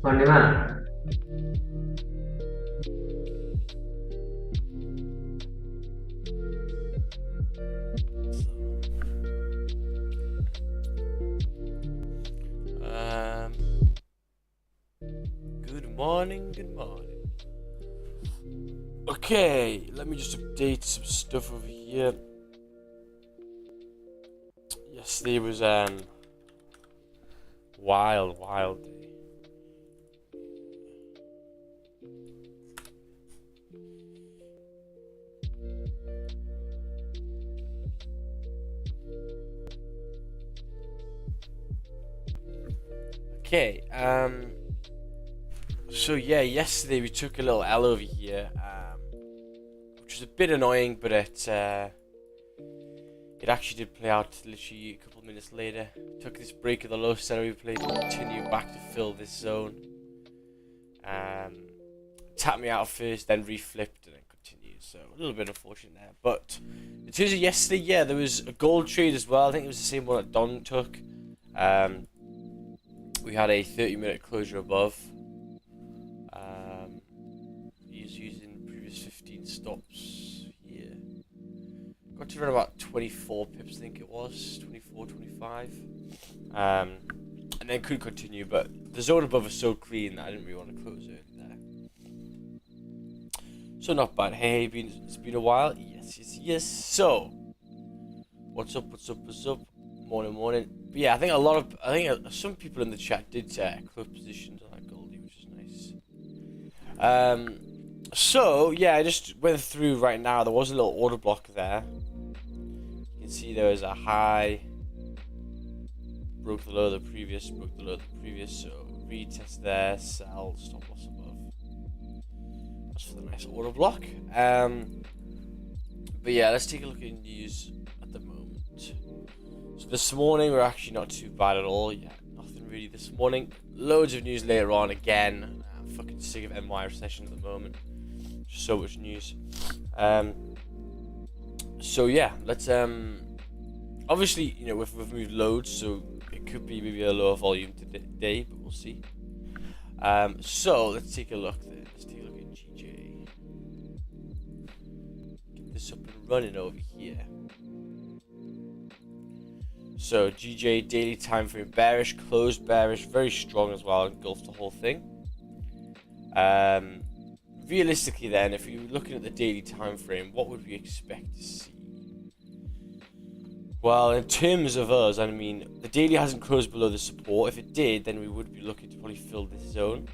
Còn em ạ. Good morning, good morning. Okay, let me just update some stuff over here. Yesterday was wild day. Okay, so yeah, yesterday we took a little L over here, which was a bit annoying, but it actually did play out literally a couple of minutes later. Took this break of the low salary play to continue back to fill this zone. Tapped me out first, then reflipped, and then continued. So a little bit unfortunate there, but In terms of yesterday, yeah, there was a gold trade as well. I think it was the same one that Don took. We had a 30-minute closure above. He's using previous 15 stops here. Got to run about 24 pips, I think it was. 24, 25. And then could continue, but the zone above is so clean that I didn't really want to close early there. So not bad. Hey, it's been a while. Yes. So, what's up? Morning. But yeah, I think some people in the chat did close positions on that Goldie, which is nice. So yeah, I just went through right now. There was a little order block there. You can see there was a high, broke the low of the previous, so retest there, sell, stop loss above. That's for the nice order block. But yeah, let's take a look at news at the moment. So this morning we're actually not too bad at all. Yeah, nothing really this morning. Loads of news later on again. I'm fucking sick of NY recession at the moment. Just so much news. So yeah, let's obviously, you know, we've moved loads, so it could be maybe a lower volume today, but we'll see. So let's take a look then. Let's take a look at GJ. Get this up and running over here. So GJ daily time frame bearish, closed bearish, very strong as well, engulfed the whole thing. Realistically then, if you're looking at the daily time frame, what would we expect to see? Well, in terms of us, I mean, the daily hasn't closed below the support. If it did, then we would be looking to probably fill this zone.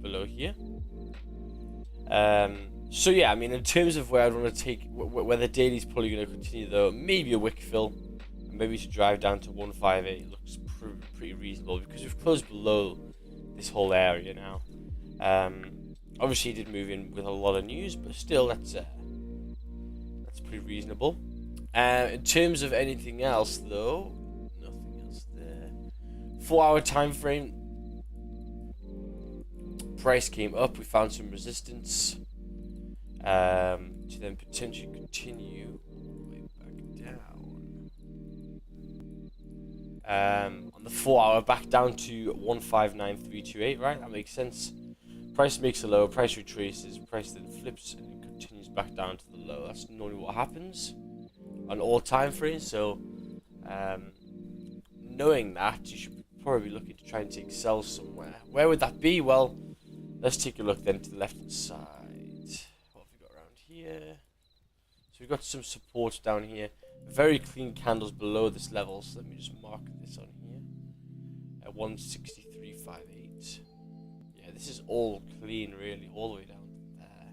Below here. So yeah, I mean, in terms of where I'd want to take, where the daily's probably going to continue though, maybe a wick fill, and maybe to drive down to 158 looks pretty reasonable because we've closed below this whole area now. Obviously, he did move in with a lot of news, but still, that's pretty reasonable. In terms of anything else though, nothing else there. 4-hour time frame. Price came up. We found some resistance. To then potentially continue all the way back down. On the 4-hour, back down to 159.328, right? That makes sense. Price makes a low, price retraces, price then flips and continues back down to the low. That's normally what happens on all time frames. So, knowing that, you should probably be looking to try and take sells somewhere. Where would that be? Well, let's take a look then to the left hand side. Here. So we've got some supports down here. Very clean candles below this level. So let me just mark this on here. At 163.58. Yeah, this is all clean really, all the way down there.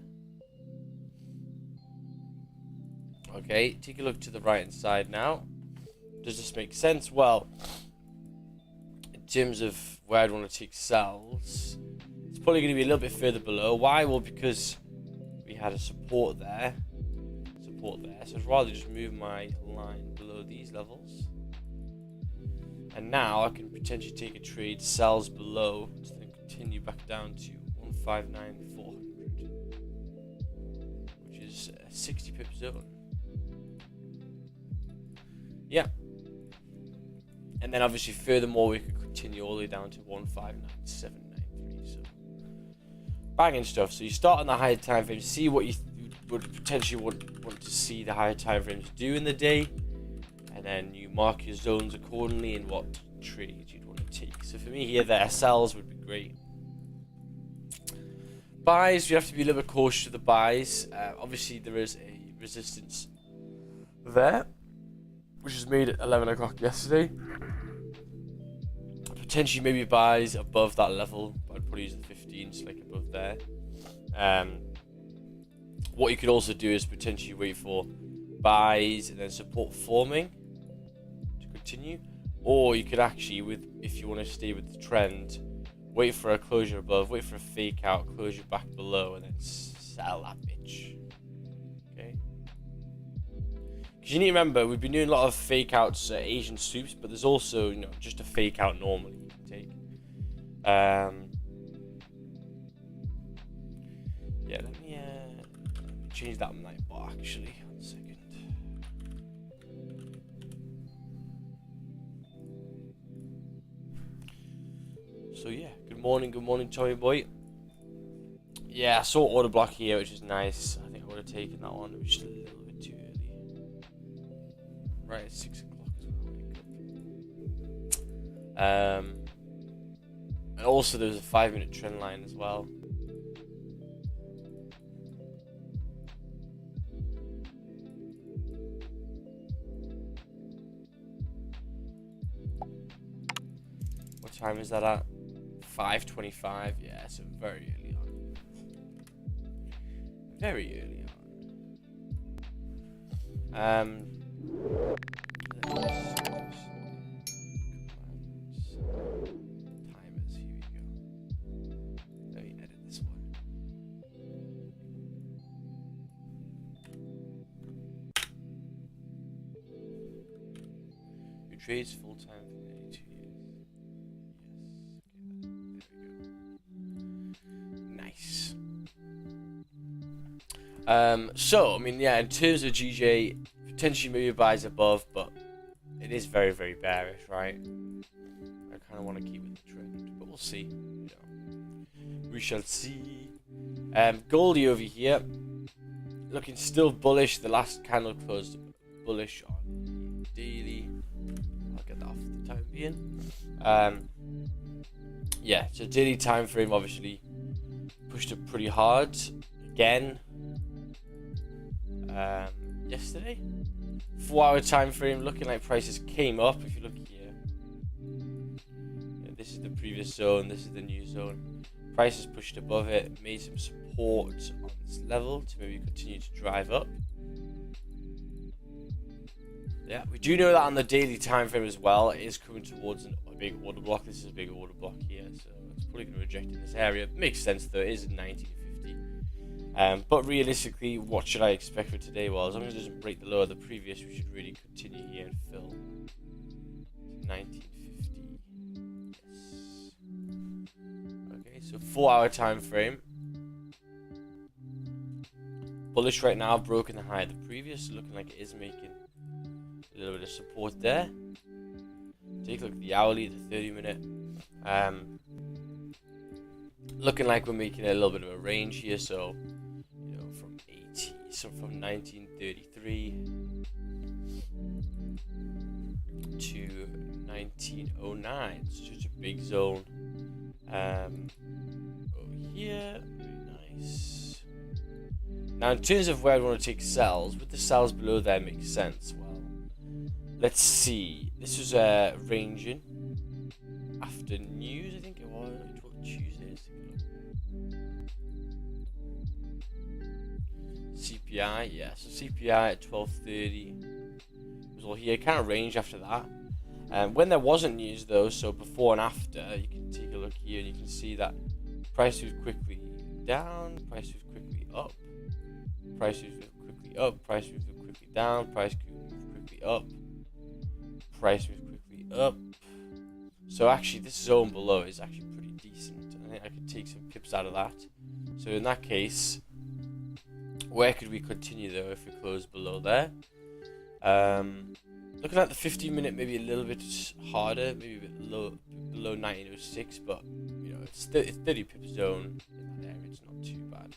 Okay, take a look to the right hand side now. Does this make sense? Well, in terms of where I'd want to take sells, it's probably going to be a little bit further below. Why? Well, because we had a support there, so I'd rather just move my line below these levels, and now I can potentially take a trade sells below to then continue back down to 159.400, which is a 60 pip zone. Yeah, and then obviously furthermore we could continue all the way down to 159.793. So banging stuff. So you start on the higher time frame, see what you would potentially want to see the higher time frames do in the day, and then you mark your zones accordingly and what trades you'd want to take. So for me here, the SLs would be great. Buys, you have to be a little bit cautious with the buys. Obviously there is a resistance there, which was made at 11 o'clock yesterday. Potentially maybe buys above that level, but I'd probably use the 15s like above there. What you could also do is potentially wait for buys and then support forming to continue, or you could actually, if you want to stay with the trend, wait for a closure above, wait for a fake out, closure back below, and then sell that bitch. Okay. Because you need to remember, we've been doing a lot of fake outs, Asian soups, but there's also, you know, just a fake out normally you can take. Yeah, let me change that night bar actually. 1 second. So yeah, good morning, Tommy boy. Yeah, I saw order block here, which is nice. I think I would have taken that one. It was just a little bit too early. Right at 6 o'clock as well. And also there was a 5-minute trend line as well. What time is that at? 5:25. Yeah, so very early on. Very early on. Timers, here we go. Let me edit this one. Who trades full time for nearly 2 years? Yes. Okay, there we go. Nice. So I mean, yeah, in terms of GJ, potentially maybe buys above, but it is very, very bearish, right? I kind of want to keep with the trend, but we'll see. You know, we shall see. Goldie over here, looking still bullish. The last candle closed bullish on the daily. I'll get that off for the time being. Yeah, so daily time frame obviously pushed up pretty hard again. Yesterday, 4-hour time frame looking like prices came up. If you look here, yeah, this is the previous zone, this is the new zone. Prices pushed above it, made some support on this level to maybe continue to drive up. Yeah, we do know that on the daily time frame as well, it is coming towards a big order block. This is a big order block here, so it's probably going to reject in this area. Makes sense though, it is at 1950. But realistically, what should I expect for today? Well, as long as it doesn't break the low of the previous, we should really continue here and fill 1950. Yes. Okay, so 4-hour time frame. Bullish right now, broken the high of the previous, looking like it is making a little bit of support there. Take a look at the hourly, the 30-minute. Looking like we're making a little bit of a range here, so you know, from 80, so from 1933 to 1909, such a big zone. Over here, very nice. Now, in terms of where I want to take sells, with the sells below there makes sense. Well, let's see. This was ranging after news, I think it was. Tuesday. CPI, yeah. So CPI at 12:30 was all here. Kind of range after that. When there wasn't news though, so before and after, you can take a look here and you can see that price moved quickly down, price moved quickly up, price moved quickly up, price moved quickly down, price moved quickly up, price moved quickly up. So actually, this zone below is actually pretty decent. I think I could take some pips out of that. So in that case, where could we continue though if we close below there? Looking at the 15-minute, maybe a little bit harder, maybe a bit low, below 1906, but you know, it's 30 pip zone in that area. It's not too bad.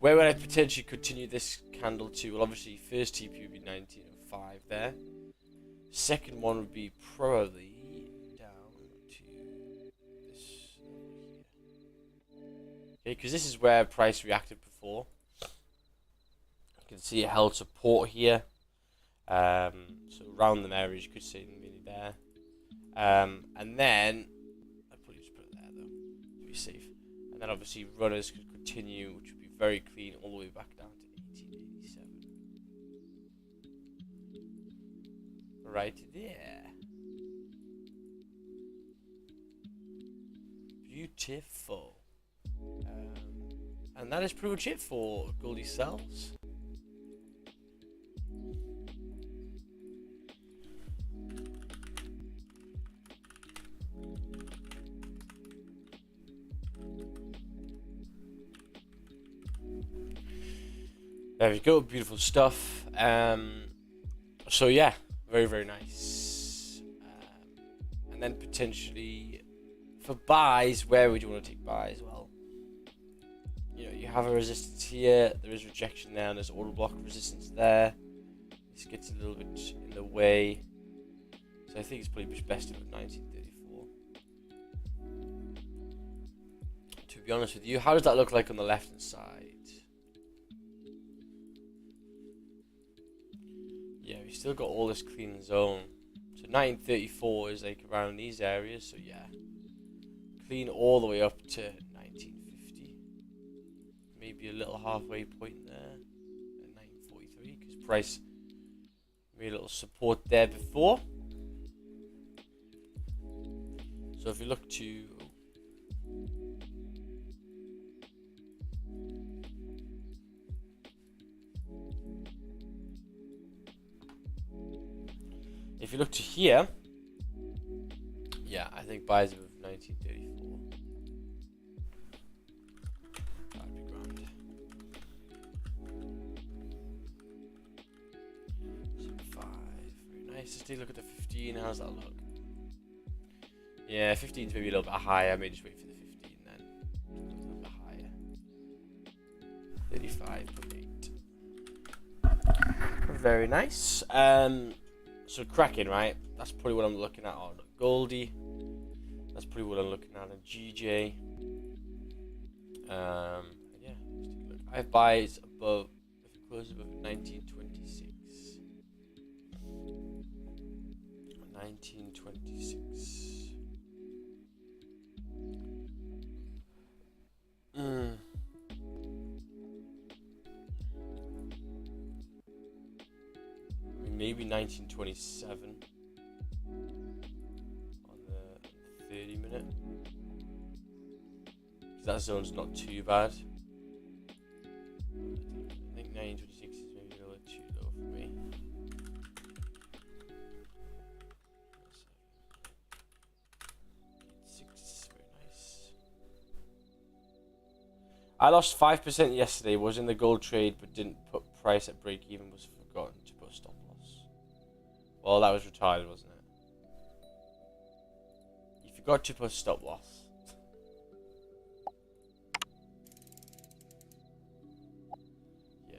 Where would I potentially continue this candle to? Well, obviously, first TP would be 1905 there. Second one would be probably because this is where price reacted before. You can see it held support here. So around the areas, you could say nearly there. And then, I'd probably just put it there though, to be safe. And then obviously runners could continue, which would be very clean all the way back down to 1887. Right there. Beautiful. And that is pretty much it for Goldie Sells. There we go, beautiful stuff. So yeah, very, very nice. And then potentially for buys, where would you want to take buys? Well, you know, you have a resistance here, there is rejection there, and there's auto block resistance there. This gets a little bit in the way, so I think it's probably best to look at 1934. To be honest with you, how does that look like on the left hand side? Yeah, we still got all this clean zone. So 1934 is like around these areas, so yeah, clean all the way up to 1950. Maybe a little halfway point there at 1943, because price made a little support there before. So if you look to here, yeah, I think buys of 1934. That'd be grand. 75, very nice. Let's take a look at the 15. How's that look? Yeah, 15 is maybe a little bit higher. I may just wait for the 15 then. A little bit higher. 35.8. Very nice. So cracking, right? That's probably what I'm looking at on Goldie. That's probably what I'm looking at on GJ. Yeah, let's take a look. I have buys above, if it closes above 1926. 1926. Maybe 1927 on the 30 minute, because that zone's not too bad. I think 1926 is maybe a little too low for me. Very nice. I lost 5% yesterday. Was in the gold trade, but didn't put price at break even. Was forgotten to put stop loss. Well, that was retarded, wasn't it? You forgot to put stop loss. Yeah.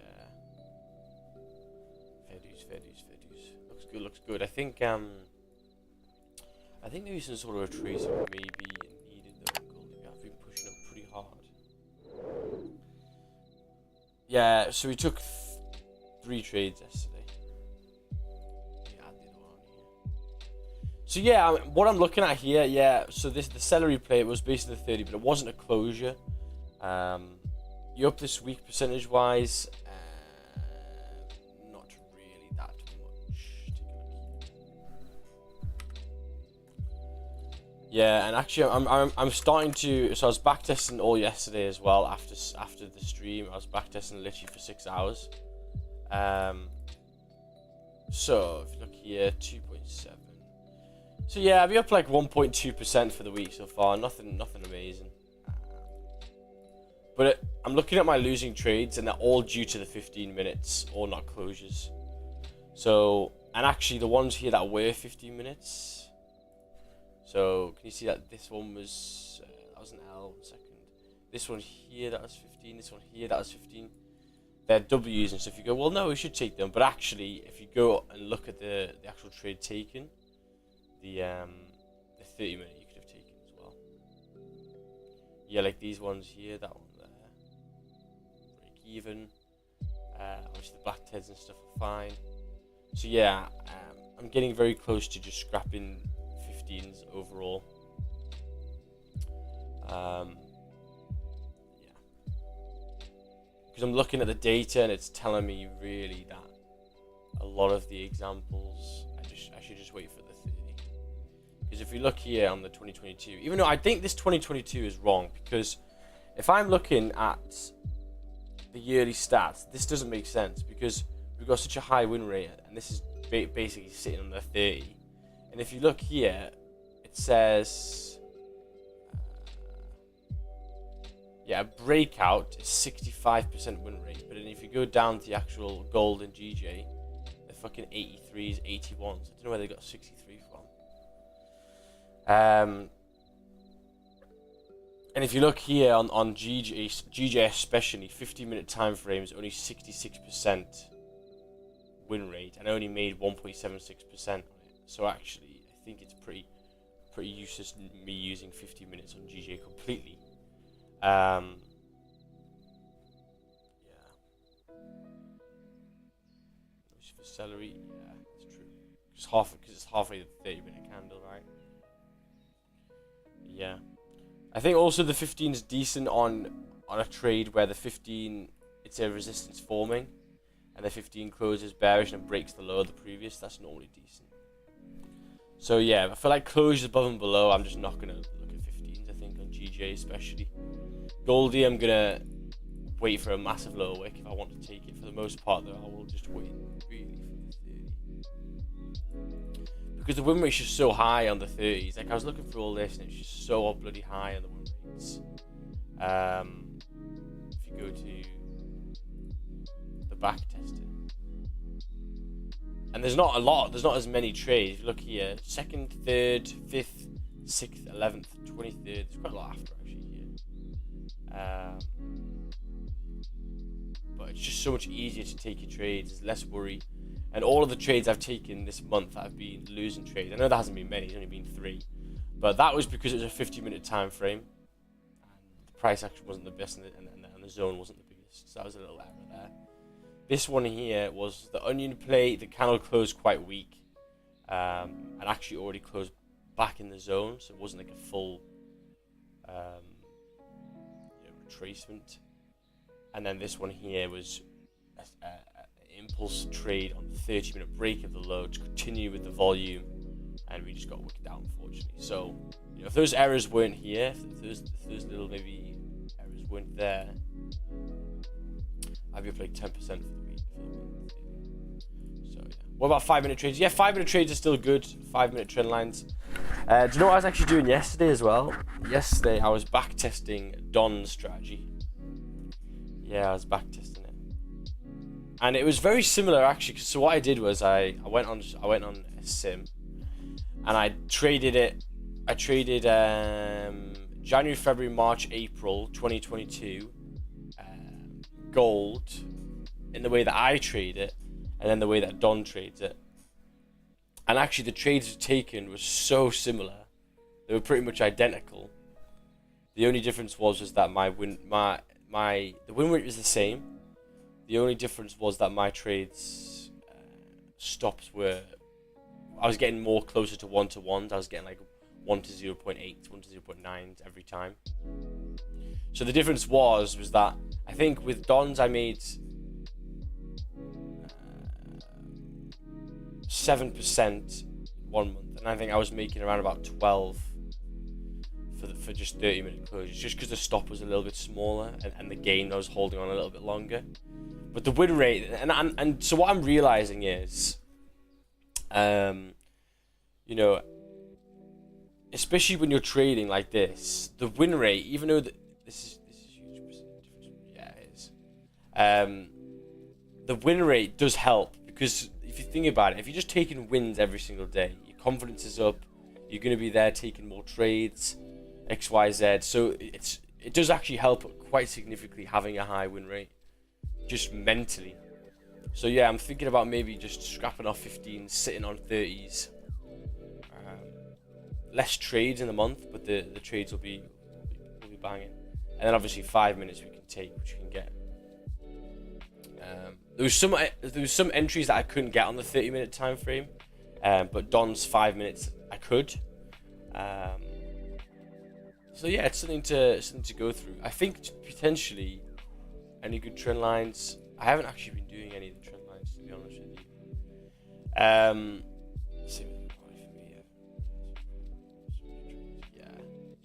Fair dues. Looks good, looks good. I think maybe some sort of a tracer may be needed though. I've been pushing up pretty hard. Yeah, so we took 3 trades yesterday. So yeah, what I'm looking at here, yeah. So the celery play was basically the 30, but it wasn't a closure. You're up this week percentage wise, not really that much. Yeah, and actually, I'm starting to. So I was backtesting all yesterday as well. After the stream, I was backtesting literally for 6 hours. So if you look here, 2.7. So yeah, I'll be up like 1.2% for the week so far. Nothing amazing. But I'm looking at my losing trades, and they're all due to the 15 minutes or not closures. So, and actually the ones here that were 15 minutes. So can you see that this one was that was an L. 1 second. This one here that was 15. This one here that was 15. They're W's and stuff. You go, well, no, we should take them. But actually, if you go and look at the actual trade taken. The 30 minute you could have taken as well. Yeah, like these ones here, that one there. Break even. Obviously the black teds and stuff are fine. So yeah, I'm getting very close to just scrapping 15s overall. Yeah. Because I'm looking at the data and it's telling me really that a lot of the examples, I should just wait for the 30. Because if we look here on the 2022, even though I think this 2022 is wrong, because if I'm looking at the yearly stats, this doesn't make sense because we've got such a high win rate, and this is basically sitting on the 30. And if you look here, it says, yeah, a breakout is 65% win rate, but then if you go down to the actual gold and GJ, the fucking 83s, 81s. I don't know where they got 63 from. And if you look here on GJ especially, 50-minute time frame is only 66% win rate, and I only made 1.76% on it. So actually, I think it's pretty useless me using 50 minutes on GJ completely. Yeah. For celery, yeah, that's true. Because it's halfway the 30-minute candle, right? Yeah. I think also the 15 is decent on a trade where the 15, it's a resistance forming, and the 15 closes bearish and breaks the low of the previous. That's normally decent. So yeah, I feel like closures above and below, I'm just not gonna look at 15s. I think on GJ especially. Goldie, I'm gonna wait for a massive lower wick if I want to take it. For the most part, though, I will just wait really for the 30. Because the win rate's just so high on the 30s. Like, I was looking through all this and it's just so bloody high on the win rates. If you go to the back testing, and there's not as many trades. If you look here, 2nd, 3rd, 5th, 6th, 11th, 23rd. There's quite a lot after actually here. But it's just so much easier to take your trades. There's less worry. And all of the trades I've taken this month, I've been losing trades. I know there hasn't been many, it's only been 3. But that was because it was a 50-minute time frame. And the price action wasn't the best, and the zone wasn't the biggest. So that was a little error there. This one here was the onion play. The candle closed quite weak. And actually already closed back in the zone. So it wasn't like a full retracement. And then this one here was impulse trade on the 30-minute break of the low to continue with the volume, and we just got wicked down, unfortunately. So, if those errors weren't here, if those little maybe errors weren't there, I'd be up like 10% for the week. So yeah. What about 5-minute trades? Yeah, 5-minute trades are still good. 5-minute trend lines. Do you know what I was actually doing yesterday as well? Yesterday I was back testing Don's strategy. Yeah, I was back testing it, and it was very similar actually. So what I did was I went on a sim, and I traded it. I traded January, February, March, April 2022 gold in the way that I trade it, and then the way that Don trades it. And actually, the trades taken were so similar; they were pretty much identical. The only difference was that the win rate was the same. The only difference was that my trades stops were, I was getting more closer to 1-to-1s. I was getting like 1 to 0.8, 1 to 0.9 every time. So the difference was that I think with Don's I made 7% 1 month, and I think I was making around about 12 for just 30-minute closures, just because the stop was a little bit smaller and the gain I was holding on a little bit longer. But the win rate, and so what I'm realizing is, especially when you're trading like this, the win rate, even though this is huge percentage, yeah, it is. The win rate does help, because if you think about it, if you're just taking wins every single day, your confidence is up, you're going to be there taking more trades, X, Y, Z. So it does actually help quite significantly having a high win rate, just mentally. So yeah, I'm thinking about maybe just scrapping off 15s, sitting on 30s. Less trades in the month, but the trades will be banging. And then obviously 5 minutes we can take, which you can get. There was some entries that I couldn't get on the 30-minute time frame, but Don's 5 minutes I could. So yeah, it's something to go through. I think potentially any good trend lines. I haven't actually been doing any of the trend lines, to be honest with you.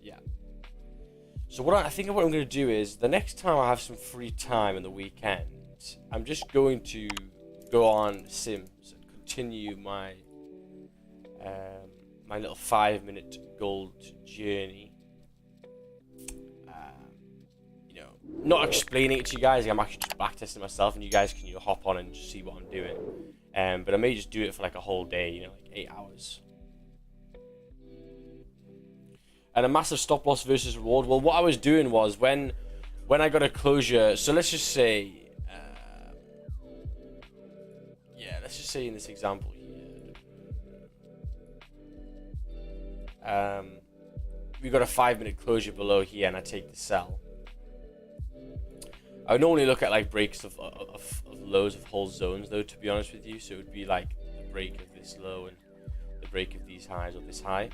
Yeah. So what I'm going to do is, the next time I have some free time in the weekend, I'm just going to go on Sims and continue my my little 5-minute gold journey. not explaining it to you guys. I'm actually just backtesting myself, and you guys can hop on and just see what I'm doing. But I may just do it for like a whole day, you know, like 8 hours. And a massive stop loss versus reward. Well, what I was doing was when I got a closure. So let's just say, yeah, let's just say in this example here, we got a 5-minute closure below here, and I take the sell. I would normally look at like breaks of lows of whole zones, though, to be honest with you. So it would be like the break of this low and the break of these highs or this high.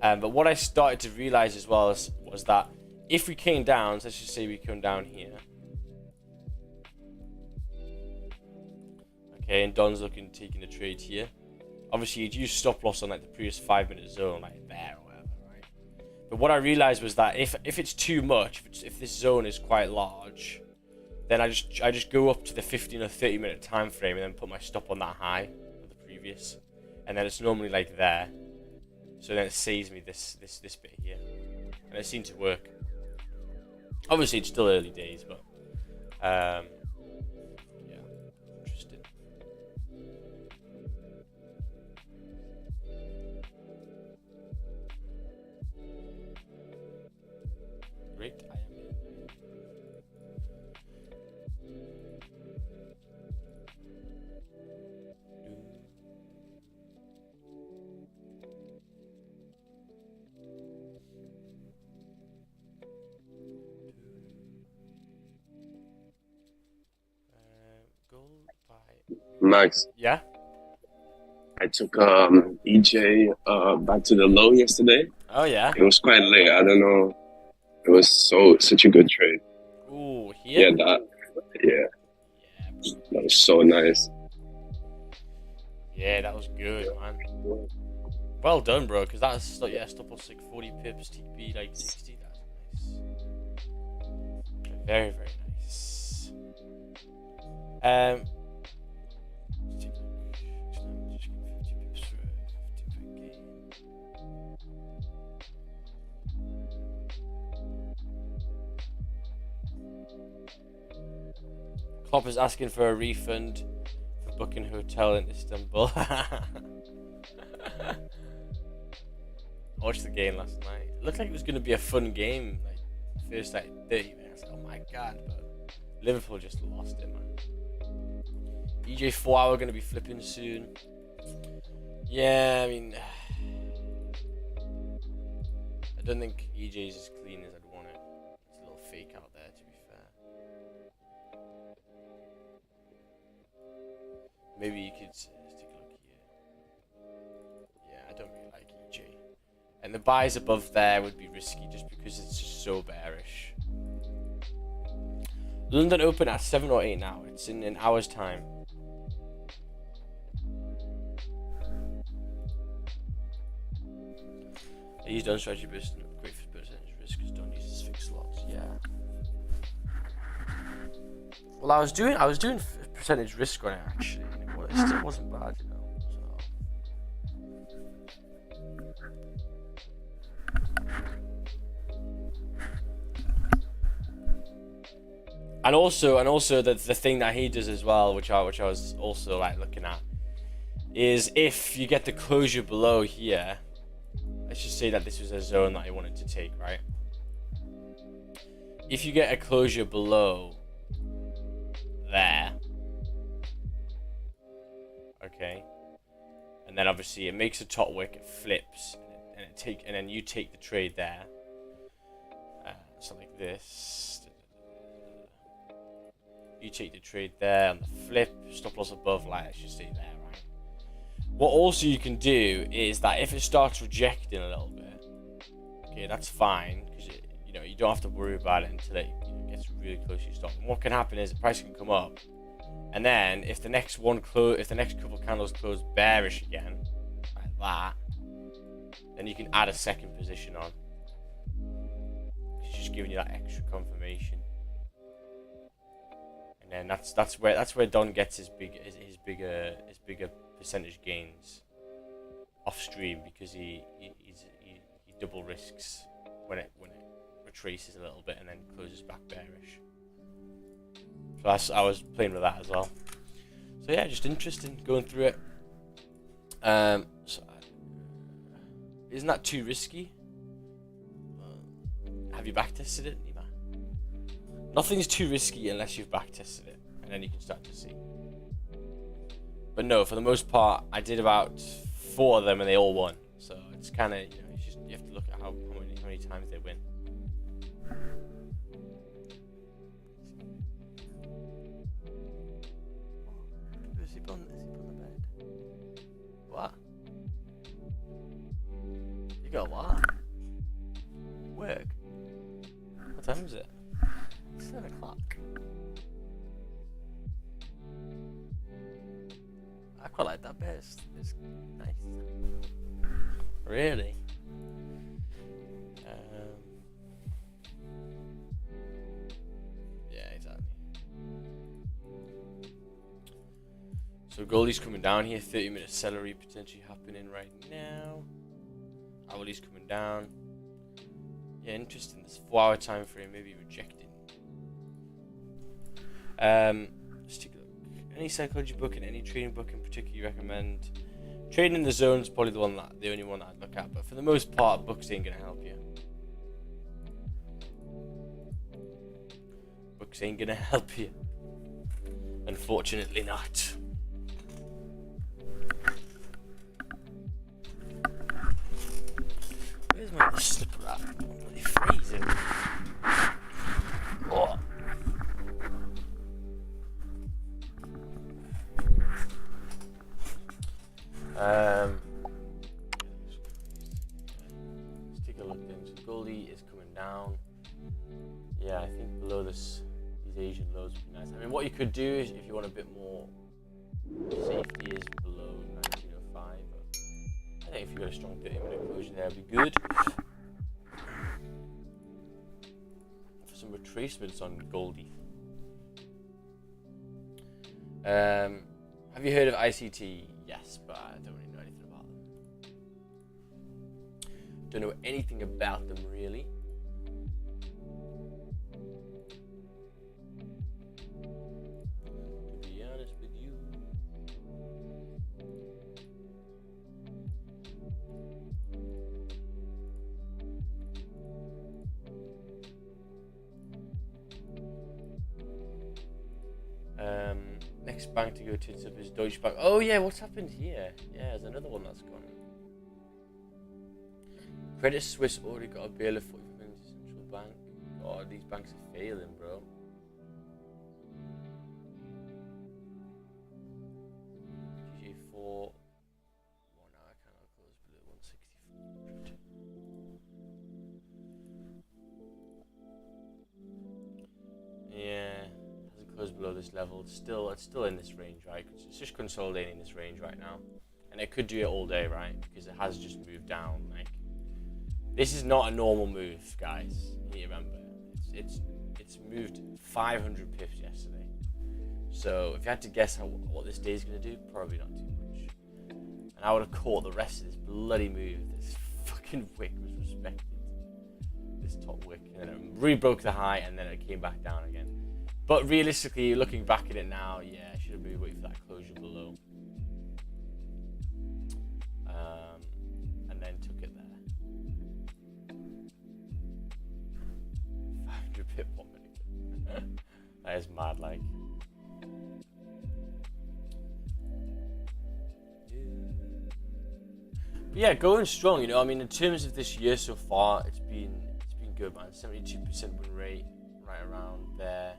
But what I started to realize as well was that if we came down, so let's just say we come down here, okay, and Don's taking a trade here. Obviously, you'd use stop loss on like the previous 5-minute zone, like there or whatever, right? But what I realized was that if it's too much, if this zone is quite large, then I just go up to the 15 or 30-minute time frame and then put my stop on that high of the previous, and then it's normally like there. So then it saves me this bit here, and it seemed to work. Obviously, it's still early days, but yeah, interesting. Great, I am in. Max, Yeah. I took EJ back to the low yesterday. Oh yeah. It was quite late. I don't know. It was such a good trade. Ooh, here. Yeah, Yeah, that was so nice. yeah, that was good, man. Well done, bro. Because that's stop loss like 40 pips, TP like 60. That's nice. Very, very nice. Klopp is asking for a refund for booking hotel in Istanbul. I watched the game last night. It looked like it was going to be a fun game. Like first like 30 minutes. Oh my god! But Liverpool just lost it, man. EJ 4 hour going to be flipping soon. Yeah, I mean, I don't think EJ is as clean as I'd want it. It's a little fake out there, to be fair. Maybe you could take a look here. Yeah, I don't really like EJ. And the buys above there would be risky just because it's just so bearish. London Open at 7 or 8 now. It's in an hour's time. I use done strategy based on great for percentage risk because don't use fixed slots. Yeah. Well, I was doing percentage risk on it actually. It still wasn't bad, you know. And also the thing that he does as well, which I was also like looking at, is if you get the closure below here. Let's just say that this was a zone that I wanted to take, right? If you get a closure below there, okay, and then obviously it makes a top wick, it flips, and then you take the trade there, something like this. You take the trade there on the flip, stop loss above, like let's just say there, right? What also you can do is that if it starts rejecting a little bit, okay, that's fine because you don't have to worry about it until it gets really close to your stop. And what can happen is the price can come up, and then if the next couple candles close bearish again, like that, then you can add a second position on. It's just giving you that extra confirmation. And that's where Don gets his bigger percentage gains off stream because he double risks when it retraces a little bit and then closes back bearish. So I was playing with that as well. So yeah, just interesting going through it. So, isn't that too risky? Have you backtested it, Nima? Nothing's too risky unless you've backtested it, and then you can start to see. But no, for the most part, I did about 4 of them, and they all won. So it's kind of, you know, you have to look at how many times they win. Is he on the bed? What? You got what? Work? What time is it? It's 7 o'clock. I quite like that bed. It's nice. Really? Yeah, exactly. So Goldie's coming down here. 30-minute celery potentially happening right now. Hourly's coming down. Yeah, interesting. This 4-hour time frame maybe rejecting. Let's take a look. Any psychology book and any trading book in particular you recommend? Trading in the zone is probably the only one that I'd look at, but for the most part, books ain't gonna help you. Books ain't gonna help you. Unfortunately not. Where's my slipper at? I'm bloody freezing. Oh. Let's take a look then. So Goldie is coming down. Yeah, I think below these Asian lows would be nice. I mean, what you could do is, if you want a bit more safety, is below 1905. I think if you've got a strong 30-minute closure there, it'd be good. For some retracements on Goldie. Have you heard of ICT? Yes, but I don't really know anything about them. Don't know anything about them really. To be honest with you. Next bank to go tits up is Deutsche Bank. Oh yeah, what's happened here? Yeah, there's another one that's gone. Credit Suisse already got a bail of 40 million to central bank. God, these banks are failing, bro. GJ4. 1 hour cannot close below 164. Yeah. Close below this level. It's still in this range, right? It's just consolidating this range right now, and it could do it all day, right? Because it has just moved down. Like, this is not a normal move, guys. You need to remember, it's moved 500 pips yesterday. So if you had to guess what this day is going to do, probably not too much. And I would have caught the rest of this bloody move. This fucking wick was respected. This top wick, and then it re-broke the high, and then it came back down again. But realistically, looking back at it now, yeah, I should have been waiting for that closure below. And then took it there. 500 pip 1 minute. That is mad, like. But yeah, going strong, you know. I mean, in terms of this year so far, it's been good, man. 72% win rate, right around there.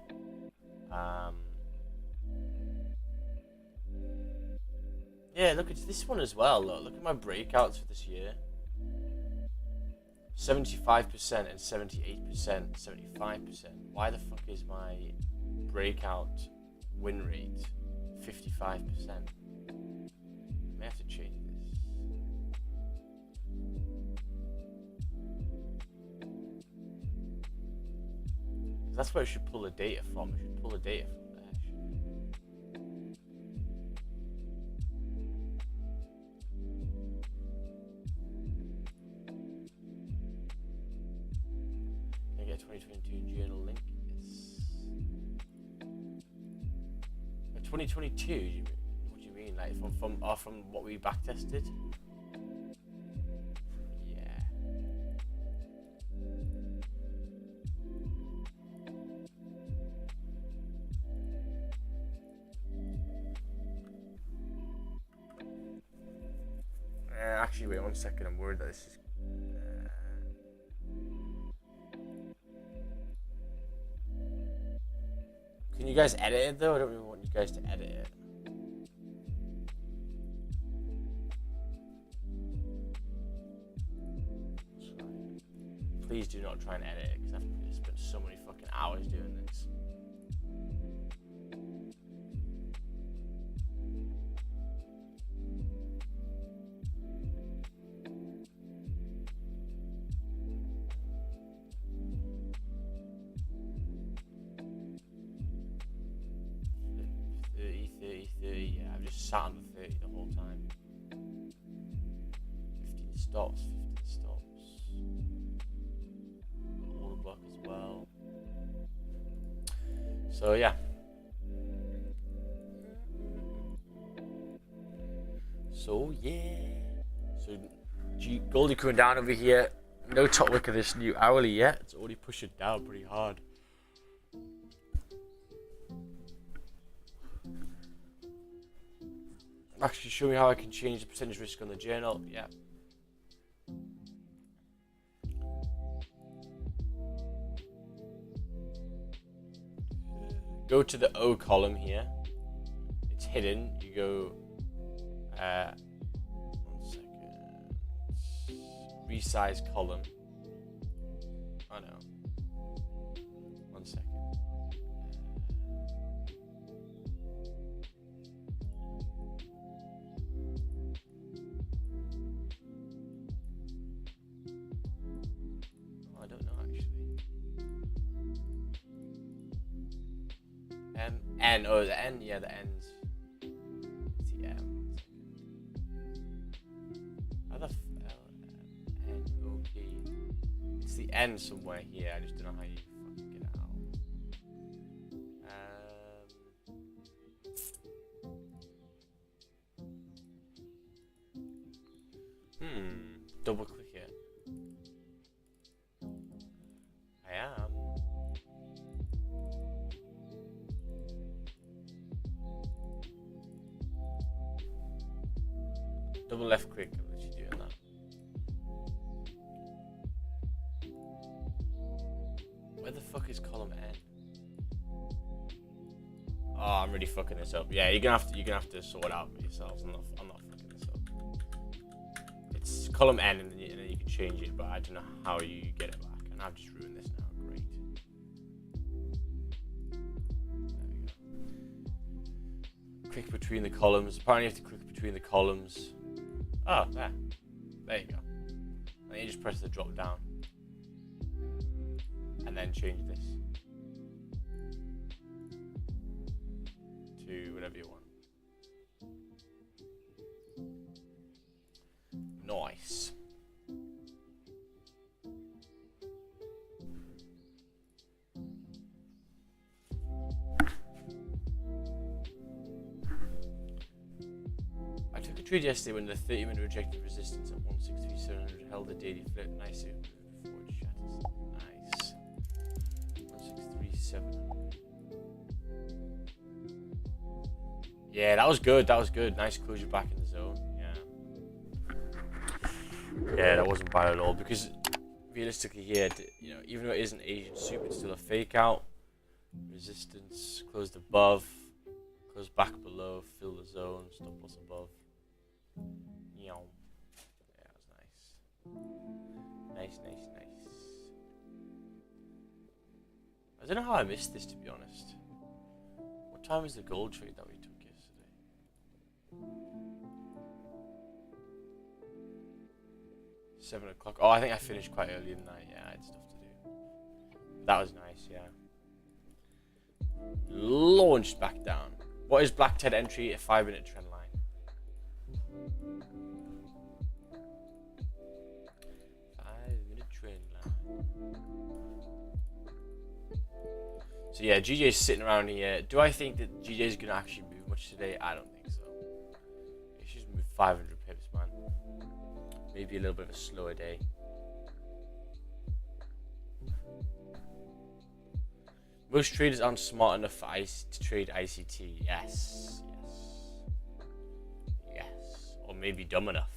Yeah, look, it's this one as well. Look at my breakouts for this year. 75% and 78%, 75%. Why the fuck is my breakout win rate 55%? I may have to change this. That's where I should pull the data from. I should pull the data from there. Can I get a 2022 journal link? Yes. 2022. What do you mean? Like from what we back tested? Yeah. Actually, wait 1 second. I'm worried that this is. Can you guys edit it though? I don't really want you guys to edit it. Please do not try and edit it, because I've spent so many fucking hours doing this. Yeah, I've just sat on the 30 the whole time. 15 stops, 15 stops. Got order block as well. So yeah. So Goldie coming down over here. No top wick of this new hourly yet. It's already pushed it down pretty hard. Actually, show me how I can change the percentage risk on the journal. Yeah. Go to the O column here. It's hidden. You go. 1 second. Resize column. Oh no. 1 second. I don't know actually. N. Oh, the N. Yeah, the N's. It's the M. How the N O P? It's the N somewhere here. I just don't know how you fucking get it out. Double click it. I am. Double left click. I'll let you do that. Where the fuck is column N? Oh, I'm really fucking this up. Yeah, you're gonna have to sort it out for yourselves. I'm not fucking this up. It's column N, and then you can change it, but I don't know how you get it back. And I've just ruined this now. Great. There we go. Click between the columns. Apparently, you have to click between the columns. Oh, there. There you go. And then you just press the drop down. And then change this to whatever you want. Nice. I took a trade yesterday when the 30-minute rejected resistance at 163.700 held a daily flip nicely before it shatters. Nice. 163.700. Yeah, that was good. That was good. Nice closure back in the zone. Yeah, that wasn't bad at all, because realistically here, you know, even though it isn't Asian soup, it's still a fake out. Resistance, closed above, closed back below, fill the zone, stop loss above. Yeah, that was nice. Nice. I don't know how I missed this, to be honest. What time was the gold trade that we took yesterday? $7 o'clock. Oh, I think I finished quite early in the night. Yeah, I had stuff to do. That was nice, yeah. Launched back down. What is Black Ted entry? A 5-minute trend line. 5-minute trend line. So yeah, GJ's sitting around here. Do I think that GJ's gonna actually move move much today? I don't think so. It should move 500 pips, man. Maybe a little bit of a slower day. Most traders aren't smart enough for to trade ICT. Yes. Or maybe dumb enough.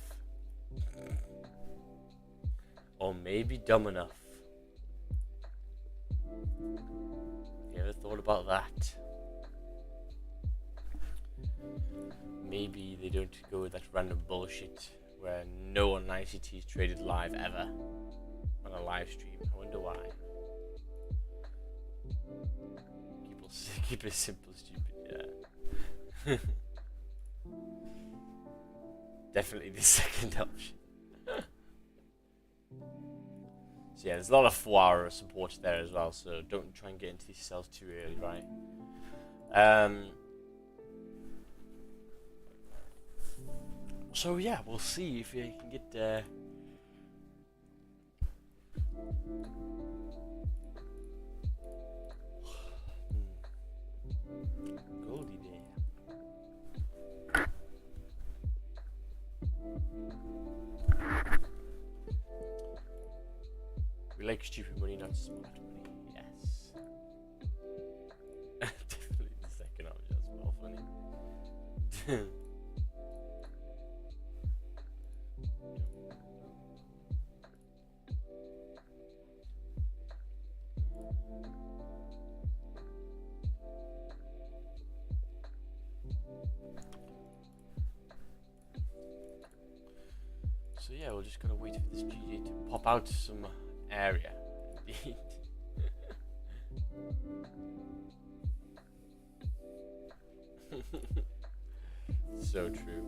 Or maybe dumb enough. You ever thought about that? Maybe they don't go with that random bullshit where no one on ICT is traded live ever on a live stream. I wonder why. Keep it simple, stupid. Yeah. Definitely the second option. So yeah, there's a lot of 4-hour support there as well, so don't try and get into these cells too early, right? So yeah, we'll see if you can get Goldie there. We like stupid money, not smart money. Yes. Definitely the second option. That's more funny. So yeah, we're just gonna wait for this GJ to pop out some area. Indeed. So true.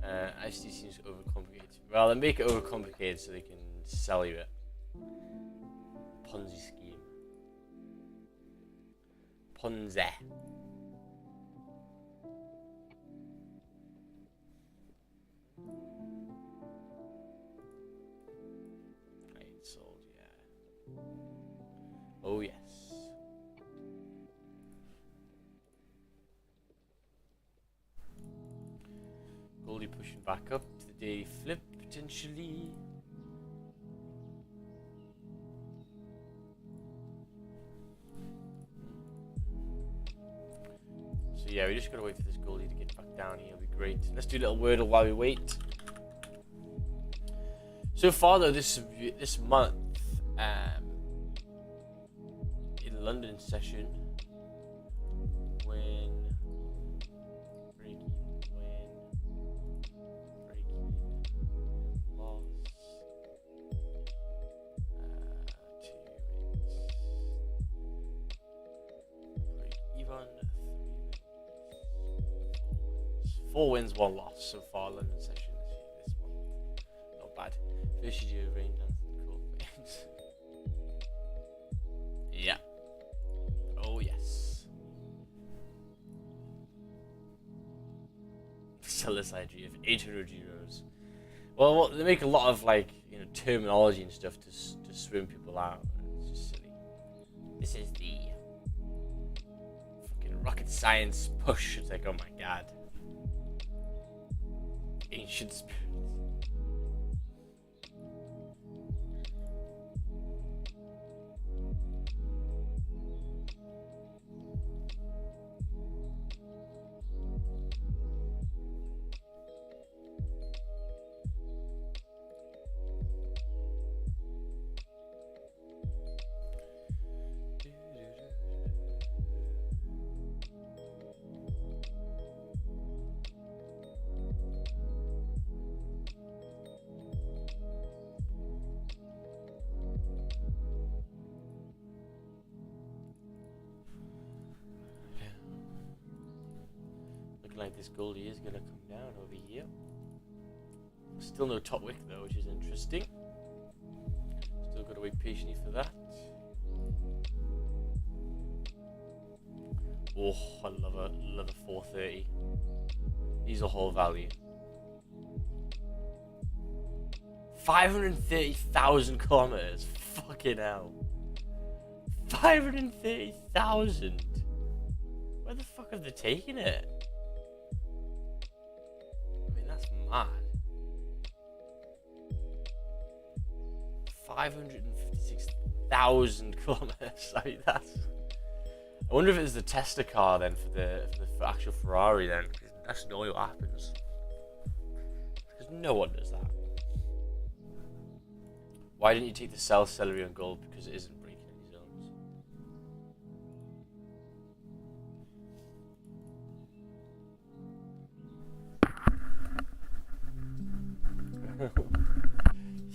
ICT seems overcomplicated. Well, they make it overcomplicated so they can sell you it. Ponzi scheme. Ponzi. Sold, yeah. Oh yes. Goldie pushing back up to the daily flip potentially. So yeah, we just gotta wait for this Goldie to get back down here. It'll be great. Let's do a little Wordle while we wait. So far though, this month, in London session, win, break even, loss, 2 wins, break even, 3 wins, 4 wins, 1 loss so far London session this month. Not bad. First you do a rain dance and cool things. Yeah. Oh yes. Sell this IG of 800 euros. Well, they make a lot of terminology and stuff to swim people out. It's just silly. This is the fucking rocket science push. It's like, oh my god. Ancient spirits. Like this Goldie is gonna come down over here. Still no top wick though, which is interesting. Still gotta wait patiently for that. Oh, I love a 430. These are whole value. 530,000 kilometers. Fucking hell. 530,000. Where the fuck have they taken it? I mean, that's mad. 556,000 kilometers. I mean, that's. I wonder if it's the Tesla car then for the actual Ferrari then. Because that's not what happens. Because no one does that. Why didn't you take the cell celery on gold? Because it isn't breaking any zones.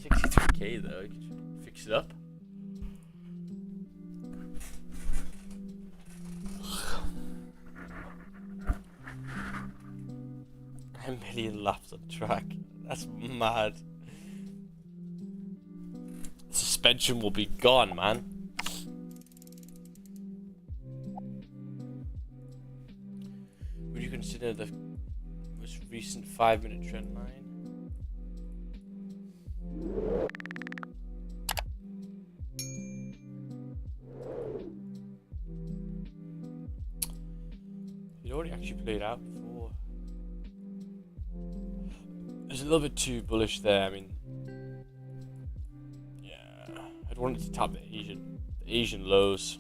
63k though. Could you fix it up? A million laps on track. That's mad. Suspension will be gone, man. Would you consider the most recent 5-minute trend line? You'd already actually played out before. It's a little bit too bullish there. I mean, yeah, I'd wanted to tap the Asian lows,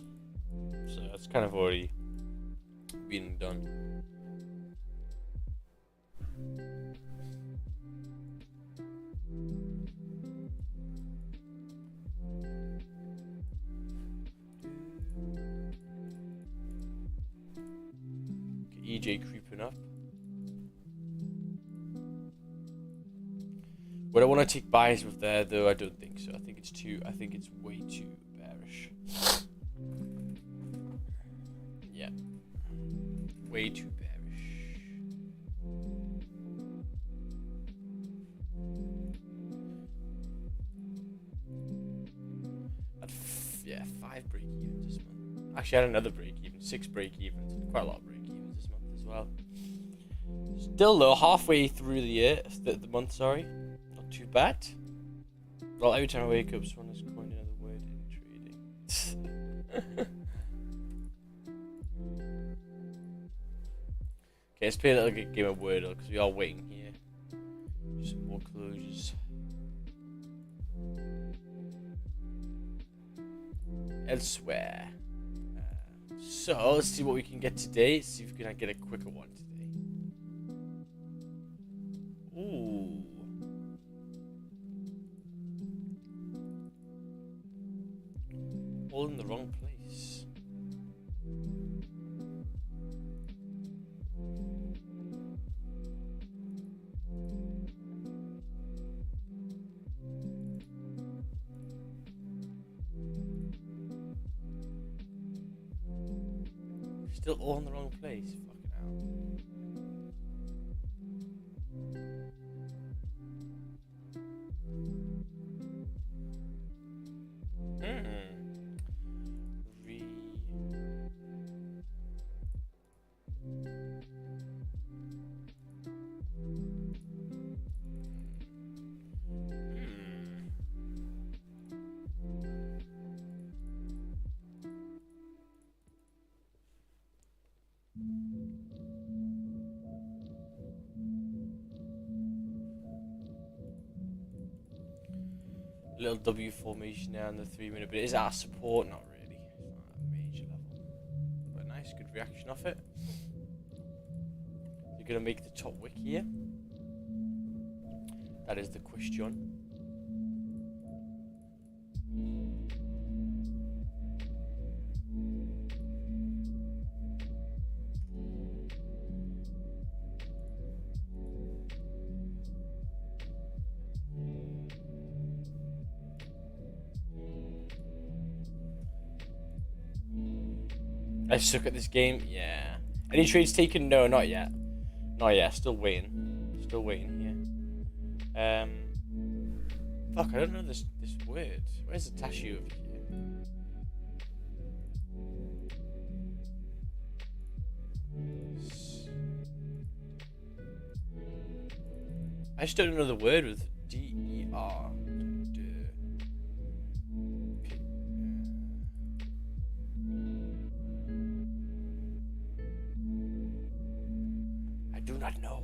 so that's kind of already been done. EJ creeping up. Would I want to take buys with there though? I don't think so. I think it's way too bearish. Yeah. Way too bearish. Yeah, 5 break evens this month. Actually, I had another break even, 6 break evens, quite a lot of break evens this month as well. Still though, halfway through the year, the month, sorry. Not too bad. Well, every time I wake up, someone has coined another word in trading. Okay, let's play a little game of Wordle because we are waiting here. Just some more closures. Elsewhere. So let's see what we can get today. See if we can get a quicker one today. Ooh. All in the wrong place. Still all in the wrong place. Fucking hell. Little W formation there on the 3-minute, but it is our support, not really. It's not at a major level. But nice, good reaction off it. You're gonna make the top wick here. That is the question. I suck at this game. Yeah. Any trades taken? No, not yet. Not yet. Still waiting. Still waiting here. Fuck, I don't know this word. Where's the Tashi over here? I just don't know the word with D-E-R. do not know.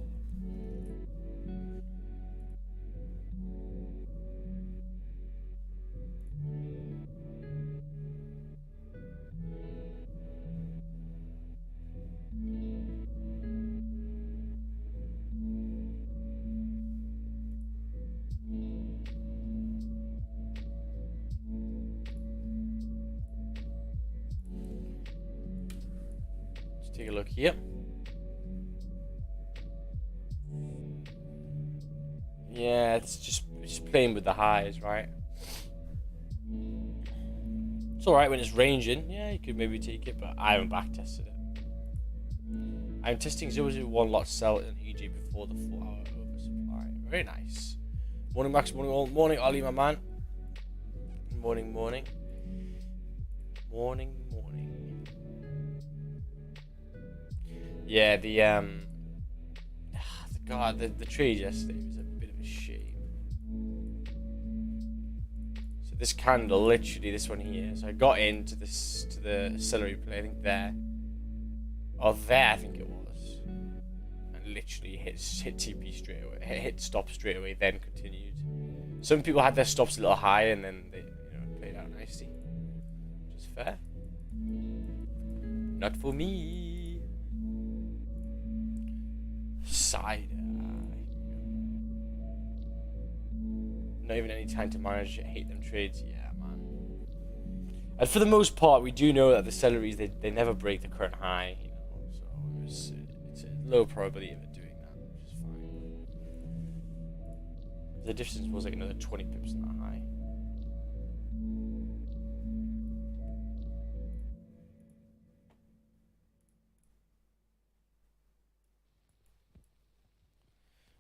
Let's take a look here. Yeah, it's just playing with the highs, right? It's alright when it's ranging. Yeah, you could maybe take it, but I haven't back tested it. I'm testing 001 lot sell in EG before the 4-hour oversupply. Very nice. Morning, Max. Morning, all. Morning, Ollie, my man. Morning, morning. Morning, morning. Yeah, the trade yesterday was a bit of a shame. So this candle, literally this one here. So I got into the celery play, I think there. Or there, I think it was. And literally hit TP straight away, hit stop straight away, then continued. Some people had their stops a little higher and then they played out nicely. Which is fair. Not for me. Cider. Not even any time to manage. I hate them trades. Yeah, man. And for the most part, we do know that the celeries they never break the current high. So it's a low probability of it doing that, which is fine. The distance was like another 20 pips in that high.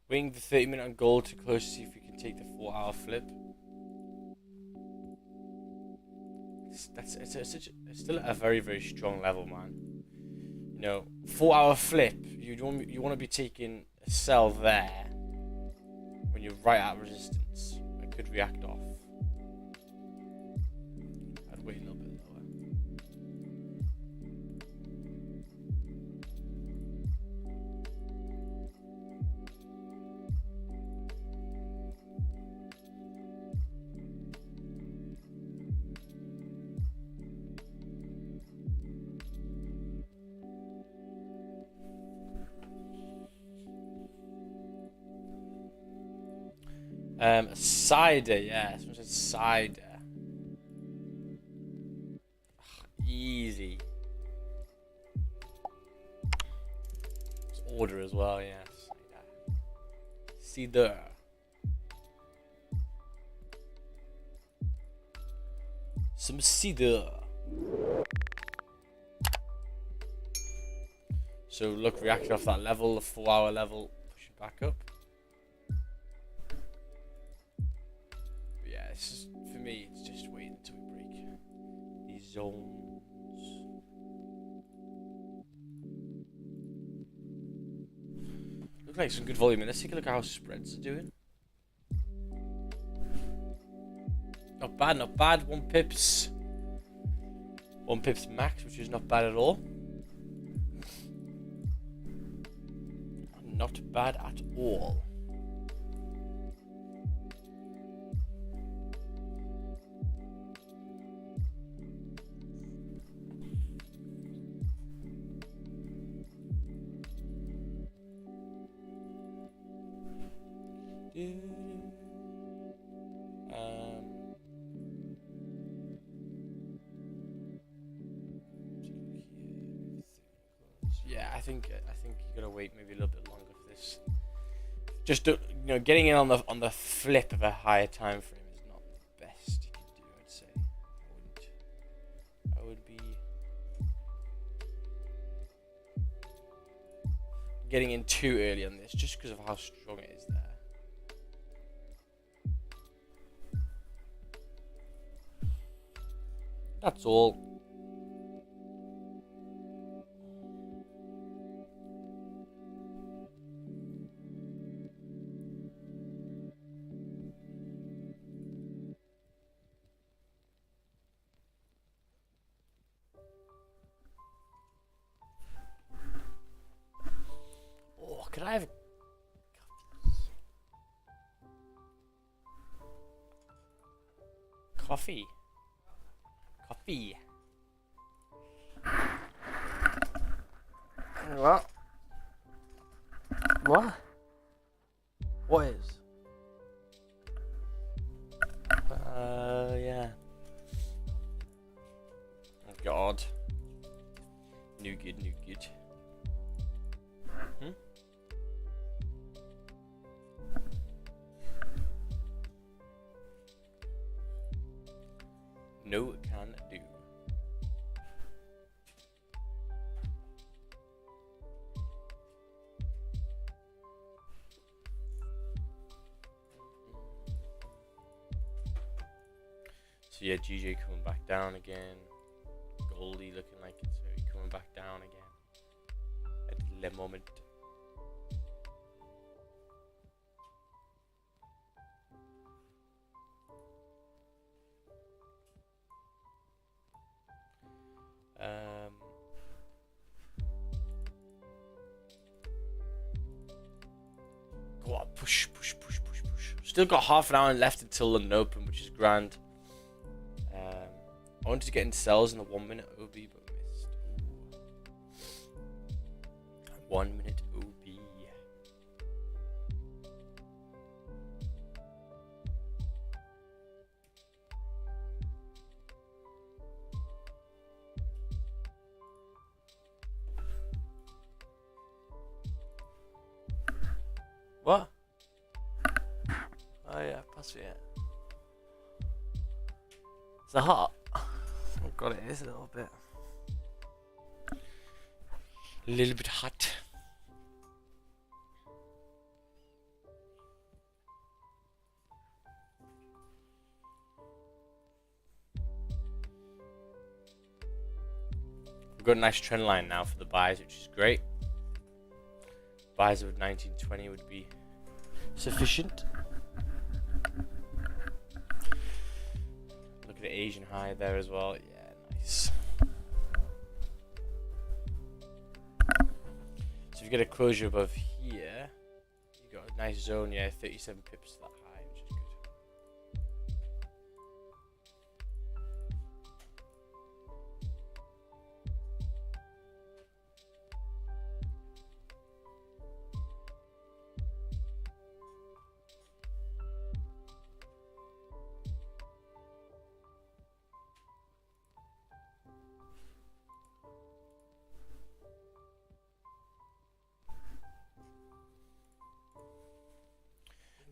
Waiting the 30-minute on gold to close to see if we can take the 4-hour flip. It's still at a very, very strong level, man. 4-hour flip. You want to be taking a sell there when you're right at resistance. It could react off. I'd wait a little bit lower. Cider, yeah. Someone said cider. Easy. It's order as well, yeah. Cider. Some cider. So look, reaction off that level, the 4-hour level, push it back up. It's just, for me, it's just waiting until we break these zones. Looks like some good volume. Let's take a look at how spreads are doing. Not bad, not bad. 1 pips. 1 pips max, which is not bad at all. Not bad at all. Yeah, I think you gotta wait maybe a little bit longer for this. Just getting in on the flip of a higher time frame is not the best you can do. I'd say I would be getting in too early on this just because of how strong it is there. That's all. coffee. Coffee. What? What? What is? Yeah. Oh God. New good, new good. Hmm? No can do. So yeah, GJ coming back down again. Goldie looking like it's coming back down again at the moment. Go on, push. Still got half an hour left until London Open, which is grand. I wanted to get into cells in the 1 minute OB, but missed. Ooh. 1 minute OB. What? Oh yeah, pass it. Is it hot? Oh god, it is a little bit. A little bit hot. We've got a nice trend line now for the buys, which is great. Buys of 1920 would be sufficient. Look at the Asian high there as well. Yeah, nice. So if you get a closure above here, you got a nice zone. Yeah, 37 pips to that high, which is good.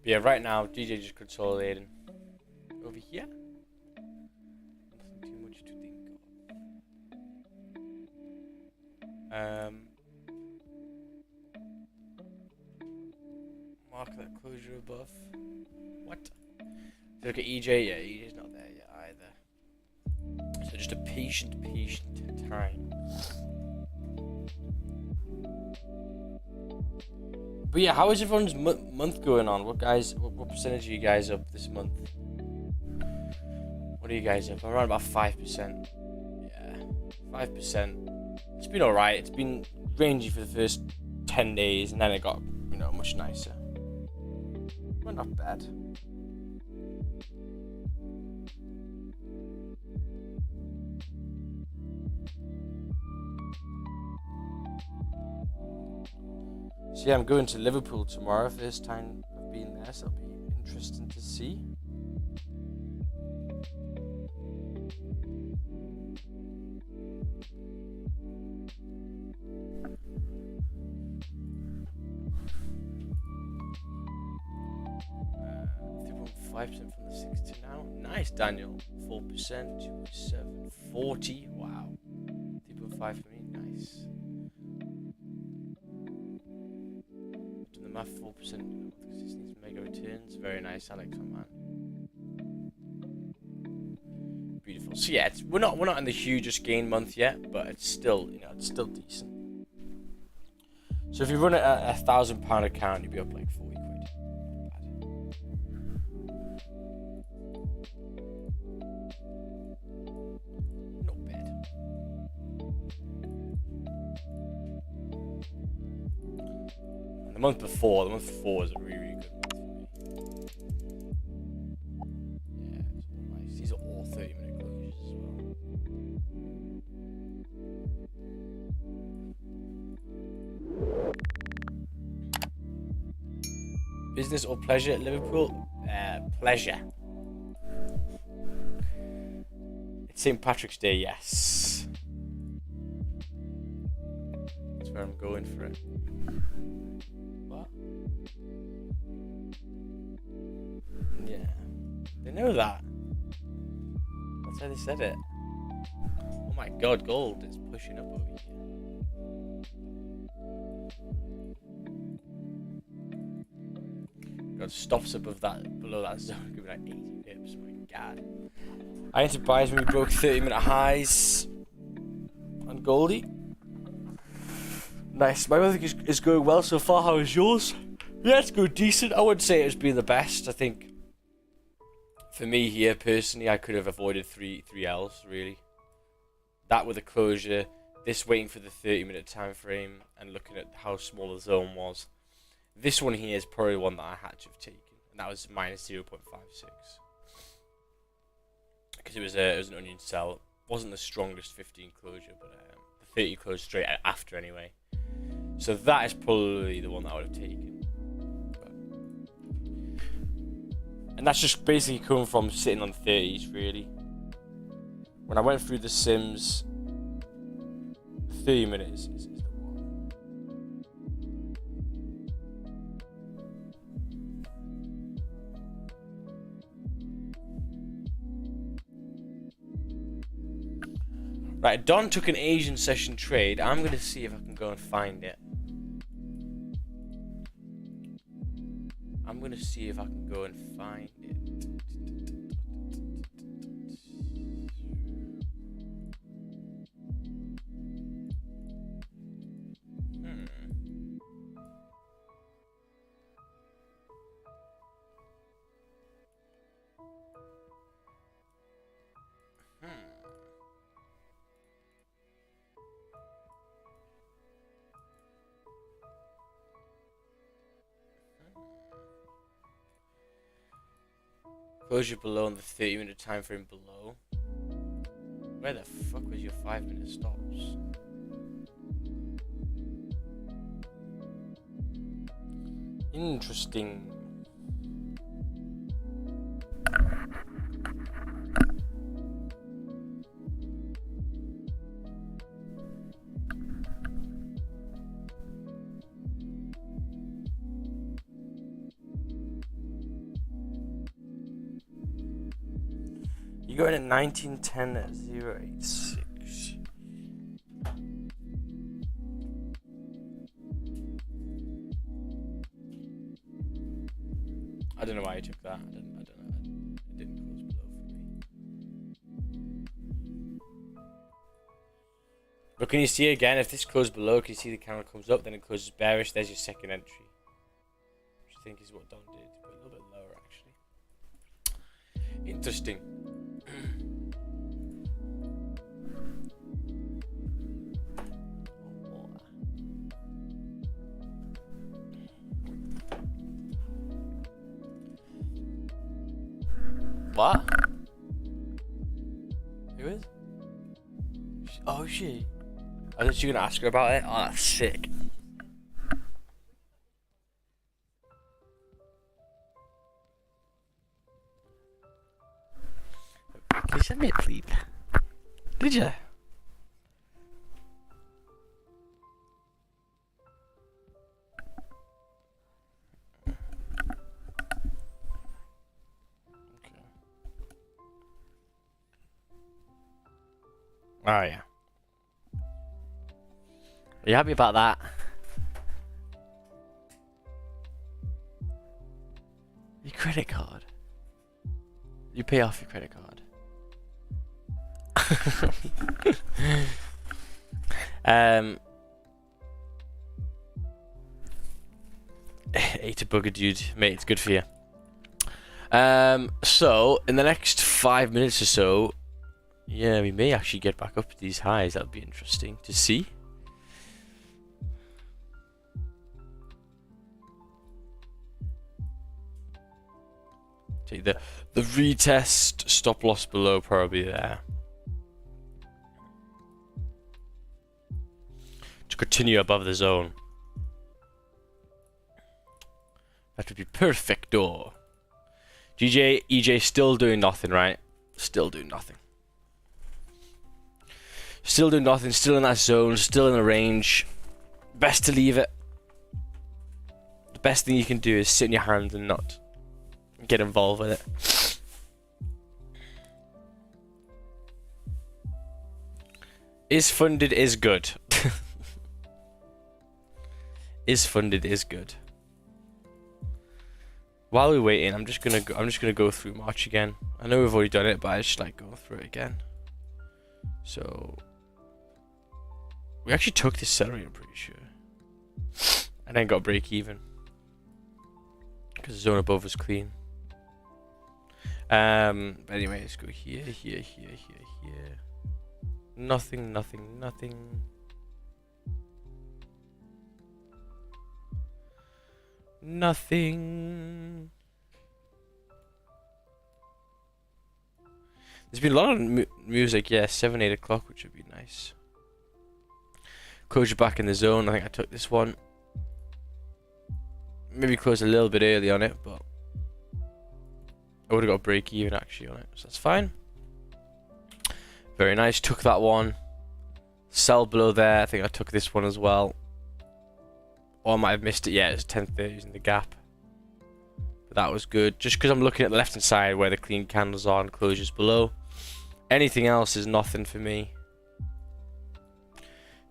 But yeah, right now, DJ just consolidating over here. Nothing too much to think of. Mark that closure above. What? Look at EJ. Yeah, EJ's not there yet either. So just a patient time. But yeah, how is everyone's month going on? What percentage are you guys up this month? What are you guys up? I'm around about 5%. Yeah, 5%. It's been alright. It's been rangy for the first 10 days, and then it got, much nicer. But not bad. So yeah, I'm going to Liverpool tomorrow. First time I've been there, so it'll be interesting to see. Uh, 3.5% from the 60 now. Nice, Daniel. 4%, 2.7, 40. Wow. 3.5 for me. Nice. The math 4% because this needs mega returns. Very nice, Alex, my man. Beautiful. So yeah, we're not in the hugest gain month yet, but it's still it's still decent. So if you run a £1,000 account, you'd be up like 40 quid. Not bad. And the month before was a really, really good month for me. Yeah, it's all nice. These are all Business or pleasure at Liverpool? Pleasure. It's St. Patrick's Day, yes. That's where I'm going for it. What? Yeah. They know that. That's how they said it. Oh my god, gold is pushing up over here. God, stops above that, below that zone, give me like 80 pips, my god. I entered buys when we broke 30-minute highs on Goldie. Nice, my weather is going well so far. How is yours? Yeah, it's going decent. I wouldn't say it's been the best. I think for me here personally, I could have avoided three L's really. That with the closure, this waiting for the 30-minute time frame, and looking at how small the zone was. This one here is probably one that I had to have taken, and that was minus 0.56. Because it was an onion sell. Wasn't the strongest 15 closure, but the 30 closed straight after anyway. So that is probably the one that I would have taken. And that's just basically coming from sitting on 30s, really. When I went through the sims, 30 minutes is the one. Right, Don took an Asian session trade. I'm going to see if I can go and find it. I'm going to see if I can go and find it. Closure below on the 30-minute time frame below. Where the fuck was your 5-minute stops? Interesting. You're going at 1910.086. I don't know why you took that. I don't know. It didn't close below for me. But can you see again? If this closed below, can you see the candle comes up, then it closes bearish. There's your second entry, which I think is what Don did, but a little bit lower actually. Interesting. What? Who is? Oh, she. I thought you were gonna ask her about it. Oh, that's sick. Can you send me it, please? Did you? Oh yeah. Are you happy about that? Your credit card. You pay off your credit card. Ate a bugger, dude. Mate, it's good for you. So in the next 5 minutes or so, yeah, we may actually get back up to these highs. That would be interesting to see. Take the retest, stop loss below, probably there. To continue above the zone. That would be perfecto. EJ still doing nothing, right? Still doing nothing. Still doing nothing, still in that zone, still in the range. Best to leave it. The best thing you can do is sit in your hands and not get involved with it. Is funded is good. Is funded is good. While we're waiting, I'm just gonna go through March again. I know we've already done it, but I just like going through it again. So we actually took this salary, I'm pretty sure, and then got break even because the zone above was clean. But anyway, let's go here. Nothing. Nothing. There's been a lot of music, yeah, 7, 8 o'clock, which would be nice. Closure back in the zone, I think I took this one. Maybe closed a little bit early on it, but I would have got break even actually on it, so that's fine. Very nice, took that one. Sell below there, I think I took this one as well. Or I might have missed it, yeah, it's 10.30 in the gap. But that was good, just because I'm looking at the left hand side where the clean candles are and closures below. Anything else is nothing for me.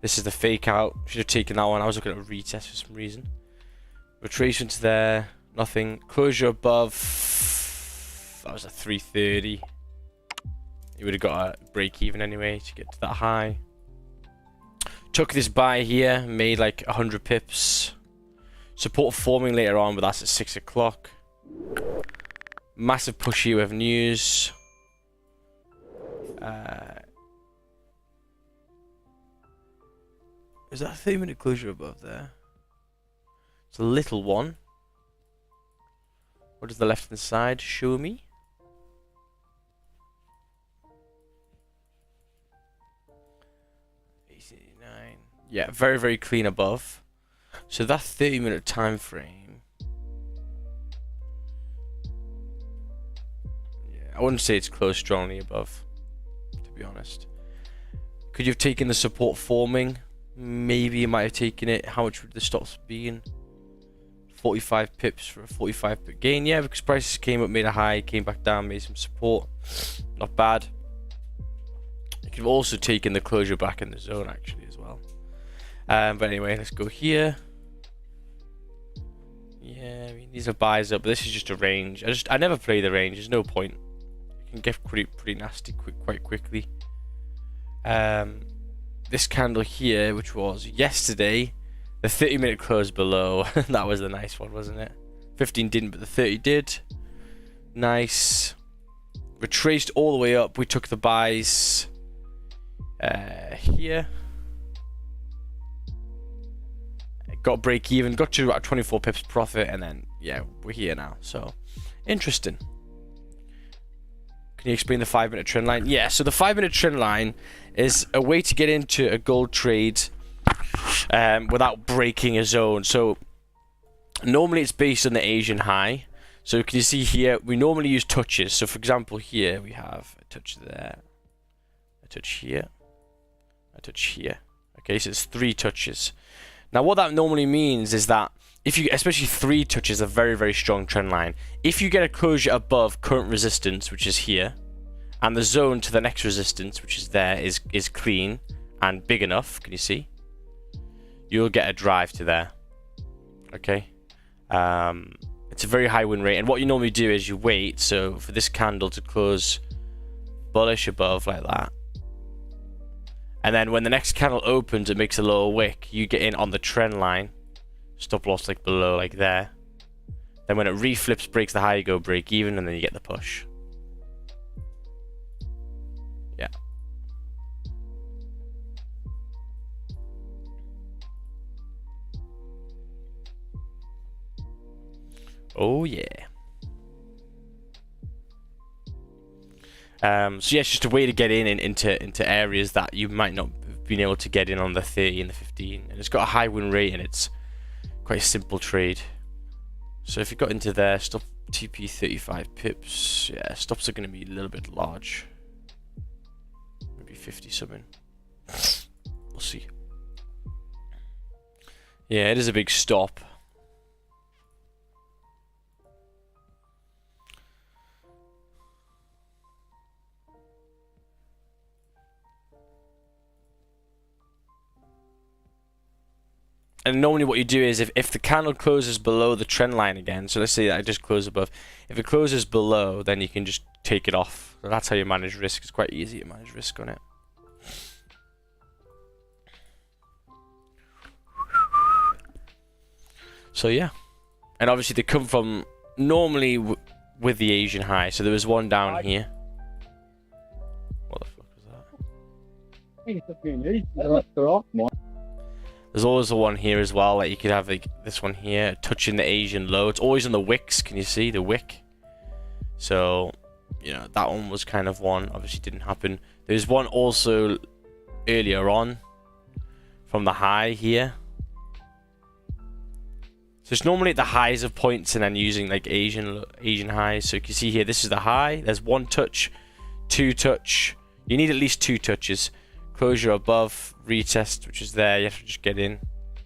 This is the fake out, should have taken that one, I was looking at a retest for some reason. Retracement there, nothing. Closure above, that was a 3.30. You would have got a break even anyway to get to that high. Took this buy here, made like 100 pips. Support forming later on, but that's at 6 o'clock. Massive push here with news. Is that a 3-minute closure above there? It's a little one. What does the left hand side show me? Yeah, very, very clean above. So that 30-minute time frame. Yeah, I wouldn't say it's close strongly above, to be honest. Could you have taken the support forming? Maybe you might have taken it. How much would the stops be? 45 pips for a 45 pip gain. Yeah, because prices came up, made a high, came back down, made some support. Not bad. You could have also taken the closure back in the zone actually as well. But anyway, let's go here. Yeah, I mean these are buys up, but this is just a range. I never play the range. There's no point. You can get pretty nasty quite quickly. This candle here, which was yesterday, the 30-minute close below. That was the nice one, wasn't it? 15 didn't, but the 30 did. Nice. Retraced all the way up. We took the buys here. Got break even, got to about 24 pips profit, and then yeah, we're here now. So interesting. Can you explain the 5-minute trend line? Yeah, so the 5-minute trend line is a way to get into a gold trade without breaking a zone. So normally it's based on the Asian high. So can you see here, we normally use touches. So for example here we have a touch there, a touch here, a touch here. Okay, so it's 3 touches. Now what that normally means is that if you, especially 3 touches, a very, very strong trend line. If you get a closure above current resistance, which is here, and the zone to the next resistance, which is there, is clean and big enough, can you see? You'll get a drive to there. Okay? It's a very high win rate, and what you normally do is you wait, so for this candle to close bullish above like that. And then when the next candle opens, it makes a lower wick, you get in on the trend line. Stop loss like below, like there. Then when it reflips, breaks the high, you go break even, and then you get the push. Yeah. Oh yeah. So yeah, it's just a way to get into areas that you might not have been able to get in on the 30 and the 15. And it's got a high win rate, and it's quite a simple trade. So if you got into there, stop TP 35 pips. Yeah, stops are going to be a little bit large. Maybe 50 something. We'll see. Yeah, it is a big stop. And normally what you do is if the candle closes below the trend line again, so let's say I just close above. If it closes below, then you can just take it off. So that's how you manage risk. It's quite easy to manage risk on it. So yeah. And obviously they come from normally with the Asian high. So there was one down here. What the fuck was that? There's always the one here as well, like you could have like this one here, touching the Asian low. It's always on the wicks, can you see, the wick? So, you know, that one was kind of one, obviously didn't happen. There's one also earlier on, from the high here. So it's normally at the highs of points and then using like Asian highs. So you can see here, this is the high, there's one touch, two touch. You need at least two touches. Closure above, retest, which is there, you have to just get in.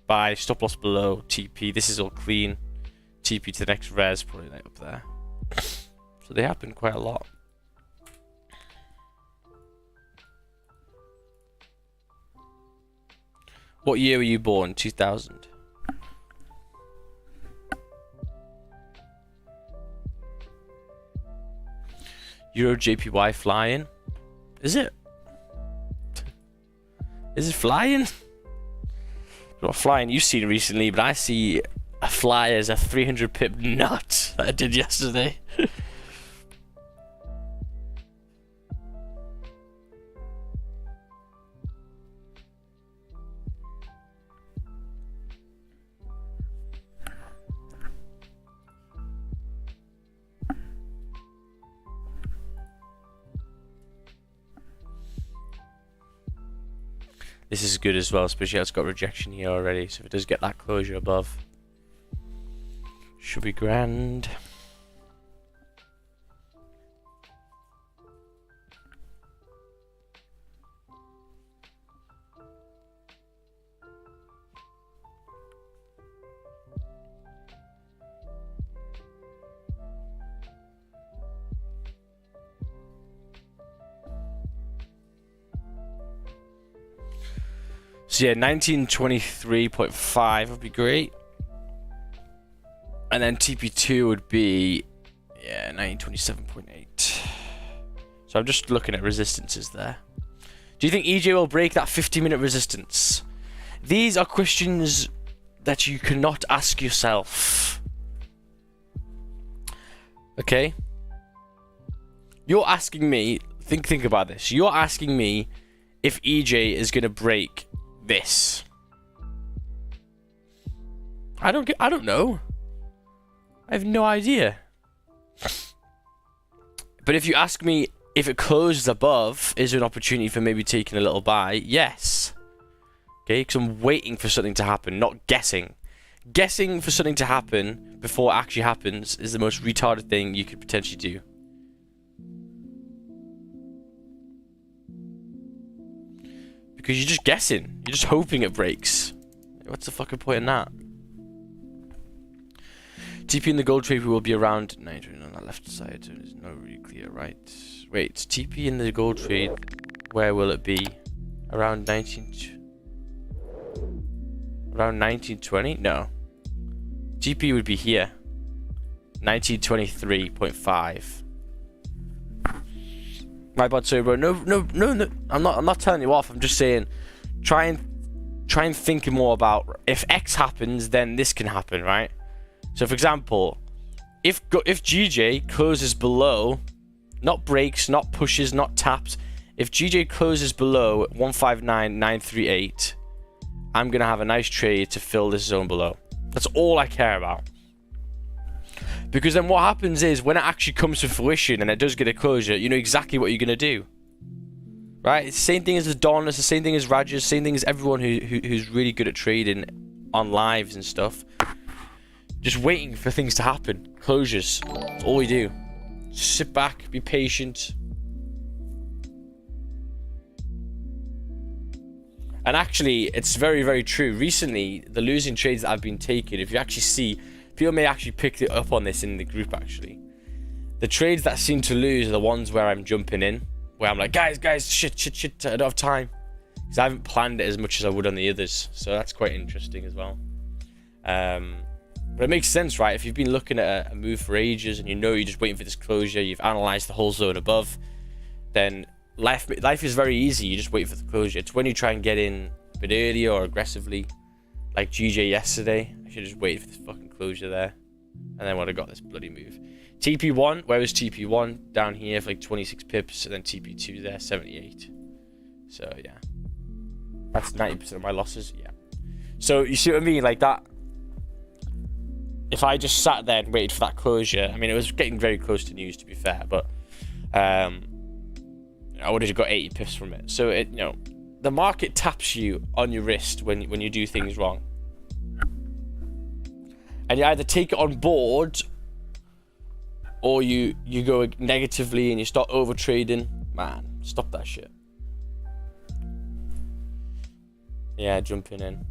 Buy, stop loss below, TP, this is all clean. TP to the next res, probably like up there. So they happen quite a lot. What year were you born? 2000. Euro JPY flying? Is it? Is it flying? Not flying you've seen recently, but I see a fly as a 300 pip nut that I did yesterday. This is good as well, especially it's got rejection here already. So if it does get that closure above, should be grand. So yeah, 1923.5 would be great. And then TP2 would be, yeah, 1927.8. So I'm just looking at resistances there. Do you think EJ will break that 50-minute resistance? These are questions that you cannot ask yourself. Okay? You're asking me, think about this. You're asking me if EJ is going to break this. I don't know. I have no idea. But if you ask me if it closes above, is there an opportunity for maybe taking a little buy? Yes. Okay, because I'm waiting for something to happen, not guessing. Guessing for something to happen before it actually happens is the most retarded thing you could potentially do. Because you're just guessing. You're just hoping it breaks. What's the fucking point in that? TP in the gold trade will be around 900 on that left side. So there's no really clear right. Wait, TP in the gold trade, where will it be? Around 1920? No. TP would be here. 1923.5. My bad, sorry, bro. No. I'm not telling you off. I'm just saying, try and think more about if X happens, then this can happen, right? So, for example, if GJ closes below, not breaks, not pushes, not taps. If GJ closes below 159.938, I'm gonna have a nice trade to fill this zone below. That's all I care about. Because then what happens is, when it actually comes to fruition and it does get a closure, you know exactly what you're going to do. Right? It's the same thing as the Don, it's the same thing as Rajas, same thing as everyone who's really good at trading on lives and stuff. just waiting for things to happen. Closures. That's all we do. Just sit back, be patient. And actually, it's very, very true. Recently, the losing trades that I've been taking, if you actually see, people may actually pick it up on this in the group, actually. The trades that seem to lose are the ones where I'm jumping in. Where I'm like, guys, shit, I don't have time. Because I haven't planned it as much as I would on the others. So that's quite interesting as well. But it makes sense, right? If you've been looking at a move for ages and you know you're just waiting for this closure, you've analysed the whole zone above, then life is very easy. You just wait for the closure. It's when you try and get in a bit earlier or aggressively, like GJ yesterday. I should have just waited for this fucking closure there, and then would have got this bloody move. TP1, where was TP1? Down here for like 26 pips, and then TP2 there, 78. So yeah, that's 90% of my losses. Yeah. So you see what I mean, like that. If I just sat there and waited for that closure, I mean, it was getting very close to news, to be fair, but I would have got 80 pips from it. So it, the market taps you on your wrist when you do things wrong, and you either take it on board or you go negatively and you start over trading. Man, stop that shit. Yeah, jumping in.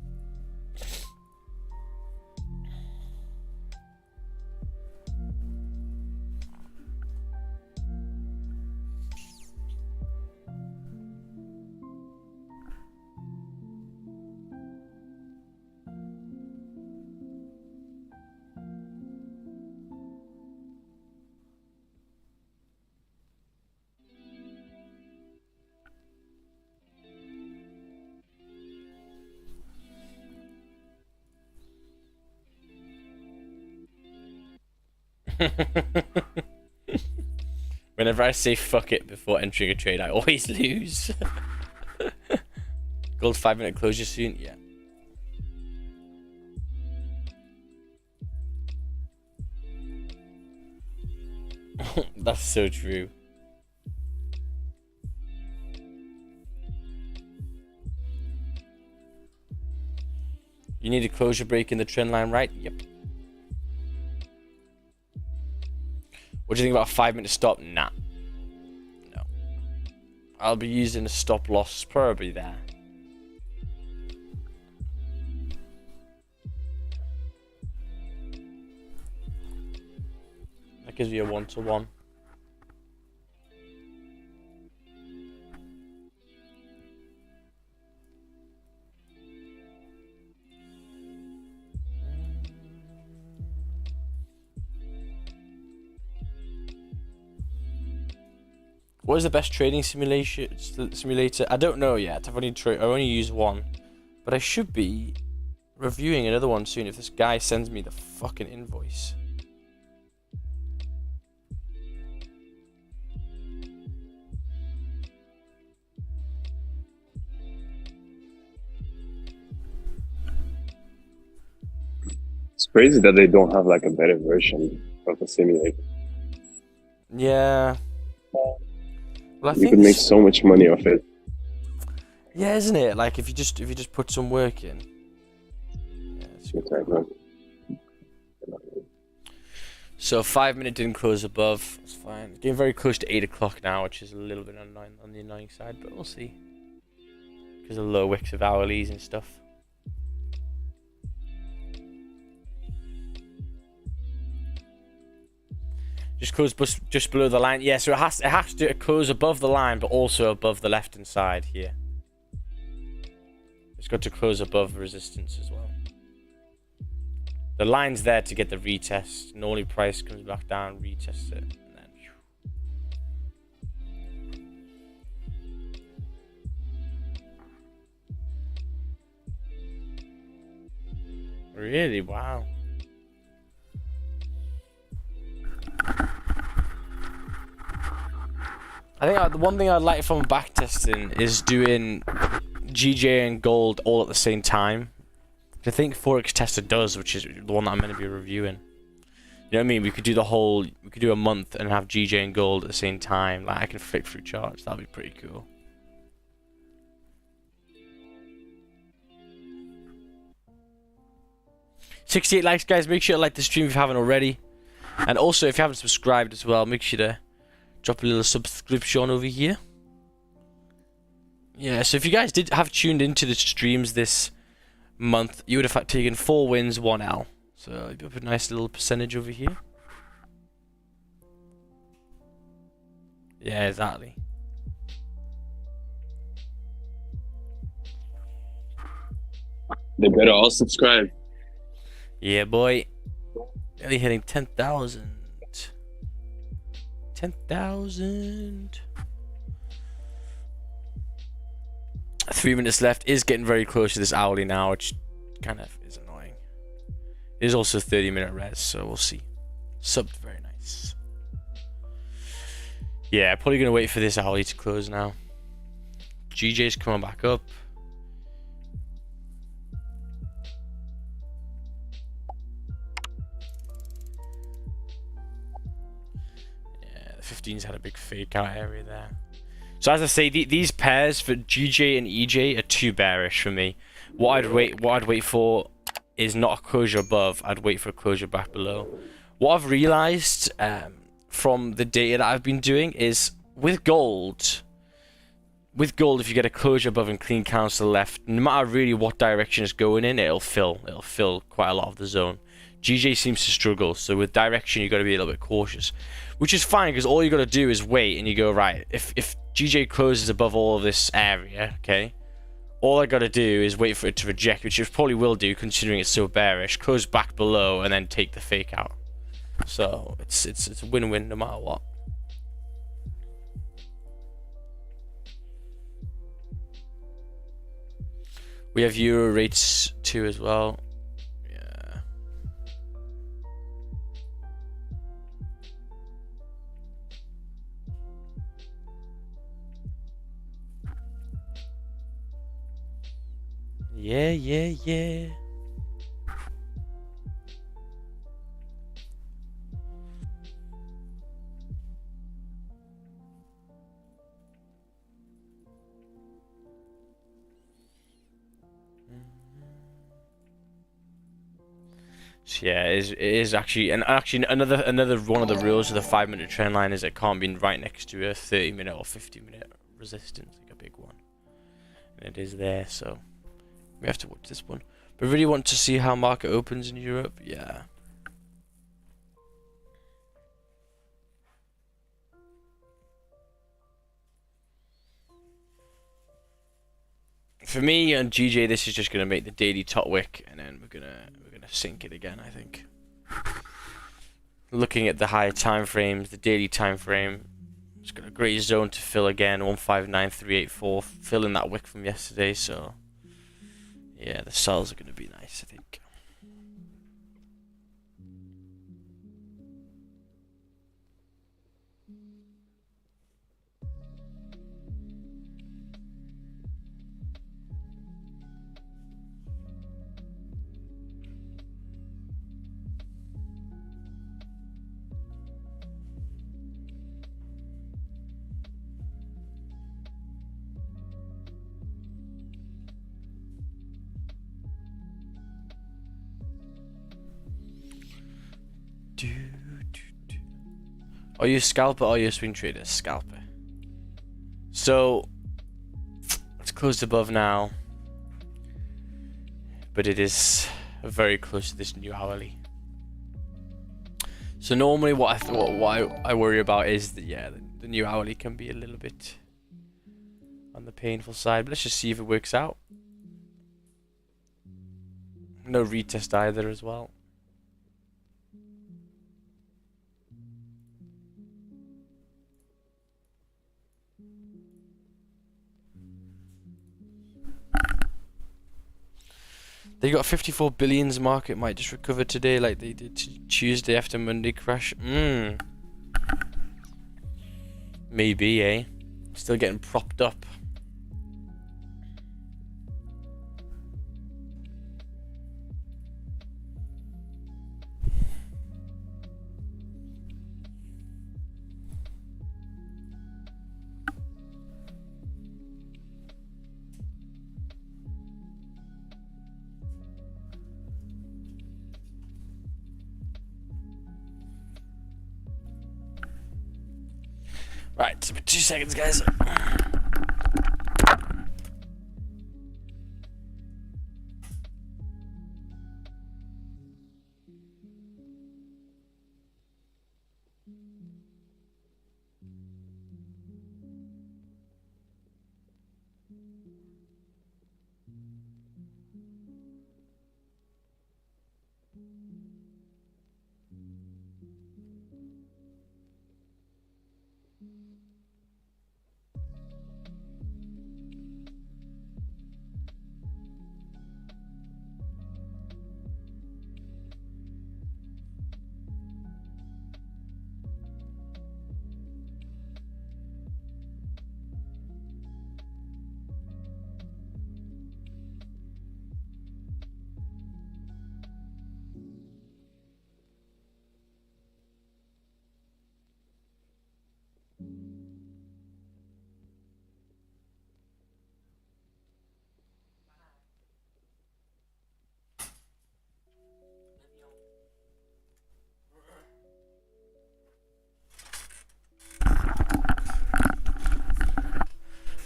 Whenever I say fuck it before entering a trade, I always lose. Gold 5-minute closure soon? Yeah. That's so true. You need a closure break in the trend line, right? Yep. What do you think about a 5-minute stop? Nah. No. I'll be using a stop loss probably there. That gives you a 1-to-1. What is the best trading simulator? I don't know yet. I only used one, but I should be reviewing another one soon if this guy sends me the fucking invoice. It's crazy that they don't have like a better version of the simulator. Yeah. Well, you could make so much money off it. Yeah, isn't it? Like if you just put some work in. Yeah, so 5-minute didn't close above. It's fine. It's getting very close to 8 o'clock now, which is a little bit on the annoying side, but we'll see. Because of the low wicks of hourlies and stuff. Just close just below the line. Yeah, so it has to close above the line, but also above the left-hand side here. It's got to close above resistance as well. The line's there to get the retest. Normally price comes back down, retests it, and then... Really? Wow. I think the one thing I'd like from backtesting is doing GJ and gold all at the same time. I think Forex Tester does, which is the one that I'm going to be reviewing. You know what I mean? We could do a month and have GJ and gold at the same time. Like I can flick through charts. That'd be pretty cool. 68 likes, guys. Make sure to like the stream if you haven't already. And also, if you haven't subscribed as well, make sure to drop a little subscription over here. Yeah, so if you guys did have tuned into the streams this month, you would have taken 4 wins, 1 L. So you've got a nice little percentage over here. Yeah, exactly. They better all subscribe. Yeah, boy. Nearly hitting 10,000. 10,000. 3 minutes left. Is getting very close to this hourly now, which kind of is annoying. It is also 30-minute res, so we'll see. Subbed, very nice. Yeah, probably gonna wait for this hourly to close now. GJ's coming back up. Yeah, the 15's had a big fake out area there. So as I say, these pairs for GJ and EJ are too bearish for me. What I'd wait for is not a closure above. I'd wait for a closure back below. What I've realized from the data that I've been doing is with gold, if you get a closure above and clean candles to the left, no matter really what direction it's going in, it'll fill quite a lot of the zone. GJ seems to struggle, so with direction you got to be a little bit cautious, which is fine because all you got to do is wait and you go right. If GJ closes above all of this area, okay, all I got to do is wait for it to reject, which it probably will do considering it's so bearish. Close back below and then take the fake out. So it's a win-win no matter what. We have euro rates too as well. Yeah. Yeah. So yeah, it is actually, and actually another one of the rules of the 5-minute trend line is it can't be right next to a 30-minute or 50-minute resistance, like a big one, and it is there. So we have to watch this one. But really want to see how market opens in Europe. Yeah. For me and GJ, this is just gonna make the daily top wick, and then we're gonna sink it again, I think. Looking at the higher time frames, the daily time frame, it's got a great zone to fill again, 159384, filling that wick from yesterday. So yeah, the sells are gonna be nice, I think. Are you a scalper or are you a swing trader? Scalper. So it's closed above now, but it is very close to this new hourly. So normally what I worry about is that the new hourly can be a little bit on the painful side, but let's just see if it works out. No retest either as well. They got 54 billions. Market might just recover today like they did Tuesday after Monday crash. Maybe, eh? Still getting propped up. Right, 2 seconds, guys.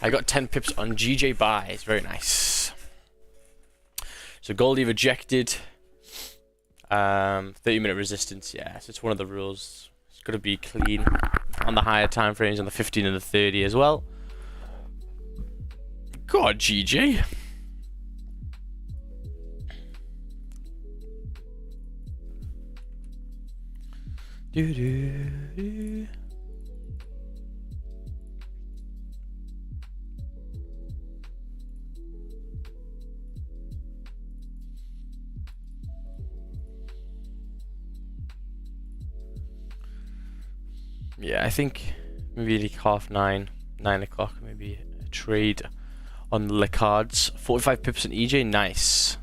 I got 10 pips on GJ buys. Very nice. So Goldie rejected. 30-minute resistance. Yeah, so it's one of the rules. It's got to be clean on the higher time frames, on the 15 and the 30 as well. God, GJ. Do-do-do. Yeah, I think maybe like 9:30, 9 o'clock, maybe a trade on the cards. 45 pips on EJ, nice.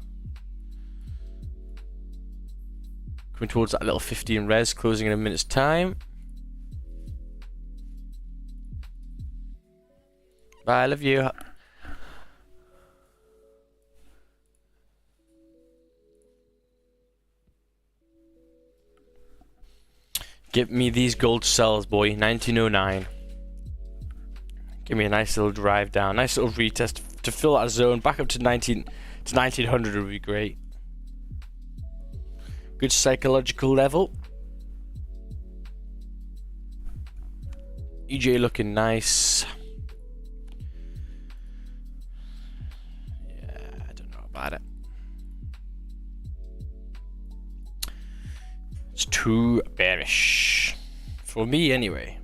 Coming towards that little 15 res, closing in a minute's time. Bye, I love you. Give me these gold cells, boy. 1909. Give me a nice little drive down. Nice little retest to fill that zone. Back up to 1900 would be great. Good psychological level. EJ looking nice. Yeah, I don't know about it. It's too bearish. For me, anyway.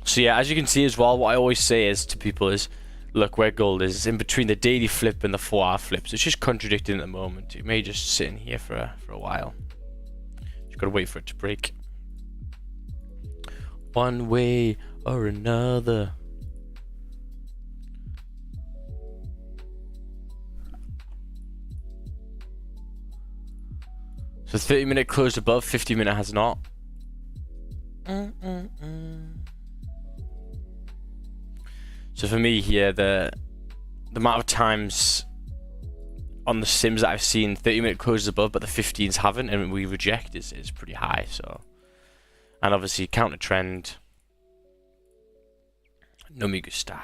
So yeah, as you can see as well, what I always say is to people is, look where gold is. It's in between the daily flip and the 4-hour flip. So it's just contradicting at the moment. It may just sit in here for a while. Just gotta wait for it to break. One way or another. So 30-minute closed above, 50-minute has not. So for me here, the amount of times on the sims that I've seen 30-minute closes above, but the 15s haven't, and we reject is pretty high. So, and obviously counter trend. No me gusta.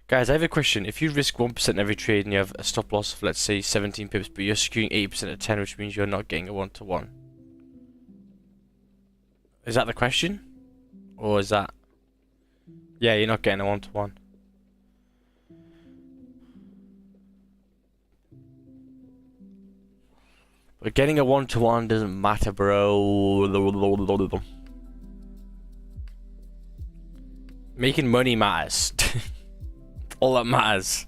Guys, I have a question. If you risk 1% every trade and you have a stop loss of, let's say, 17 pips, but you're skewing 80% at 10, which means you're not getting a 1-to-1. Is that the question? Or is that... Yeah, you're not getting a 1-to-1. But getting a 1-to-1 doesn't matter, bro. Making money matters. All that matters.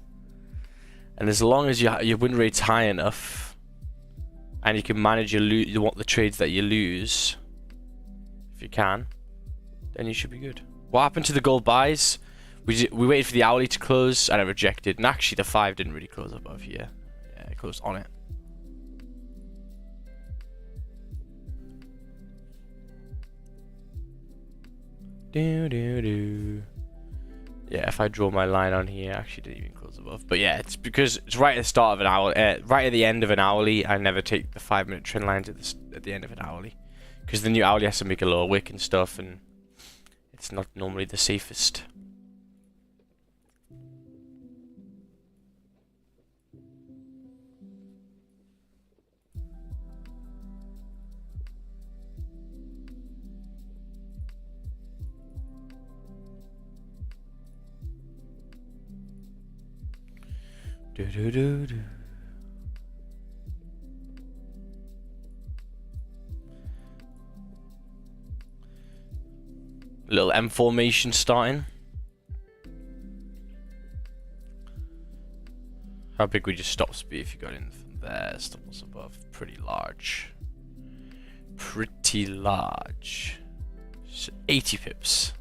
And as long as your win rate's high enough, and you can manage the trades that you lose, if you can, then you should be good. What happened to the gold buys? We waited for the hourly to close and it rejected. And actually the 5 didn't really close above here. Yeah, it closed on it. Yeah, if I draw my line on here, actually didn't even close above. But yeah, it's because it's right at the start of an hour, right at the end of an hourly. I never take the 5-minute trend lines at the end of an hourly, because the new hourly has to make a lower wick and stuff, and it's not normally the safest. Little M formation starting. How big would your stops be if you got in from there? Stop loss above. Pretty large. Pretty large. So 80 pips.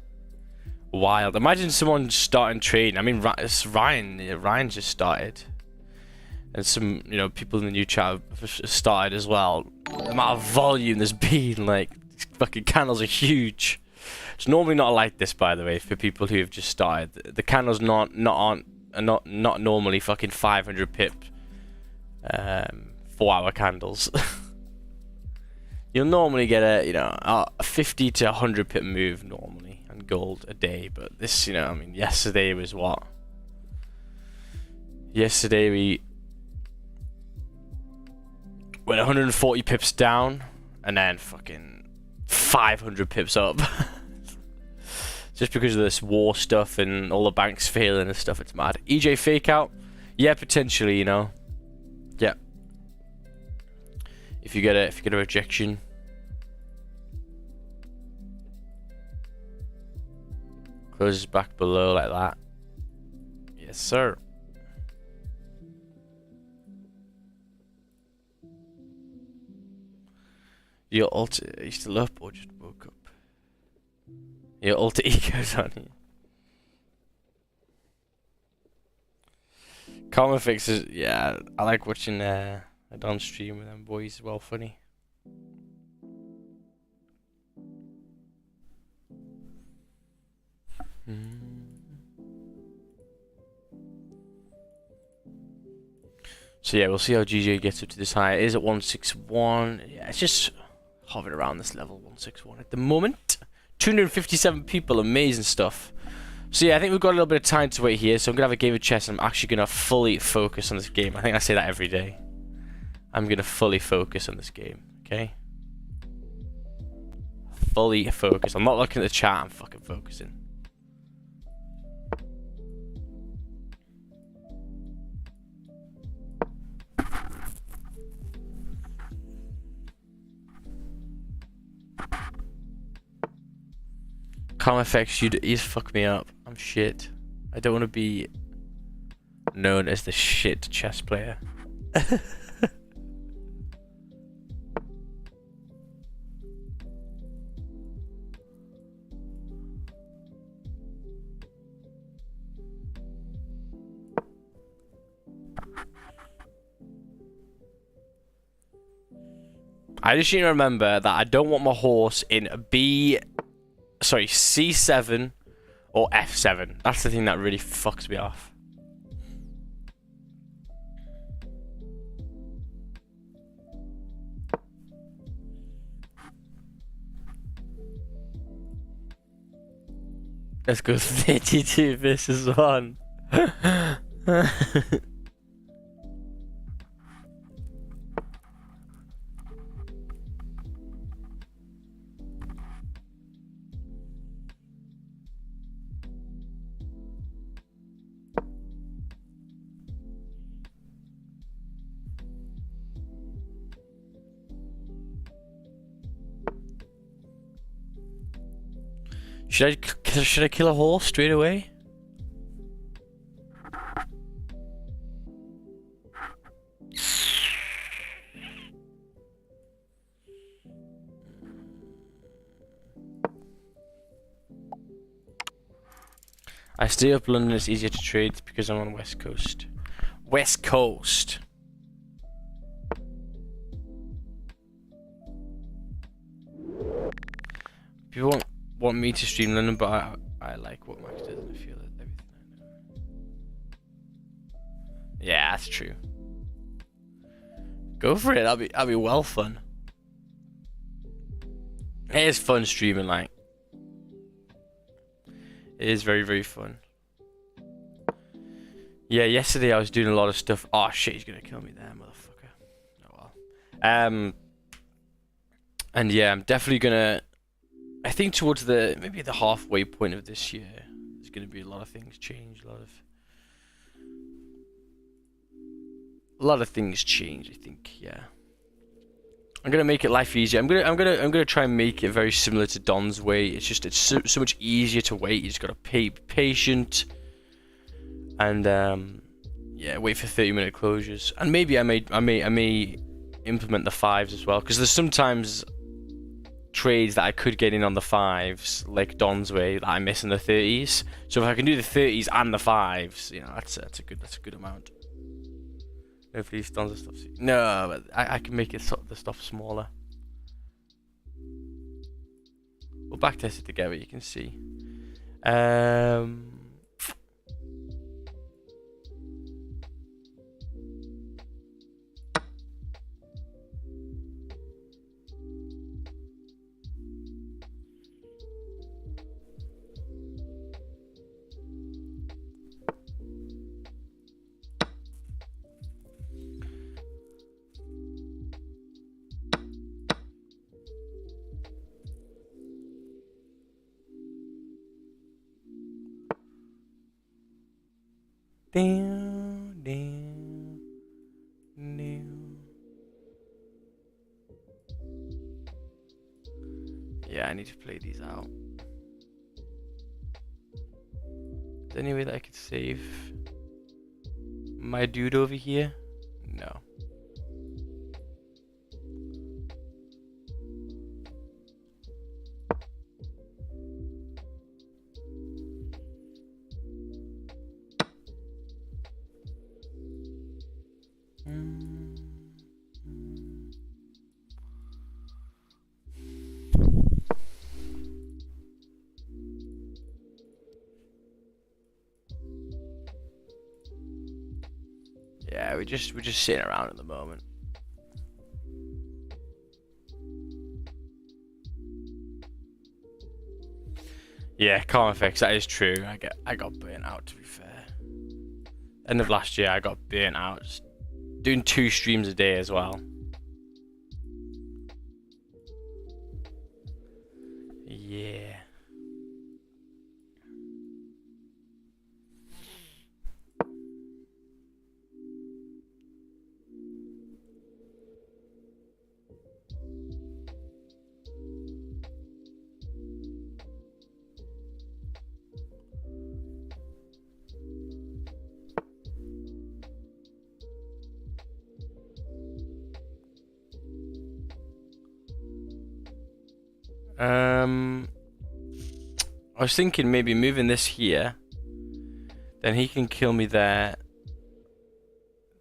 Wild. Imagine someone starting trading. I mean, it's Ryan. Yeah, Ryan just started. And some, people in the new chat have started as well. The amount of volume there's been, like, these fucking candles are huge. It's normally not like this, by the way, for people who have just started. The candles not normally fucking 500 pip 4-hour candles. You'll normally get a 50 to 100 pip move normally on gold a day, but this, I mean, yesterday was what? Yesterday we went 140 pips down and then fucking 500 pips up. Just because of this war stuff and all the banks failing and stuff, it's mad. EJ fake out? Yeah, potentially, Yeah. If you get a rejection. Closes back below like that. Yes, sir. Your alter, are you still up or just woke up? Your alter ego's on here. Karma fixes, yeah, I like watching a Don stream with them boys, well funny. So yeah, we'll see how GJ gets up to this high. It is at 161. Yeah, it's just hovering around this level, 161 at the moment. 257 people, amazing stuff. So yeah, I think we've got a little bit of time to wait here. So I'm gonna have a game of chess, and I'm actually gonna fully focus on this game. I think I say that every day. I'm gonna fully focus on this game, okay? Fully focus. I'm not looking at the chat, I'm fucking focusing. Calm effects, you fuck me up. I'm shit. I don't want to be known as the shit chess player. I just need to remember that I don't want my horse in C7 or F7. That's the thing that really fucks me off. Let's go 32 versus 1. Should I kill a horse straight away? I stay up London, it's easier to trade because I'm on West Coast. West Coast. People want me to stream London, but I like what Max does and I feel that everything I know. Yeah, that's true. Go for it, that'll be well fun. It is fun streaming, like. It is very, very fun. Yeah, yesterday I was doing a lot of stuff. Oh shit, he's gonna kill me there, motherfucker. Oh well. And yeah, I'm definitely gonna. I think towards maybe the halfway point of this year, there's gonna be a lot of things change. A lot of things change. I think, yeah. I'm gonna make it life easier. I'm gonna try and make it very similar to Don's way. It's so much easier to wait. You just gotta be patient, and yeah, wait for 30-minute closures. And maybe I may implement the 5s as well, because there's sometimes trades that I could get in on the 5s, like Don's way, that I miss in the 30s. So if I can do the 30s and the 5s, you know, that's a good amount. Hopefully Don's stuff. No, but I can make it the stuff smaller. We'll backtest it together. You can see. Damn. Yeah, I need to play these out. Is there any way that I could save my dude over here? No. Yeah, we're just sitting around at the moment. Yeah, Karma Fix, that is true. I got burnt out, to be fair. End of last year I got burnt out. Just doing 2 streams a day as well. Yeah. I was thinking maybe moving this here, then he can kill me there,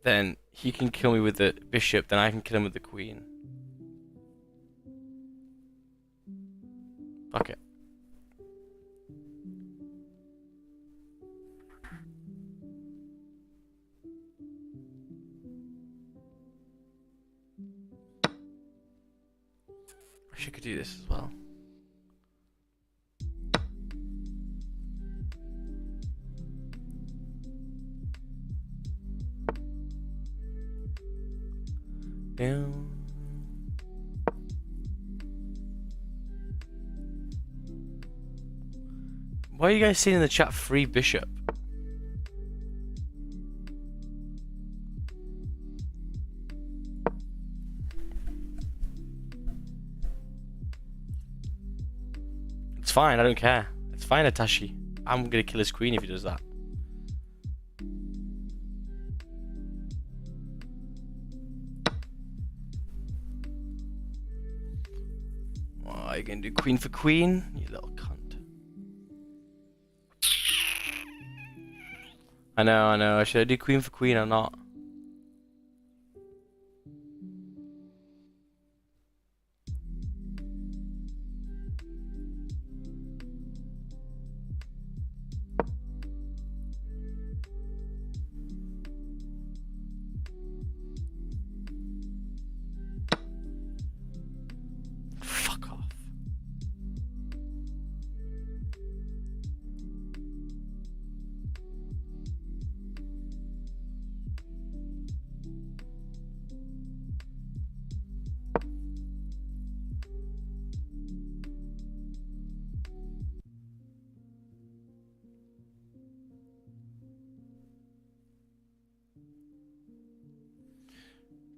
then he can kill me with the bishop, then I can kill him with the queen. Fuck it. I wish I could do this as well. Down. Why are you guys saying in the chat free bishop? It's fine, I don't care. It's fine, Atashi. I'm gonna kill his queen if he does that. Oh, you gonna do queen for queen? You little cunt. I know. Should I do queen for queen or not? Fuck off.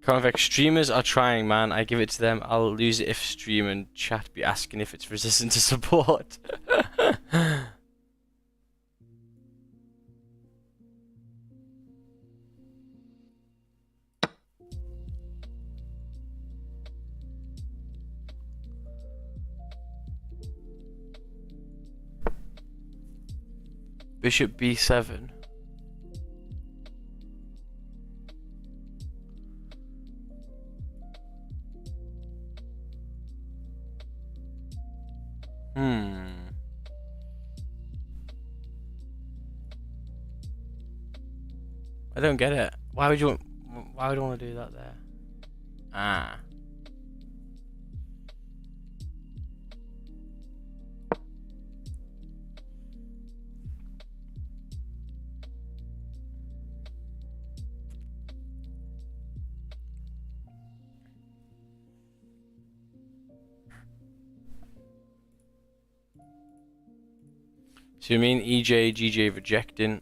Convex streamers are trying, man. I give it to them. I'll lose it if stream and chat be asking if it's resistant to support. Bishop b7. I don't get it. Why would you want to do that there? Ah. So you mean EJ, GJ rejecting?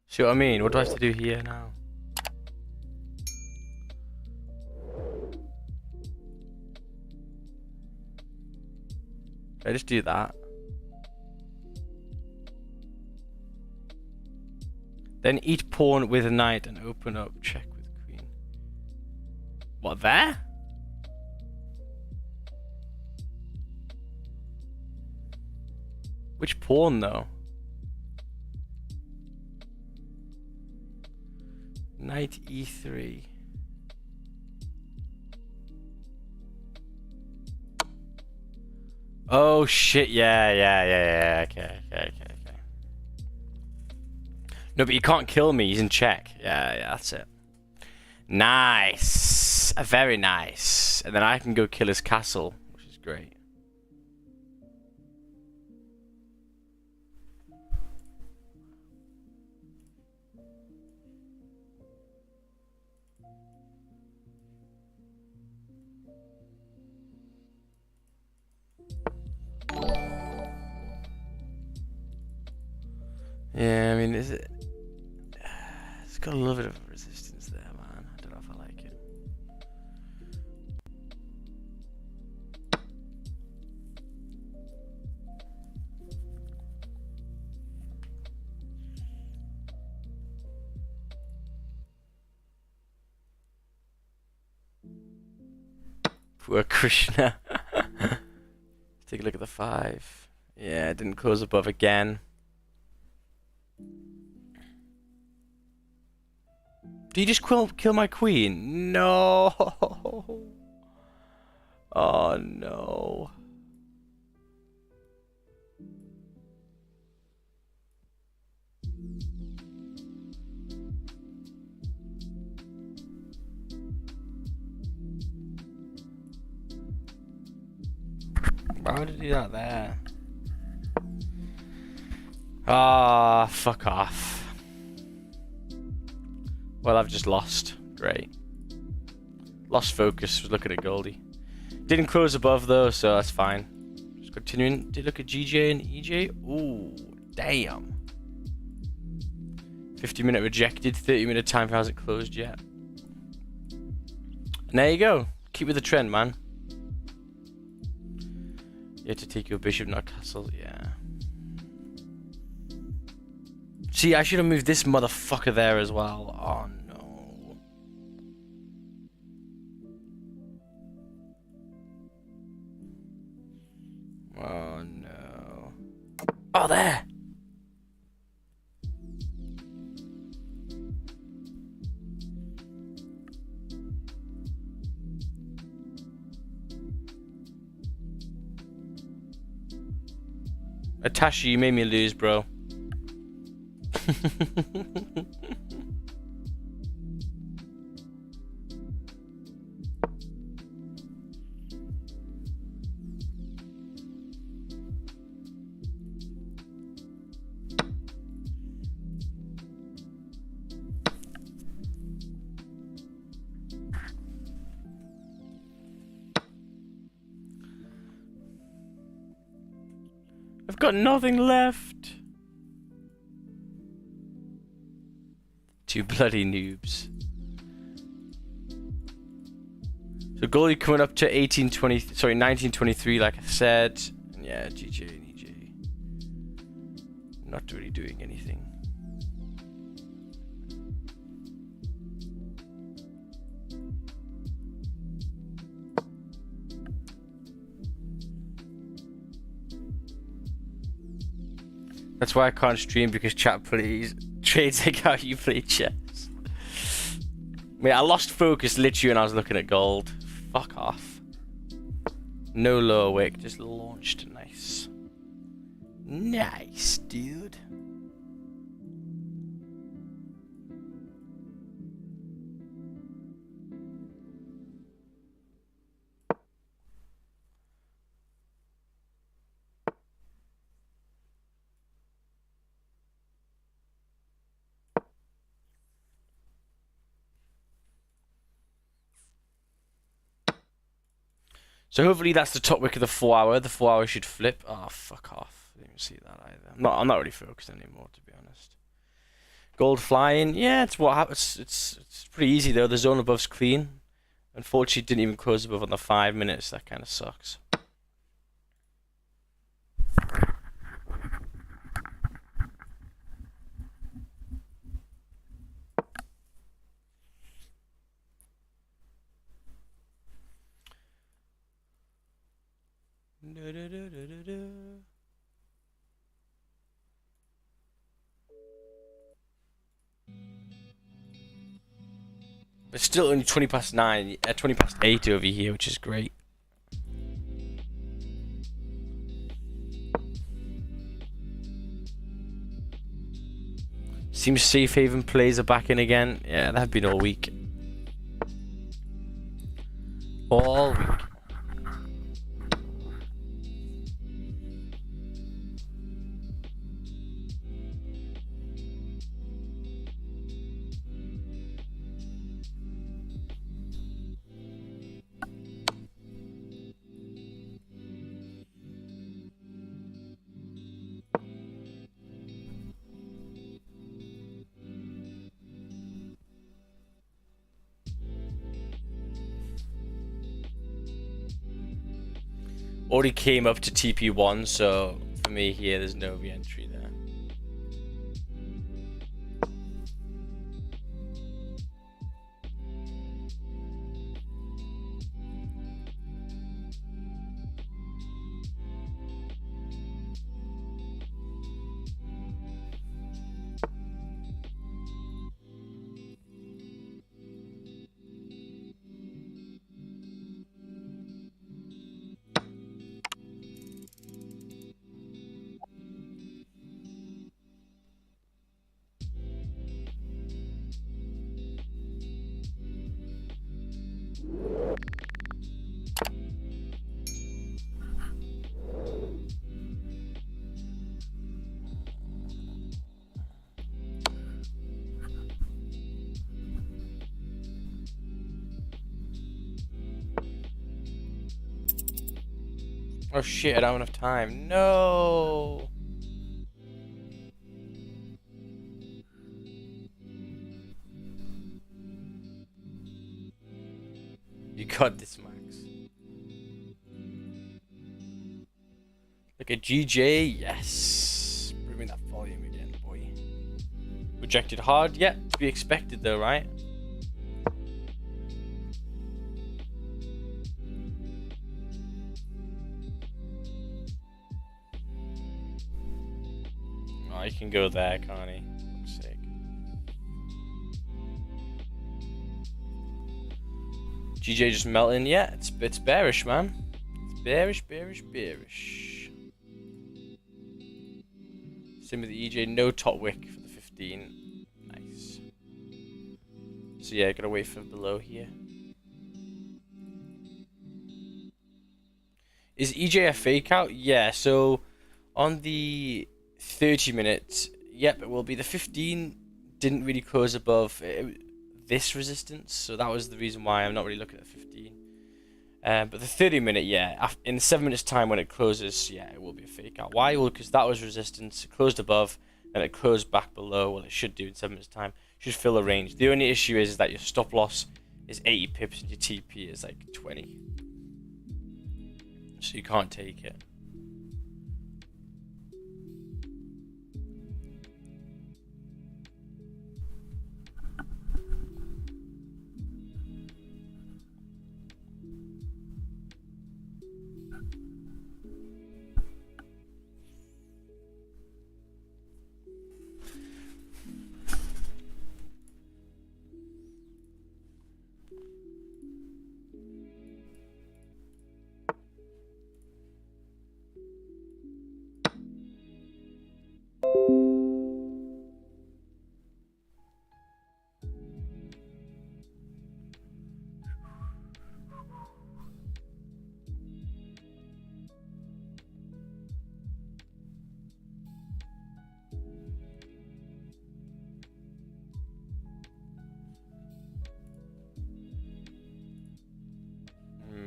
See what I mean? What do I have to do here now? I just do that. Then eat pawn with a knight and open up check with queen. What, there? Which pawn though? Knight e3. Oh shit, yeah. Okay. No, but you can't kill me, he's in check. Yeah, that's it. Nice. Very nice. And then I can go kill his castle, which is great. Yeah, I mean, is it? It's got a little bit of resistance there, man. I don't know if I like it. Poor Krishna. Take a look at the 5. Yeah, it didn't close above again. Did you just kill my queen? No. Oh no. Why would it do that there? Ah, fuck off. Well, I've just lost. Great. Lost focus. Was looking at Goldie. Didn't close above though, so that's fine. Just continuing. Did look at GJ and EJ. Ooh, damn. 50-minute rejected. 30-minute time hasn't closed yet. And there you go. Keep with the trend, man. You have to take your bishop, not castle. Yeah. See, I should have moved this motherfucker there as well. Oh no. Oh no. Oh, there! Atashi, you made me lose, bro. I've got nothing left. Two bloody noobs. So goalie coming up to 1923, like I said. And yeah, GJ and EJ. Not really doing anything. That's why I can't stream, because chat plays trades like how you play chess. Mate, I lost focus literally when I was looking at gold. Fuck off. No lower wick, just launched. Nice. Nice, dude. So hopefully that's the top wick of the 4 hour. The 4 hour should flip. Oh, fuck off. Didn't even see that either. I'm not really focused anymore, to be honest. Gold flying. Yeah, it's what happens. It's pretty easy though. The zone above's clean. Unfortunately, it didn't even close above on the 5 minutes. That kind of sucks. It's still only 20 past 9, 20 past 8 over here, which is great. Seems safe haven plays are back in again. Yeah, they've been all week. All week. Already came up to TP1, so for me here, there's no re-entry there. Oh shit, I don't have enough time. No! You got this, Max. Look at GJ, yes. Bring me that volume again, boy. Rejected hard, yeah, to be expected though, right? Oh, he can go there, can't he? For fuck's sake. GJ just melting. Yeah, it's bearish, man. It's bearish, bearish, bearish. Same with the EJ. No top wick for the 15. Nice. So yeah, gotta wait for below here. Is EJ a fake out? Yeah, so on the 30 minutes, yep, it will be. The 15 didn't really close above this resistance, so that was the reason why I'm not really looking at the 15. But the 30 minute, yeah, in 7 minutes time when it closes, yeah, it will be a fake out. Why? Well, because that was resistance, it closed above, and it closed back below. Well, it should do in 7 minutes time. Should fill a range. The only issue is that your stop loss is 80 pips and your TP is like 20. So you can't take it.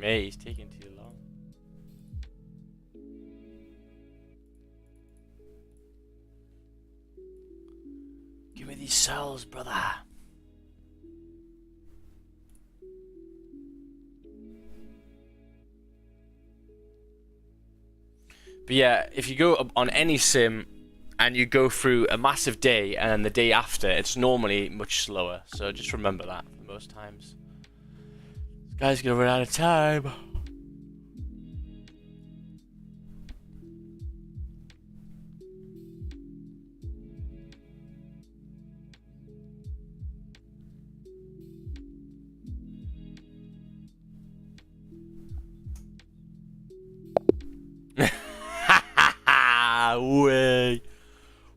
Mate, he's taking too long. Give me these cells, brother. But yeah, if you go on any sim and you go through a massive day and then the day after, it's normally much slower. So just remember that for most times. This guy's gonna run out of time.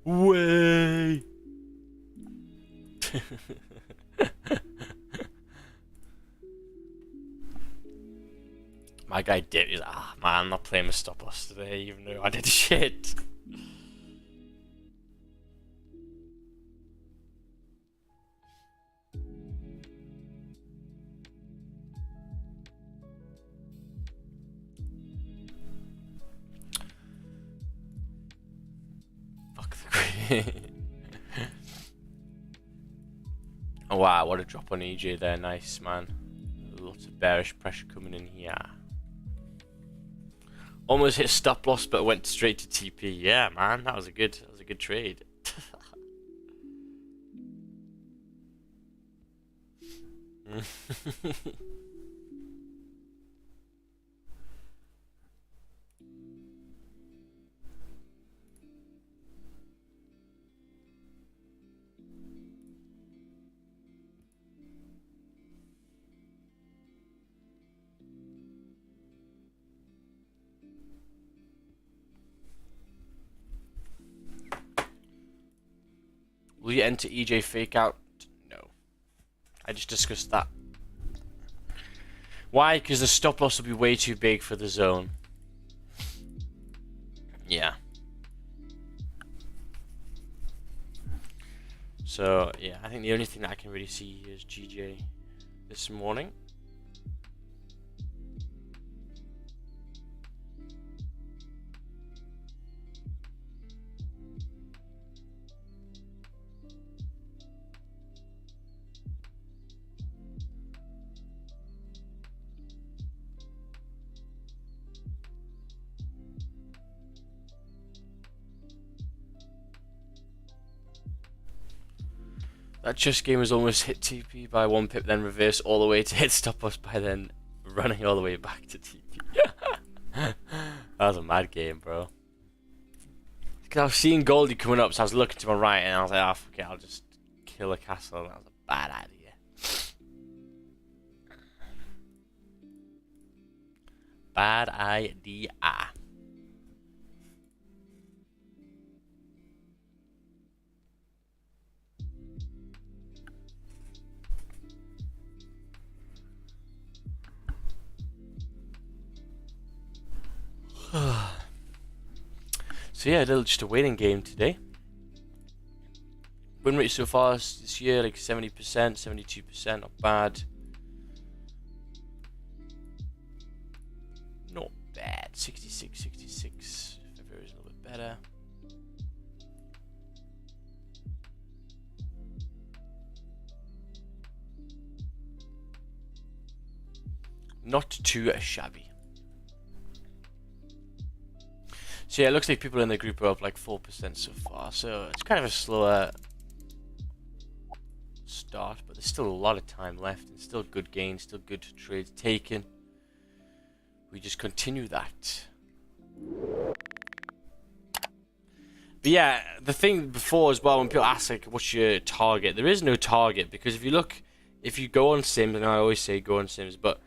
Way. My guy did. He's like, man, I'm not playing with stop loss today, even though I did shit. Fuck the queen. Oh wow, what a drop on EJ there. Nice, man. Lots of bearish pressure coming in here. Almost hit stop loss, but went straight to TP. Yeah, man, that was a good trade. Will you enter EJ fake out? No. I just discussed that. Why? Because the stop loss will be way too big for the zone. Yeah. So, yeah, I think the only thing that I can really see here is GJ this morning. That chess game was almost hit TP by 1 pip, then reverse all the way to hit stop loss by then running all the way back to TP. That was a mad game, bro. Because I was seeing Goldie coming up, so I was looking to my right, and I was like, oh, fuck it, I'll just kill a castle. And that was a bad idea. Bad idea. So yeah, just a waiting game today. Win rate so far this year, like 70%, 72%, not bad. Not bad. 66, 66. February is a little bit better. Not too shabby. So yeah, it looks like people in the group are up like 4% so far. So it's kind of a slower start, but there's still a lot of time left and still good gains, still good trades taken. We just continue that. But yeah, the thing before as well, when people ask like, what's your target? There is no target, because if you go on Sims, and I always say go on Sims, but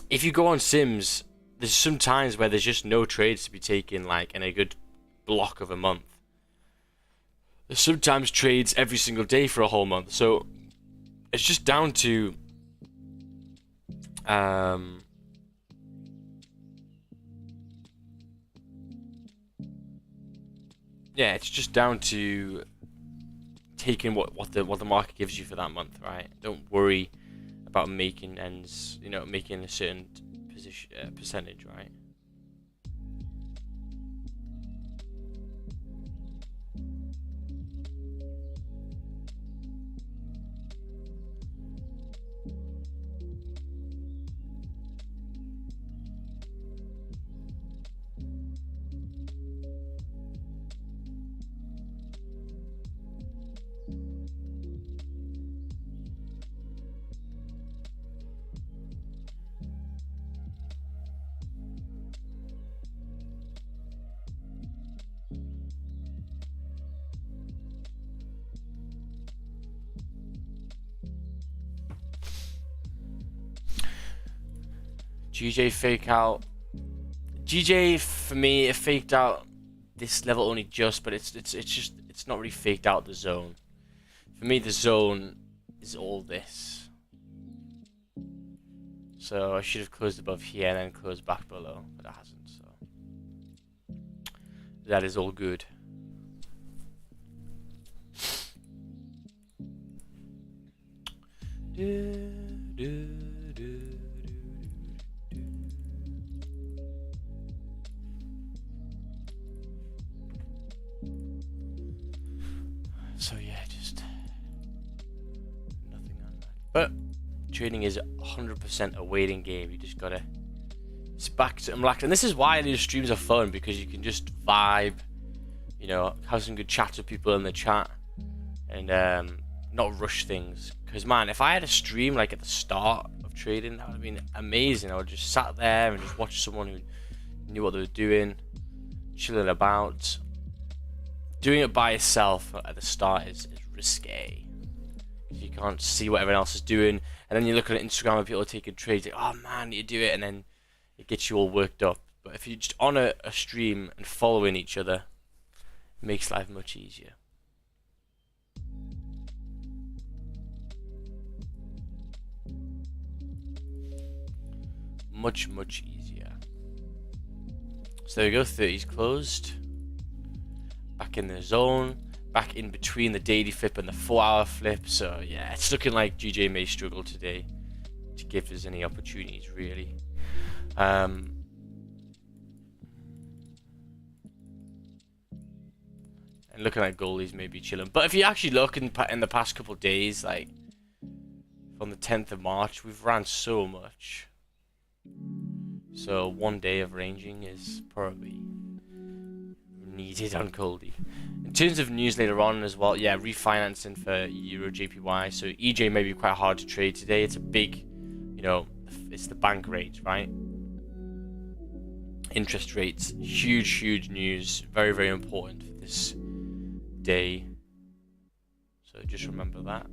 if you go on Sims, there's some times where there's just no trades to be taken, like in a good block of a month. There's sometimes trades every single day for a whole month, so it's just down to yeah, it's just down to taking what the market gives you for that month, right? Don't worry about making ends, you know, making a certain position percentage, right? GJ fake out. GJ for me, it faked out this level only just, but it's not really faked out the zone. For me, the zone is all this. So I should have closed above here and then closed back below, but it hasn't. So that is all good. So yeah, just nothing on that. But trading is 100% a waiting game. You just gotta. It's back to relax, and this is why these streams are fun, because you can just vibe, you know, have some good chats with people in the chat, and not rush things. Because man, if I had a stream like at the start of trading, that would have been amazing. I would just sat there and just watch someone who knew what they were doing, chilling about. Doing it by yourself at the start is risque. You can't see what everyone else is doing, and then you look at Instagram and people are taking trades, like, oh man, you do it, and then it gets you all worked up. But if you're just on a stream and following each other, it makes life much easier. Much easier. So there we go, 30's closed. Back in the zone, back in between the daily flip and the 4-hour flip. So yeah, it's looking like GJ may struggle today to give us any opportunities, really. And looking like goalies may be chilling. But if you actually look in the past couple of days, like from the 10th of March, we've ran so much. So one day of ranging is probably needed on Goldie. In terms of news later on as well, yeah, refinancing for Euro JPY. So EJ may be quite hard to trade today. It's a big, you know, it's the bank rate, right? Interest rates, huge news, very important for this day. So just remember that.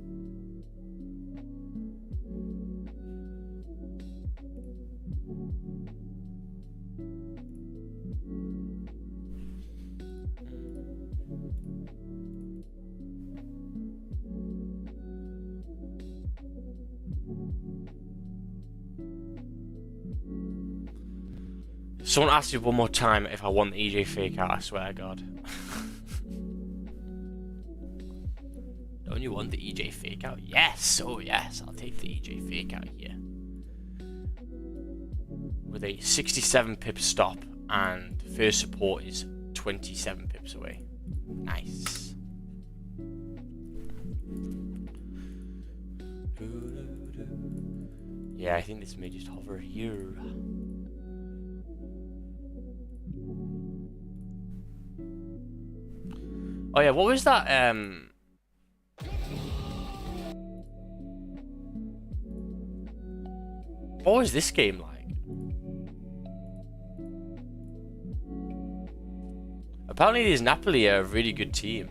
Someone asked me one more time if I want the EJ fake out, I swear to God. Don't you want the EJ fake out? Yes, oh yes, I'll take the EJ fake out here. With a 67 pip stop, and first support is 27 pips away. Nice. Yeah, I think this may just hover here. Oh yeah, what was that? What was this game like? Apparently, these Napoli are a really good team.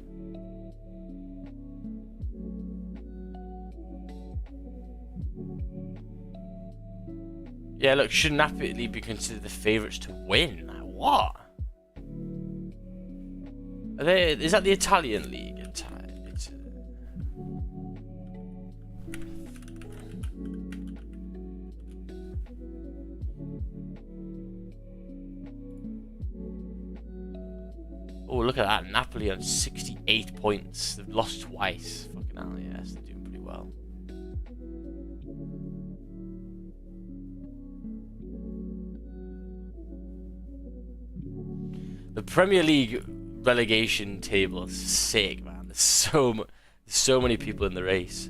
Yeah, look, should Napoli be considered the favourites to win? Like, what? Are they? Is that the Italian league? Oh, look at that. Napoli on 68 points. They've lost twice. Fucking hell, yes, they're doing pretty well. The Premier League relegation table is sick, man. There's so many people in the race.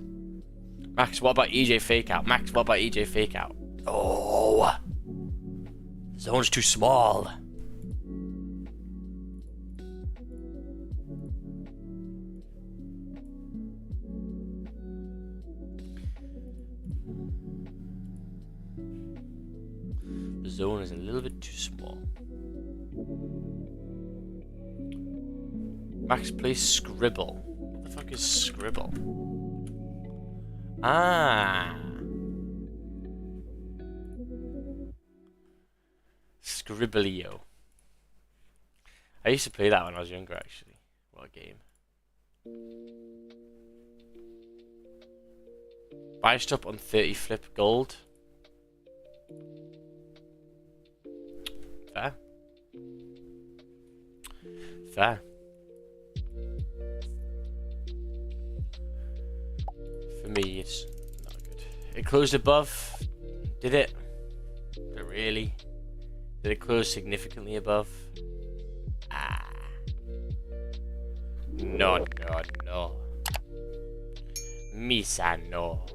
Max, what about EJ fake out? Max, what about EJ fake out? Oh, the zone's too small. The zone is a little bit too small. Max plays Scribble. What the fuck is Scribble? Ah. Scribblio. I used to play that when I was younger, actually. What a game. Buy stop on 30 flip gold. Fair. Fair. For me, it's not good. It closed above. Did it? Did it really? Did it close significantly above? Ah. No. Misa, no.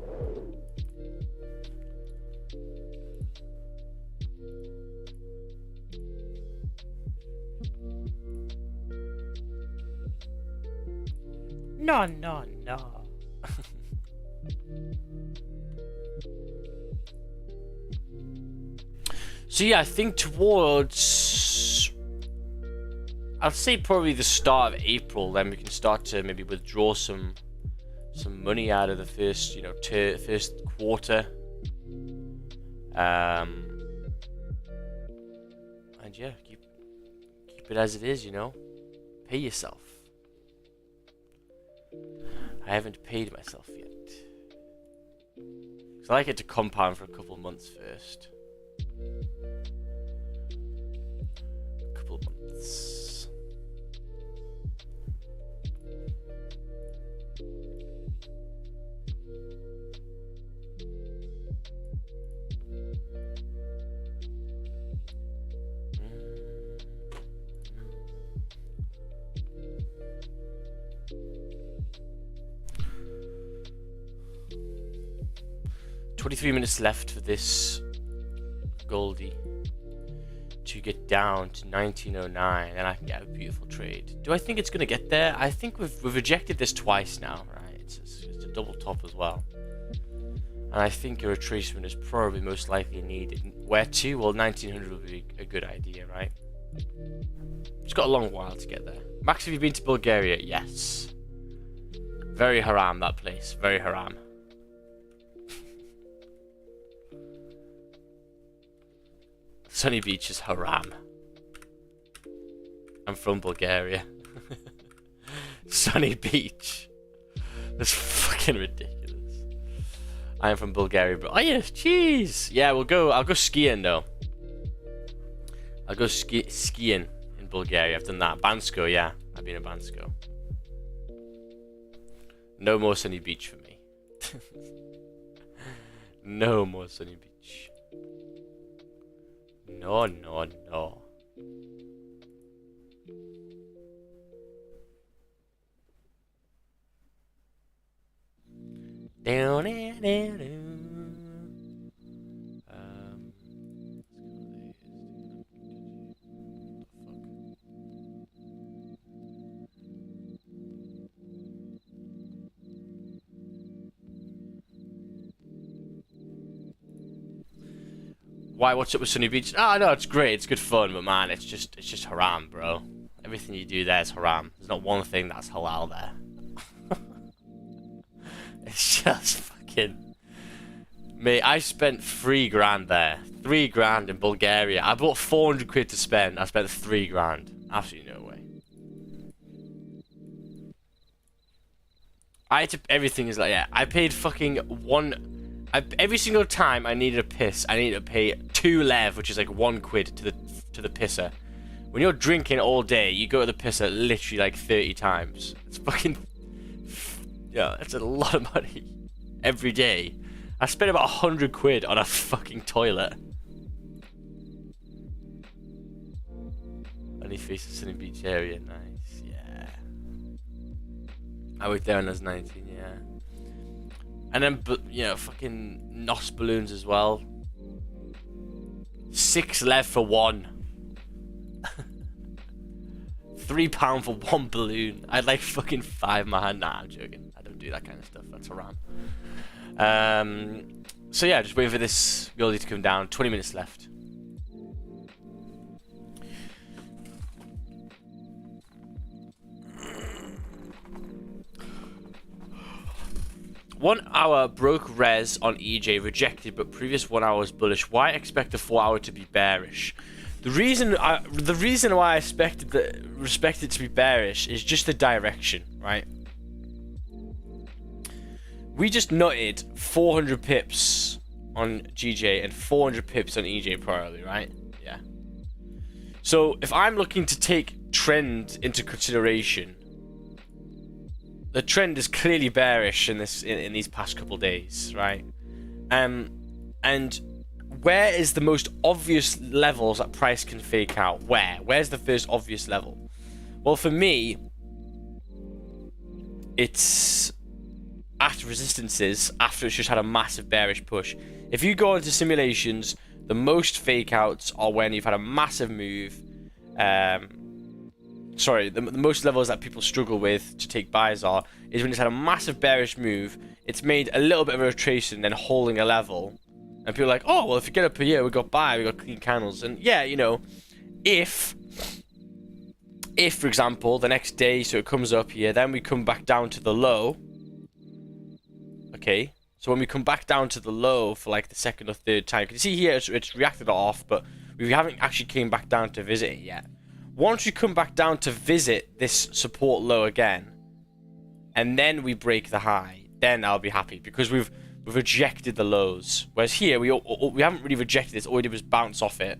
No. So yeah, I think towards, I'd say probably the start of April, then we can start to maybe withdraw some money out of the first, first quarter. And yeah, keep it as it is, Pay yourself. I haven't paid myself yet. Because I like it to compound for a couple of months first. A couple of months. $23 minutes left for this Goldie to get down to 1909, and I can get a beautiful trade. Do I think it's going to get there? I think we've rejected this twice now, right? It's a double top as well. And I think a retracement is probably most likely needed. Where to? Well, 1900 would be a good idea, right? It's got a long while to get there. Max, have you been to Bulgaria? Yes. Very haram, that place. Very haram. Sunny Beach is haram. I'm from Bulgaria. Sunny Beach. That's fucking ridiculous. I am from Bulgaria, but oh yes, jeez. Yeah, I'll go skiing though. I'll go skiing in Bulgaria. I've done that. Bansko, yeah. I've been in Bansko. No more Sunny Beach for me. No more Sunny Beach. No, no, no. Down Why? What's up with Sunny Beach? Oh no, it's great. It's good fun, but man, it's just haram, bro. Everything you do there is haram. There's not one thing that's halal there. It's just fucking... Mate, I spent 3 grand there. 3 grand in Bulgaria. I bought 400 quid to spend. I spent 3 grand. Absolutely no way. I had to... Everything is like... Yeah, I paid fucking every single time I needed a piss, I needed to pay 2 lev, which is like 1 quid to the pisser. When you're drinking all day, you go to the pisser literally like 30 times. It's fucking... Yeah, that's a lot of money. Every day. I spent about 100 quid on a fucking toilet. Only face the Sunny Beach area, nice, yeah. I worked there when I was 19, yeah. And then, you know, fucking NOS balloons as well. 6 lev for 1. £3 for 1 balloon. I'd like fucking 5 my hand. Nah, I'm joking. I don't do that kind of stuff. That's haram. So yeah, just wait for this goalie to come down. 20 minutes left. One hour broke res on EJ, rejected, but previous 1 hour was bullish. Why expect the 4 hour to be bearish? The reason why I expected it to be bearish is just the direction, right? We just nutted 400 pips on GJ and 400 pips on EJ probably, right? Yeah. So if I'm looking to take trend into consideration, the trend is clearly bearish in these past couple days, right? And where is the most obvious levels that price can fake out? Where's the first obvious level? Well, for me, it's at resistances after it's just had a massive bearish push. If you go into simulations, the most fake outs are when you've had a massive move. Sorry, the most levels that people struggle with to take buys is when it's had a massive bearish move, it's made a little bit of a retracement, then holding a level, and people are like, oh, well, if you get up here, we got buy, we got clean candles. And yeah, you know, if for example, the next day, so it comes up here, then we come back down to the low. Okay, so when we come back down to the low for like the second or third time, you can see here it's reacted off, but we haven't actually came back down to visit it yet. Once we come back down to visit this support low again, and then we break the high, then I'll be happy, because we've rejected the lows. Whereas here we haven't really rejected this. All we did was bounce off it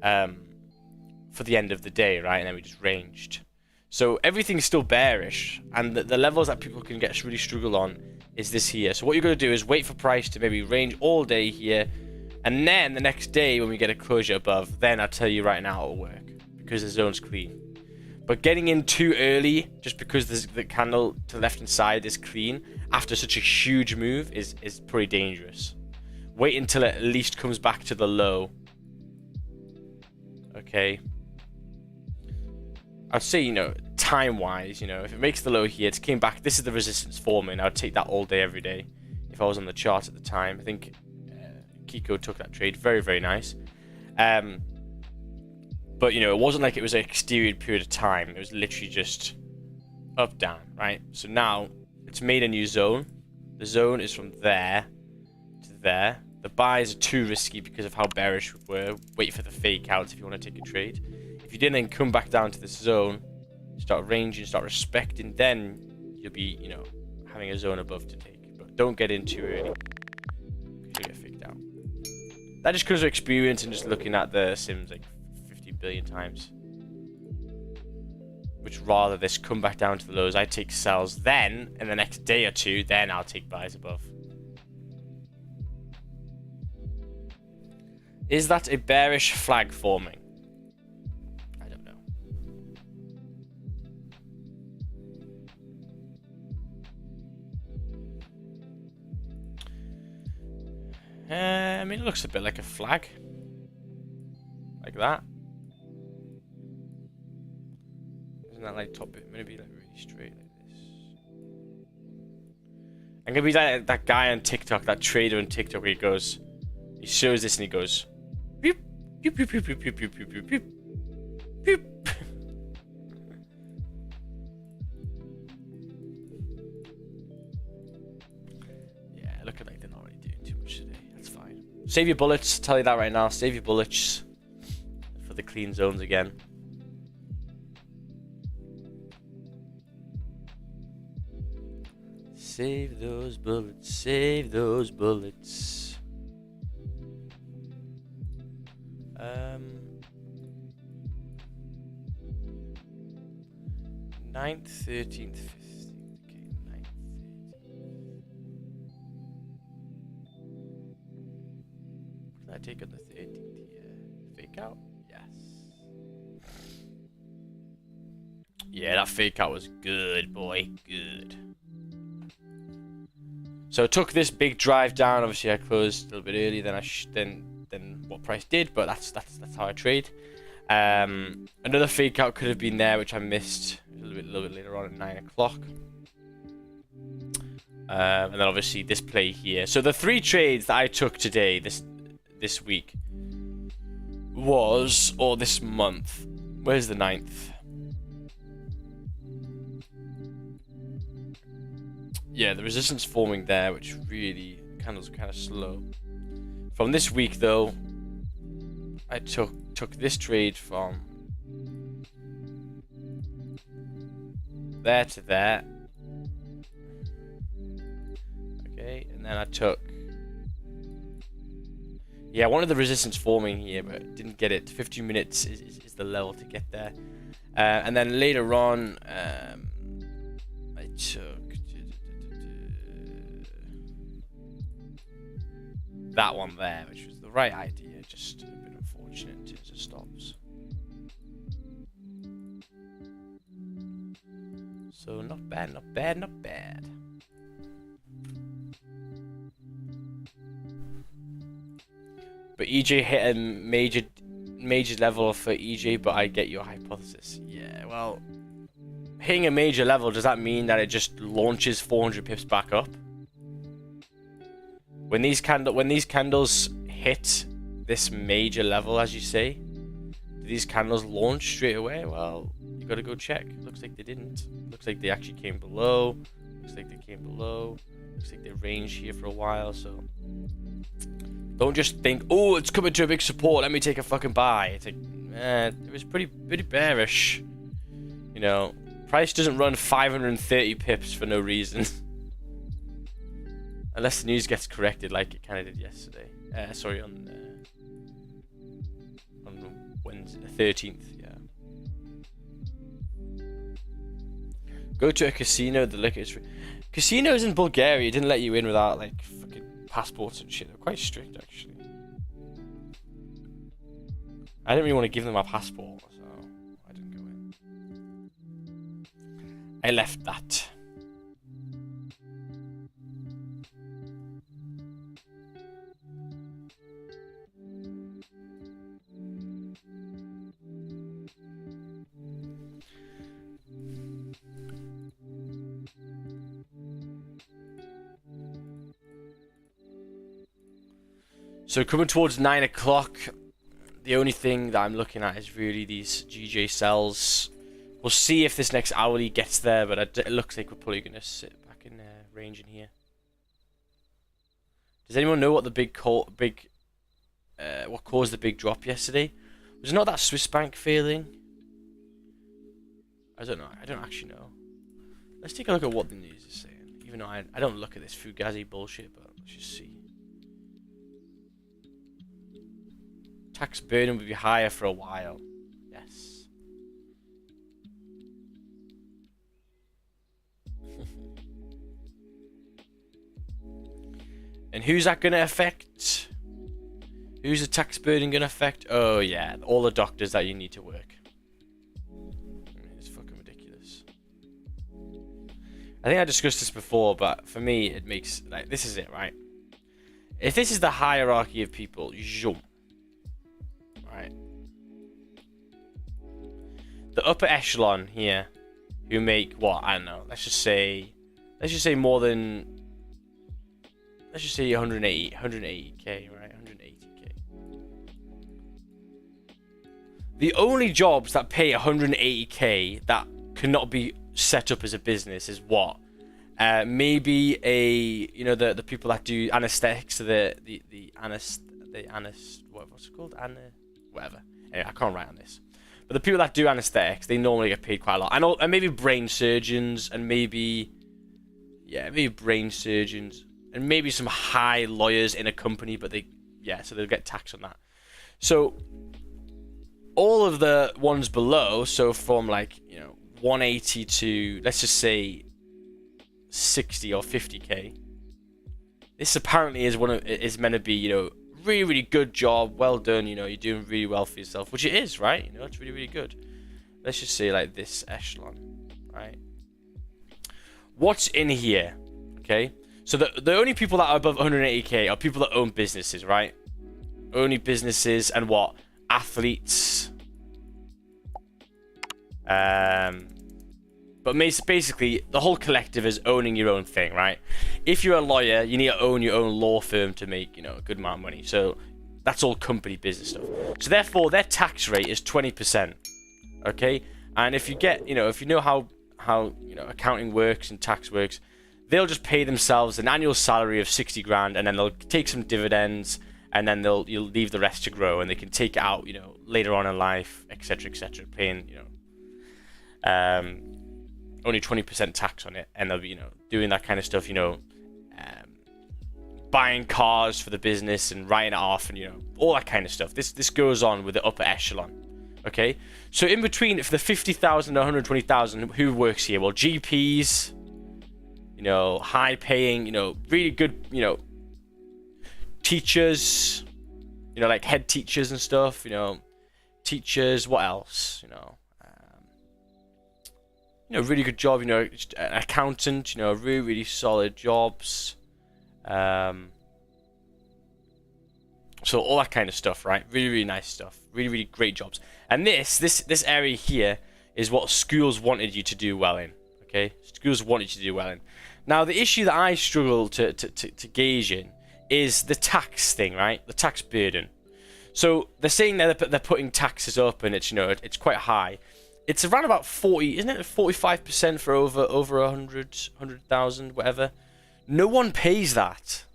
for the end of the day, right? And then we just ranged. So everything's still bearish, and the levels that people can get really struggle on is this here. So what you're going to do is wait for price to maybe range all day here, and then the next day when we get a closure above, then I'll tell you right now it'll work, because the zone's clean. But getting in too early, just because the candle to the left hand side is clean, after such a huge move is pretty dangerous. Wait until it at least comes back to the low. Okay. I'd say, you know, time-wise, you know, if it makes the low here, it came back, this is the resistance forming, I would take that all day, every day. if I was on the chart at the time. I think Kiko took that trade. Very, very nice. But, you know, it wasn't like it was an extended period of time. It was literally just up, down, right? So now it's made a new zone. The zone is from there to there. The buys are too risky because of how bearish we were. Wait for the fake outs if you want to take a trade. If you didn't then come back down to this zone, start ranging, start respecting, then you'll be, you know, having a zone above to take. But don't get in too early because you'll get faked out. That just comes with experience and just looking at the sims like 50 billion times. Which rather this come back down to the lows, I take sells then, and the next day or two, then I'll take buys above. Is that a bearish flag forming? I don't know. I mean, it looks a bit like a flag. Like that. Isn't that like top bit? Maybe like really straight like this. I'm gonna be like that guy on TikTok, that trader on TikTok where he goes, he shows this and he goes, beep, beep, beep, beep, beep, beep, beep, beep, beep, beep, beep. Yeah, looking like they're not really doing too much today. That's fine. Save your bullets. Tell you that right now. Save your bullets for the clean zones again. Save those bullets. Save those bullets. 9th, 13th, 15th. Okay, 9th, 13th. What can I take on the 13th here? Fake out? Yes. Yeah, that fake out was good, boy. Good. So I took this big drive down. Obviously, I closed a little bit earlier than what price did, but that's how I trade. Another fake out could have been there, which I missed a little bit later on at 9 o'clock. And then obviously this play here. So the 3 trades that I took today, this week, or this month. Where's the 9th? Yeah, the resistance forming there, which really candles kind of slow. From this week though, I took this trade from there to there. Okay, and then I took, yeah, one of the resistance forming here, but didn't get it. 15 minutes is the level to get there. And then later on, I took that one there, which was the right idea, just a bit unfortunate in terms of stops. So not bad, not bad, not bad. But EJ hit a major level for EJ, but I get your hypothesis. Yeah, well, hitting a major level, does that mean that it just launches 400 pips back up? When these candles hit this major level, as you say, do these candles launch straight away? Well, you gotta go check. Looks like they didn't. Looks like they actually came below. Looks like they came below. Looks like they ranged here for a while. So don't just think, oh, it's coming to a big support, let me take a fucking buy. It's like, it was pretty bearish. You know, price doesn't run 530 pips for no reason. Unless the news gets corrected like it kind of did yesterday. Sorry, on Wednesday, the 13th, yeah. Go to a casino, the liquor is free. Casinos in Bulgaria didn't let you in without, like, fucking passports and shit. They're quite strict, actually. I didn't really want to give them my passport, so I didn't go in. I left that. So coming towards 9 o'clock, the only thing that I'm looking at is really these GJ cells. We'll see if this next hourly gets there, but it looks like we're probably going to sit back in range in here. Does anyone know what the what caused the big drop yesterday? Was it not that Swiss bank failing? I don't know. I don't actually know. Let's take a look at what the news is saying. Even though I don't look at this Fugazi bullshit, but let's just see. Tax burden will be higher for a while. Yes. And who's that going to affect? Who's the tax burden going to affect? Oh yeah, all the doctors that you need to work. It's fucking ridiculous. I think I discussed this before, but for me, it makes, like, this is it, right? If this is the hierarchy of people, right? The upper echelon here, who make what? I don't know. Let's just say more than, let's just say 180k, right? 180k. The only jobs that pay 180k that cannot be set up as a business is what? Maybe the people that do anesthetics, what's it called? Whatever. Anyway, I can't write on this. But the people that do anesthetics, they normally get paid quite a lot. And maybe brain surgeons, and maybe brain surgeons, and maybe some high lawyers in a company, but so they'll get taxed on that. So all of the ones below, so from 180 to, let's just say 60 or 50k. This apparently is meant to be, really, really good job, well done, you're doing really well for yourself, which it is, right? It's really, really good. Let's just say like this echelon, right? What's in here? Okay, so the only people that are above 180k are people that own businesses, right? Only businesses and what? Athletes. But basically, the whole collective is owning your own thing, right? If you're a lawyer, you need to own your own law firm to make, a good amount of money. So that's all company business stuff. So therefore, their tax rate is 20%. Okay, and if you get, if you know how accounting works and tax works, they'll just pay themselves an annual salary of 60 grand, and then they'll take some dividends, and then you'll leave the rest to grow, and they can take it out, later on in life, etc., etc., paying, only 20% tax on it, and they'll be, doing that kind of stuff, buying cars for the business and writing it off, and all that kind of stuff. This goes on with the upper echelon. Okay, so in between, for the 50,000 to 120,000, who works here? Well, GPs, high paying, really good, teachers, like head teachers and stuff, teachers. What else? Really good job, an accountant, really, really solid jobs. So all that kind of stuff, right? Really, really nice stuff. Really, really great jobs. And this area here is what schools wanted you to do well in. Okay, schools wanted you to do well in. Now, the issue that I struggle to gauge in is the tax thing, right? The tax burden. So they're saying they're putting taxes up, and it's it's quite high. It's around about 40, isn't it? 45% for over 100,000, whatever. No one pays that.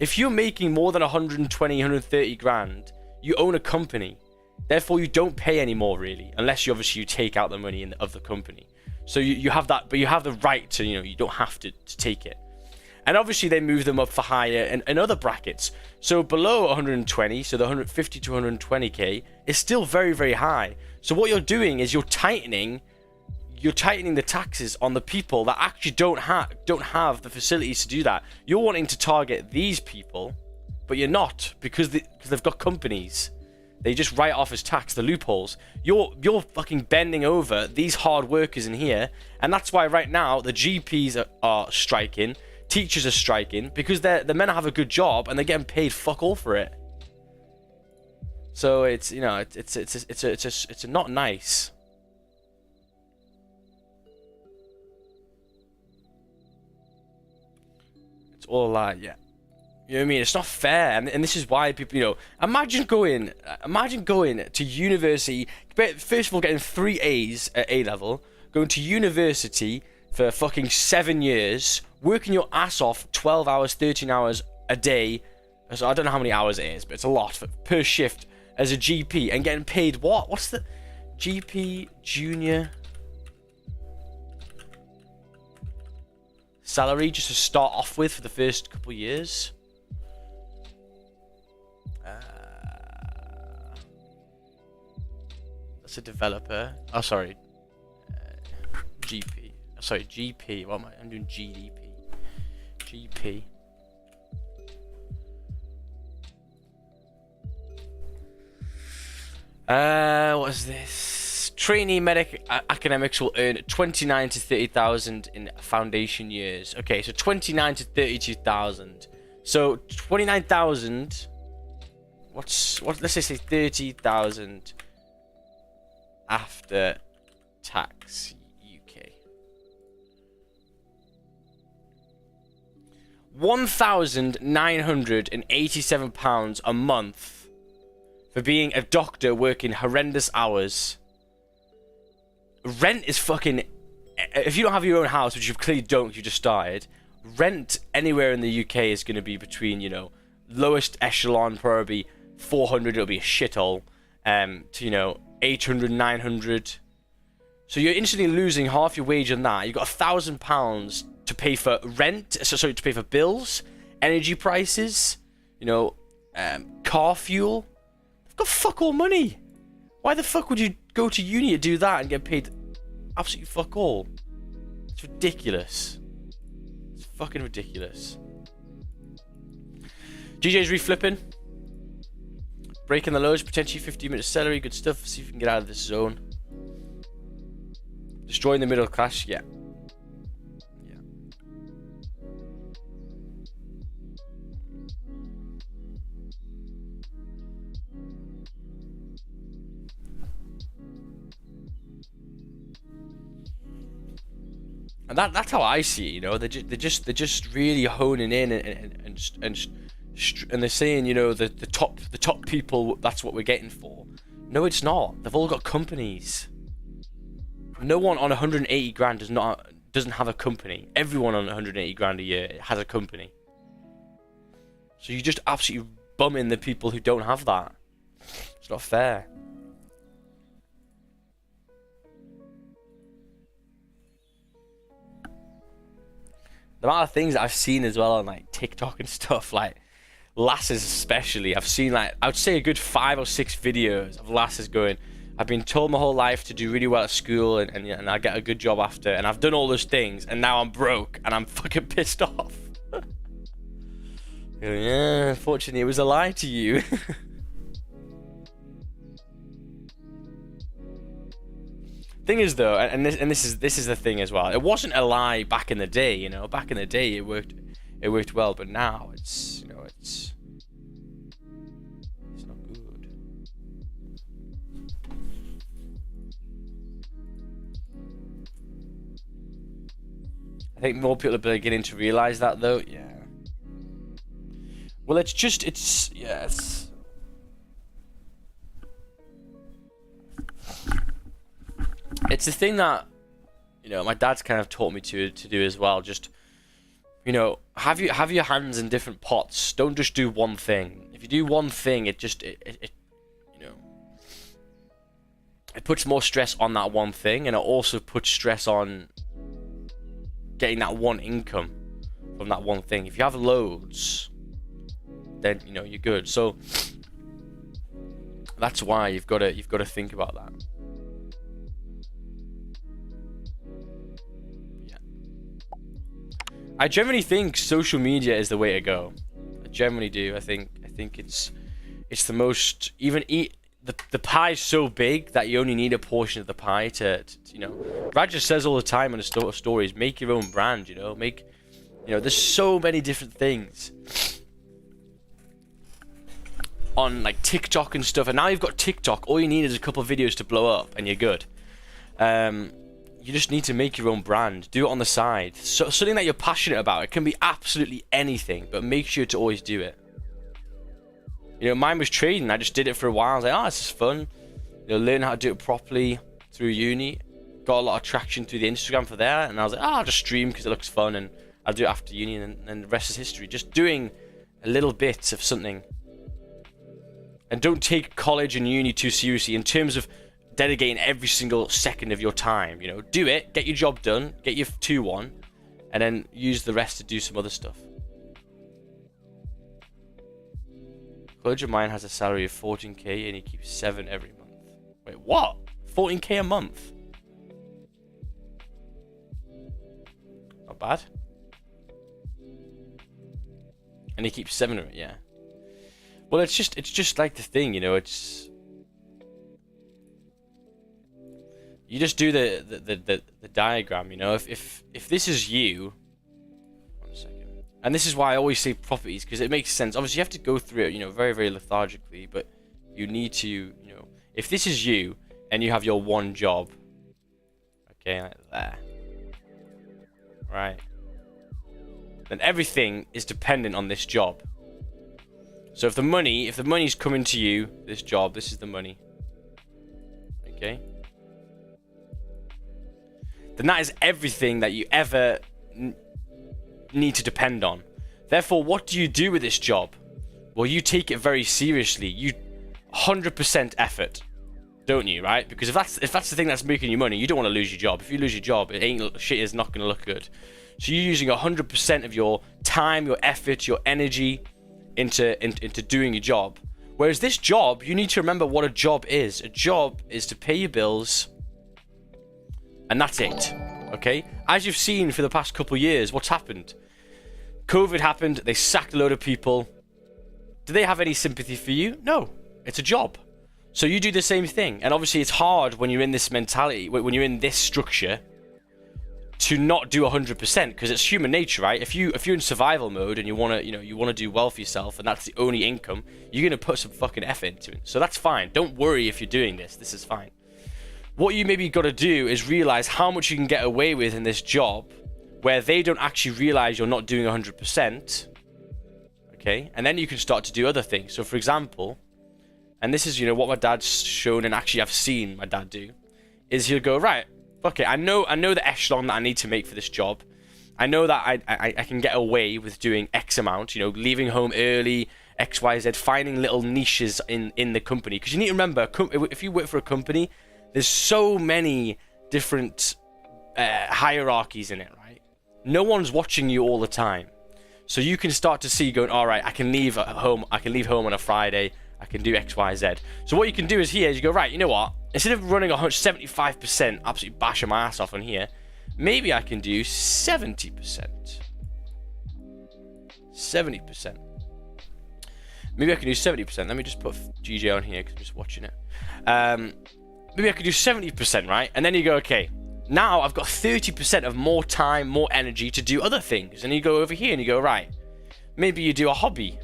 If you're making more than 120, 130 grand, you own a company. Therefore, you don't pay anymore, really, unless you take out the money of the company. So you have that, but you have the right to, you don't have to take it. And obviously, they move them up for higher in other brackets. So below 120, so the 150 to 120k is still very, very high. So what you're doing is you're tightening the taxes on the people that actually don't have the facilities to do that. You're wanting to target these people, but you're not, because they've got companies. They just write off as tax the loopholes. You're fucking bending over these hard workers in here, and that's why right now the GPs are striking, teachers are striking, because they're meant to have a good job and they're getting paid fuck all for it. So it's it's not nice. It's all a lie, yeah. You know what I mean? It's not fair, and this is why people, you know, imagine going to university. First of all, getting 3 A's at A level, going to university for fucking 7 years, working your ass off 12 hours, 13 hours a day. So I don't know how many hours it is, but it's a lot per shift as a GP, and getting paid what? What's the GP junior salary just to start off with for the first couple years? That's a developer. Oh, sorry. GP. Sorry, GP. What am I? I'm doing GDP. GP. What is this? Trainee medic academics will earn 29 to 30,000 in foundation years. Okay, so 29 to 32,000. So 29,000. Let's say 30,000 after tax UK. £1,987 a month for being a doctor working horrendous hours. Rent is fucking... If you don't have your own house, which you clearly don't because you just started, rent anywhere in the UK is going to be between, you know, lowest echelon probably 400, it'll be a shithole, to, you know, 800, 900. So you're instantly losing half your wage on that. You've got £1,000 to pay for rent, to pay for bills, energy prices, you know, car fuel. I've got fuck all money. Why the fuck would you go to uni to do that and get paid absolutely fuck all? It's ridiculous. It's fucking ridiculous. GJ's reflipping. Breaking the lows, potentially 15 minutes salary, good stuff. See if we can get out of this zone. Destroying the middle class, yeah. Yeah. And that's how I see it, you know. They're just really honing in and they're saying, you know, the top people, that's what we're getting for. No, it's not. They've all got companies. No one on 180 grand doesn't have a company. Everyone on 180 grand a year has a company. So you're just absolutely bumming the people who don't have that. It's not fair. The amount of things that I've seen as well on like TikTok and stuff, like lasses especially, I've seen like, I would say a good 5 or 6 videos of lasses going, I've been told my whole life to do really well at school and I get a good job after, and I've done all those things and now I'm broke and I'm fucking pissed off. Yeah, unfortunately it was a lie to you. Thing is though, and this is the thing as well, it wasn't a lie back in the day, you know. Back in the day it worked well, but now it's, you know, it's not good. I think more people are beginning to realize that though. Yeah. Well, it's the thing that, you know, my dad's kind of taught me to do as well. Just, you know, have your hands in different pots. Don't just do one thing. If you do one thing, it you know, it puts more stress on that one thing, and it also puts stress on getting that one income from that one thing. If you have loads, then, you know, you're good. So that's why you've got to think about that. I generally think social media is the way to go. I generally do. I think it's the most, even the pie is so big that you only need a portion of the pie to you know. Roger says all the time on his stories, make your own brand. You know, there's so many different things on like TikTok and stuff. And now you've got TikTok. All you need is a couple of videos to blow up, and you're good. you just need to make your own brand. Do it on the side. So something that you're passionate about. It can be absolutely anything, but make sure to always do it. You know, mine was trading. I just did it for a while. I was like, oh, this is fun. You know, learn how to do it properly through uni. Got a lot of traction through the Instagram for there, and I was like, oh, I'll just stream because it looks fun, and I'll do it after uni, and the rest is history. Just doing a little bit of something. And don't take college and uni too seriously in terms of dedicating every single second of your time. You know, do it, get your job done, get your 2-1, and then use the rest to do some other stuff. College of mine has a salary of 14k and he keeps 7 every month. Wait, what? 14k a month? Not bad. And he keeps 7 of it, yeah. Well, it's just like the thing, you know. It's you just do the diagram, you know. If this is you, 1 second, and this is why I always say properties, because it makes sense. Obviously, you have to go through it, you know, very, very lethargically, but you need to, you know, if this is you and you have your one job, okay, like there, right, then everything is dependent on this job. So if the money's coming to you, this job, this is the money, okay, then that is everything that you ever need to depend on. Therefore, what do you do with this job? Well, you take it very seriously. You 100% effort, don't you, right? Because if that's the thing that's making you money, you don't want to lose your job. If you lose your job, shit is not going to look good. So you're using 100% of your time, your effort, your energy into doing your job. Whereas this job, you need to remember what a job is. A job is to pay your bills, and that's it. Okay? As you've seen for the past couple of years, what's happened? COVID happened, they sacked a load of people. Do they have any sympathy for you? No. It's a job. So you do the same thing. And obviously it's hard when you're in this mentality, when you're in this structure, to not do 100%, because it's human nature, right? If you're in survival mode and you want to do well for yourself, and that's the only income, you're going to put some fucking effort into it. So that's fine. Don't worry if you're doing this. This is fine. What you maybe got to do is realize how much you can get away with in this job where they don't actually realize you're not doing 100%. Okay? And then you can start to do other things. So for example, and this is, you know, what my dad's shown, and actually I've seen my dad do, is he'll go, right, okay, I know the echelon that I need to make for this job. I know that I can get away with doing X amount, you know, leaving home early, X, Y, Z, finding little niches in the company. Because you need to remember, if you work for a company, there's so many different hierarchies in it, right? No one's watching you all the time. So you can start to see going, all right, I can leave home on a Friday, I can do X, Y, Z. So what you can do is here, you go, right, you know what? Instead of running 75%, absolutely bashing my ass off on here, maybe I can do 70%. 70%. Maybe I can do 70%. Let me just put GJ on here because I'm just watching it. Maybe I could do 70%, right? And then you go, okay, now I've got 30% of more time, more energy to do other things. And you go over here and you go, right, maybe you do a hobby.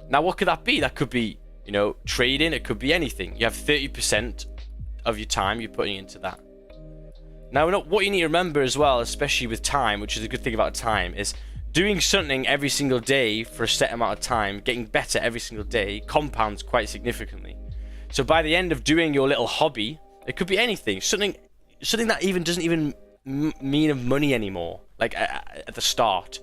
Now, what could that be? That could be, you know, trading. It could be anything. You have 30% of your time you're putting into that. Now, what you need to remember as well, especially with time, which is a good thing about time, is doing something every single day for a set amount of time, getting better every single day, compounds quite significantly. So by the end of doing your little hobby, it could be anything. Something that even doesn't even mean of money anymore, like at the start.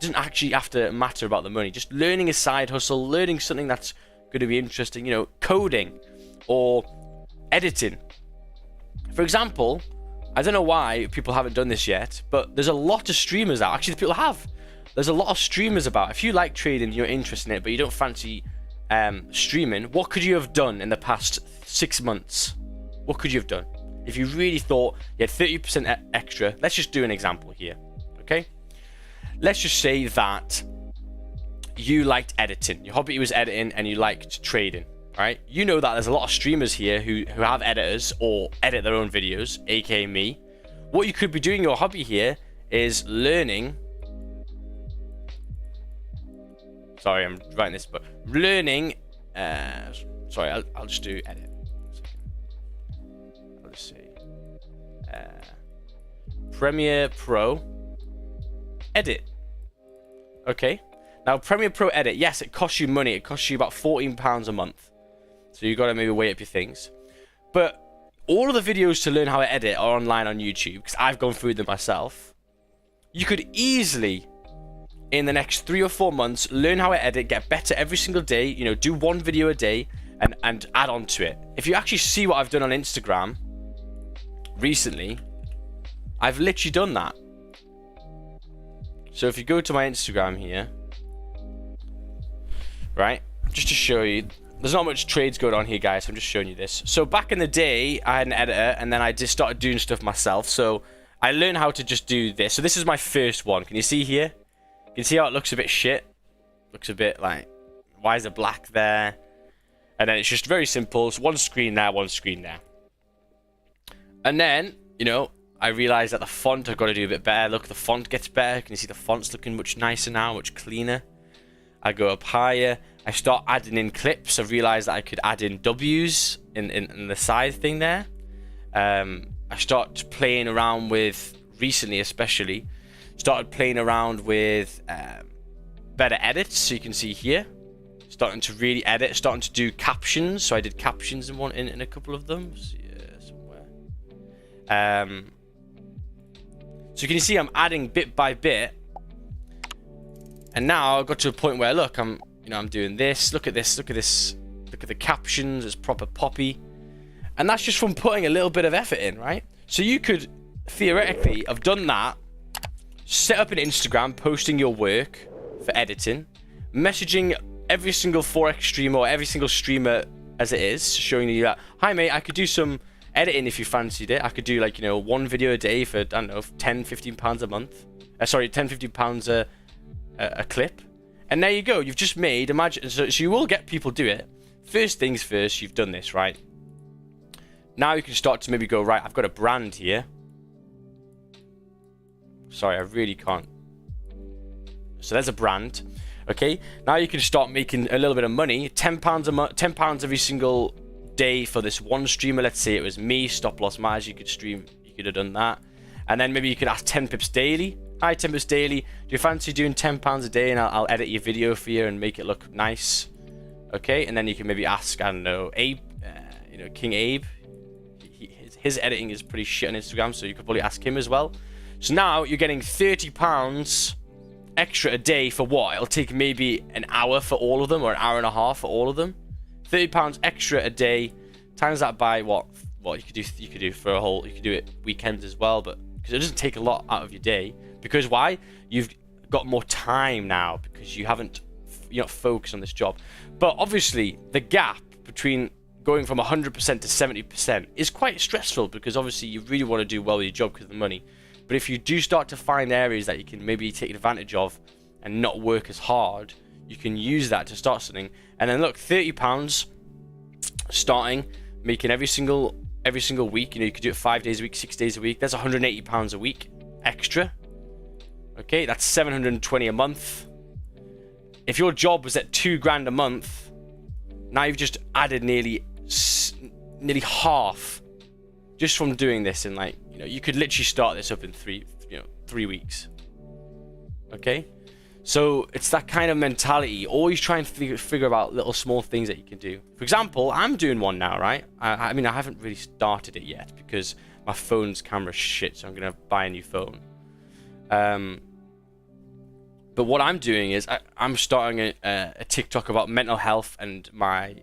Doesn't actually have to matter about the money. Just learning a side hustle, learning something that's going to be interesting, you know, coding or editing. For example, I don't know why people haven't done this yet, but there's a lot of streamers out. Actually, people have. There's a lot of streamers about. If you like trading, you're interested in it, but you don't fancy streaming, what could you have done in the past 6 months? What could you have done? If you really thought you had 30% extra, let's just do an example here, okay? Let's just say that you liked editing. Your hobby was editing and you liked trading, right? You know that there's a lot of streamers here who have editors or edit their own videos, aka me. What you could be doing your hobby here is learning. Sorry, I'm writing this, but learning. Sorry, I'll just do edit. me see. Premiere Pro Edit. Okay. Now, Premiere Pro Edit, yes, it costs you money. It costs you about £14 a month. So you got to maybe weigh up your things. But all of the videos to learn how to edit are online on YouTube, because I've gone through them myself. You could easily, in the next 3 or 4 months, learn how to edit, get better every single day, you know, do 1 video a day, and add on to it. If you actually see what I've done on Instagram recently, I've literally done that. So if you go to my Instagram here, right, just to show you, there's not much trades going on here, guys, so I'm just showing you this. So back in the day, I had an editor, and then I just started doing stuff myself. So I learned how to just do this. So this is my first one. Can you see here? You can see how it looks a bit shit. Looks a bit like, why is it black there? And then it's just very simple. It's one screen there, one screen there. And then, you know, I realized that the font I've got to do a bit better. Look, the font gets better. Can you see the font's looking much nicer now, much cleaner? I go up higher. I start adding in clips. I realized that I could add in W's in the side thing there. I start playing around with, recently especially, started playing around with better edits. So you can see here, starting to really edit, starting to do captions. So I did captions in a couple of them. So yeah, somewhere. So can you see I'm adding bit by bit, and now I've got to a point where look, I'm doing this. Look at this. Look at this. Look at the captions. It's proper poppy, and that's just from putting a little bit of effort in, right? So you could theoretically have done that, set up an Instagram, posting your work for editing, messaging every single Forex streamer or every single streamer as it is, showing you that, hi mate, I could do some editing if you fancied it. I could do like, 1 video a day for, I don't know, 10, 15 pounds a month. Sorry, 10, 15 pounds a clip. And there you go. You've just made, imagine, so you will get people do it. First things first, you've done this, right? Now you can start to maybe go, right, I've got a brand here. Sorry, I really can't. So there's a brand. Okay, now you can start making a little bit of money. £10 a month, £10 every single day for this one streamer. Let's say it was me, Stop Loss Matters. You could have done that, and then maybe you could ask 10 pips daily. Hi, 10 pips daily. Do you fancy doing £10 a day, and I'll edit your video for you and make it look nice? Okay, and then you can maybe ask, I don't know, Abe, King Abe. His editing is pretty shit on Instagram, so you could probably ask him as well. So now you're getting £30 extra a day for what? It'll take maybe an hour for all of them, or an hour and a half for all of them. £30 extra a day, times that by what you could do for a whole, you could do it weekends as well, but because it doesn't take a lot out of your day. Because why? You've got more time now, because you're not focused on this job. But obviously the gap between going from 100% to 70% is quite stressful, because obviously you really want to do well with your job because of the money. But if you do start to find areas that you can maybe take advantage of and not work as hard, you can use that to start something. And then look, £30 starting, making every single week. You could do it 5 days a week, 6 days a week. That's £180 a week extra. Okay, that's £720 a month. If your job was at £2,000 a month, now you've just added nearly half just from doing this. And you could literally start this up in 3 weeks. Okay. So it's that kind of mentality. Always try and figure out little small things that you can do. For example, I'm doing one now, right? I mean, I haven't really started it yet because my phone's camera's shit, so I'm going to buy a new phone. But what I'm doing is I'm starting a TikTok about mental health and my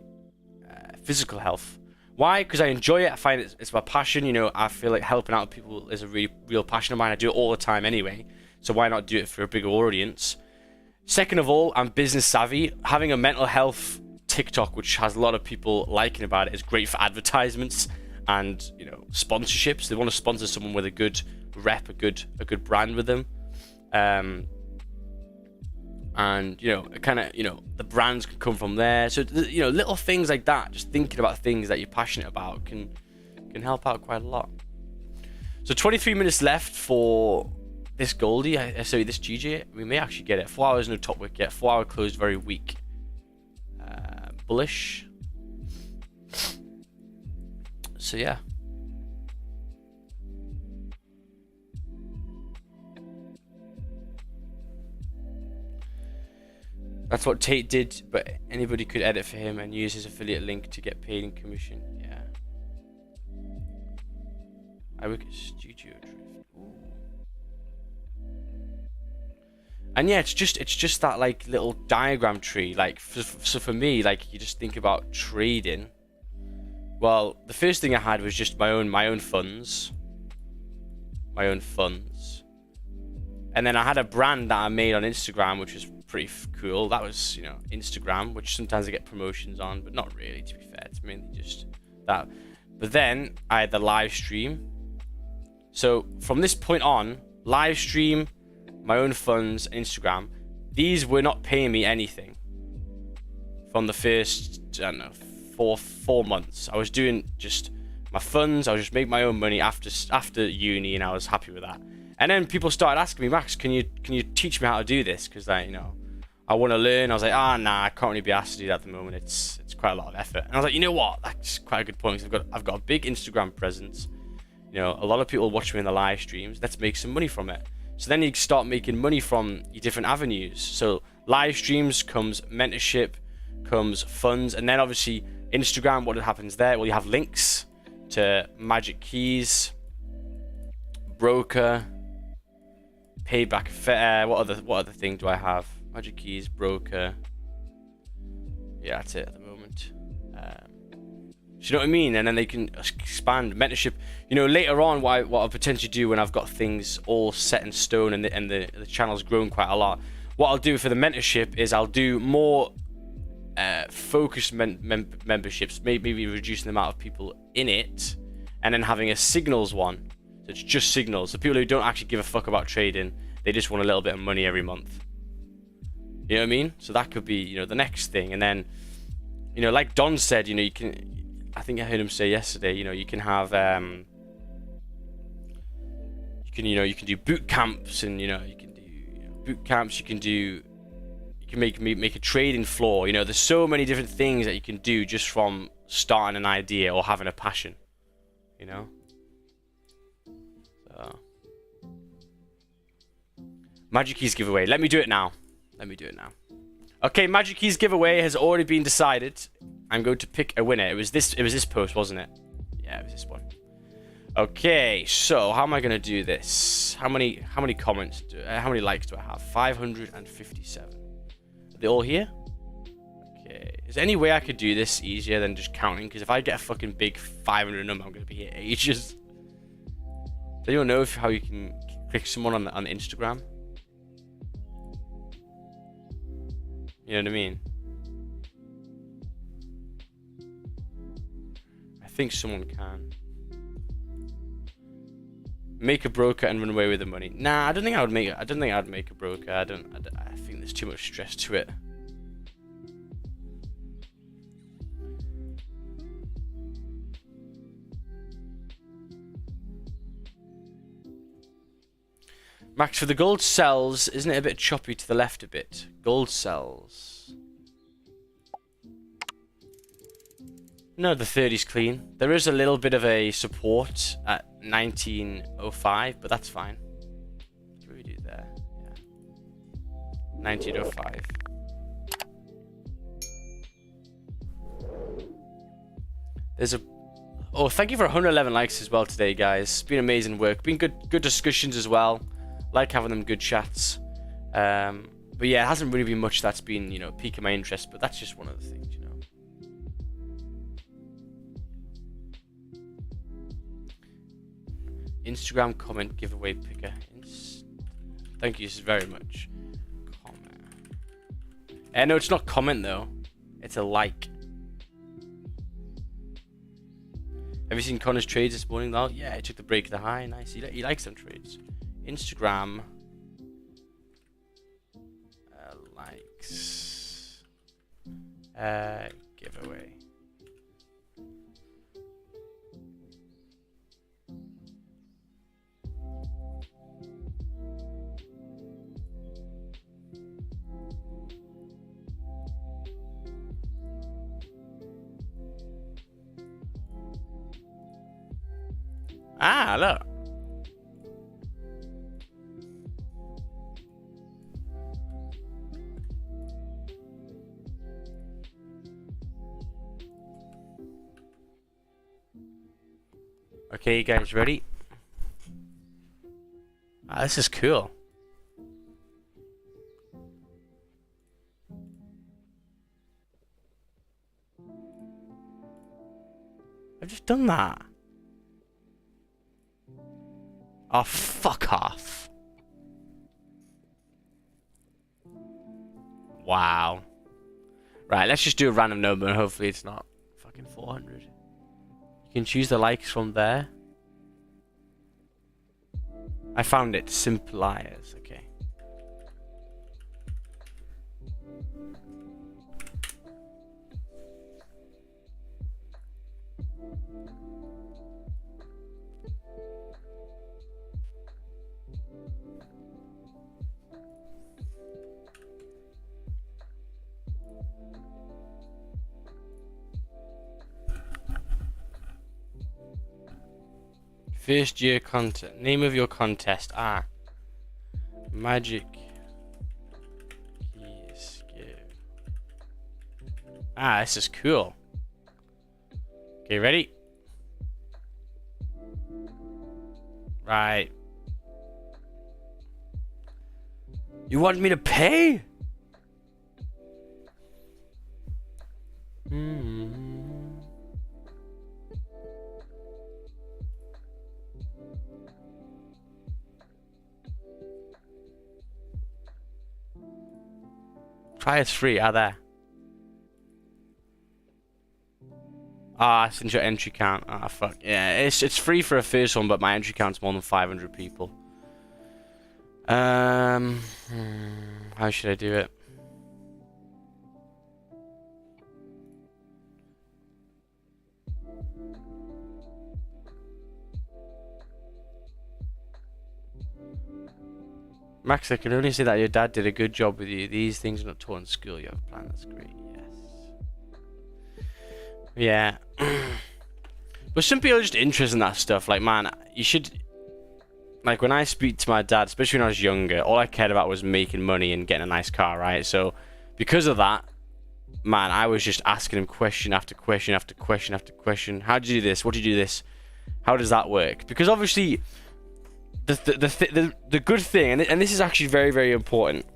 physical health. Why? Because I enjoy it. I find it's my passion. I feel like helping out people is a really real passion of mine. I do it all the time anyway. So why not do it for a bigger audience? Second of all, I'm business savvy. Having a mental health TikTok, which has a lot of people liking about it, is great for advertisements and sponsorships. They want to sponsor someone with a good rep, a good brand with them, and kind of the brands can come from there. So little things like that. Just thinking about things that you're passionate about can help out quite a lot. So 23 minutes left for this Goldie, sorry, this GJ. We may actually get it. 4 hours, no top wick yet. 4 hour closed, very weak. Bullish. So yeah. That's what Tate did, but anybody could edit for him and use his affiliate link to get paid in commission. Yeah. I work at Studio Drift. Ooh. And yeah, it's just that like little diagram tree. Like so for me, like you just think about trading. Well, the first thing I had was just my own funds. My own funds. And then I had a brand that I made on Instagram, which was pretty cool. That was, you know, Instagram, which sometimes I get promotions on, but not really, to be fair. It's mainly just that. But then I had the live stream. So from this point on, live stream, my own funds, Instagram, these were not paying me anything from the first, I don't know, four months. I was doing just my funds. I was just making my own money after uni, and I was happy with that. And then people started asking me, Max, can you teach me how to do this? Because I want to learn. I was like, nah, I can't really be asked to do that at the moment. It's quite a lot of effort. And I was like, you know what? That's quite a good point. Because I've got a big Instagram presence. You know, a lot of people watch me in the live streams. Let's make some money from it. So then you start making money from your different avenues. So live streams comes mentorship, comes funds, and then obviously Instagram. What happens there? Well, you have links to Magic Keys, broker, payback. What other thing do I have? Magic Keys, broker. Yeah, that's it at the moment. Do you know what I mean? And then they can expand mentorship. You know, later on, what I'll potentially do when I've got things all set in stone and the channel's grown quite a lot. What I'll do for the mentorship is I'll do more focused memberships, maybe reducing the amount of people in it, and then having a signals one. So it's just signals. The people who don't actually give a fuck about trading, they just want a little bit of money every month. You know what I mean? So that could be, you know, the next thing. And then, you know, like Don said, you know, you can. I think I heard him say yesterday, you know, you can have, you can do boot camps, and you can do boot camps. You can make a trading floor. You know, there's so many different things that you can do just from starting an idea or having a passion. You know. So. Magic Keys giveaway. Let me do it now. Okay, Magic Keys giveaway has already been decided. I'm going to pick a winner. It was this post, wasn't it? Yeah, it was this one. Okay, so how am I gonna do this? How many comments? How many likes do I have? 557. Are they all here? Okay. Is there any way I could do this easier than just counting? Because if I get a fucking big 500 number, I'm gonna be here ages. Does anyone know how you can click someone on Instagram? You know what I mean? I think someone can. Make a broker and run away with the money. Nah, I don't think I would make it. I don't think I'd make a broker. I think there's too much stress to it. Max, for the gold cells, isn't it a bit choppy to the left a bit? Gold cells. No, the 30's clean. There is a little bit of a support at 1905, but that's fine. What do we do there? Yeah. 1905. There's a... Oh, thank you for 111 likes as well today, guys. It's been amazing work. Been good discussions as well. Like having them good chats. But yeah, it hasn't really been much that's been, you know, piquing my interest, but that's just one of the things, you know. Instagram comment giveaway picker. Thank you very much. Comment. No, it's not comment though. It's a like. Have you seen Connor's trades this morning though? Yeah, he took the break of the high. Nice. He likes them trades. Instagram likes giveaway. Ah, look. Okay, you guys ready? Ah, this is cool. I've just done that. Oh, fuck off. Wow. Right, let's just do a random number and hopefully it's not fucking 400. You can choose the likes from there. I found it. Simpliers. Okay. First year contest. Name of your contest. Ah. Magic. Keys. Ah, this is cool. Okay, ready? Right. You want me to pay? Try is free, are there? Ah, since your entry count. Ah, fuck. Yeah, it's free for a first one, but my entry count's more than 500 people. How should I do it? Max, I can only say that your dad did a good job with you. These things are not taught in school. You have a plan. That's great. Yes. Yeah. But some people are just interested in that stuff. Like, man, you should... Like, when I speak to my dad, especially when I was younger, all I cared about was making money and getting a nice car, right? So, because of that, man, I was just asking him question after question after question after question. How do you do this? What do you do this? How does that work? Because obviously... The good thing, and this is actually very, very important.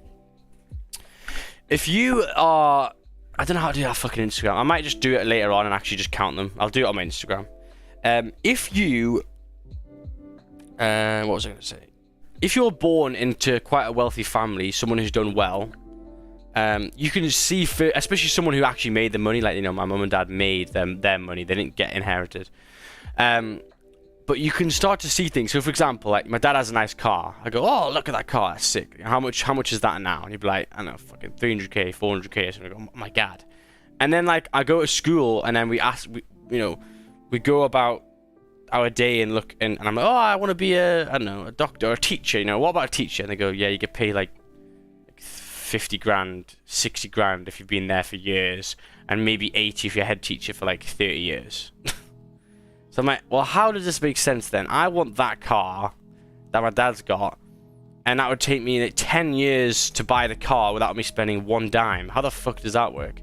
If you are... I don't know how to do that fucking Instagram. I might just do it later on and actually just count them. I'll do it on my Instagram. If you... what was I going to say? If you're born into quite a wealthy family, someone who's done well, you can see, especially someone who actually made the money, like, you know, my mum and dad made their money. They didn't get inherited. But you can start to see things. So, for example, like, my dad has a nice car. I go, oh, look at that car. That's sick. How much is that now? And he'd be like, I don't know, fucking 300k, 400k. So I go, oh my God. And then, like, I go to school and then we go about our day and look, and I'm like, oh, I want to be I don't know, a doctor or a teacher. You know, what about a teacher? And they go, yeah, you get paid like 50 grand, 60 grand if you've been there for years, and maybe 80 if you're head teacher for like 30 years. So I'm like, well, how does this make sense then? I want that car that my dad's got, and that would take me like 10 years to buy the car without me spending one dime. How the fuck does that work?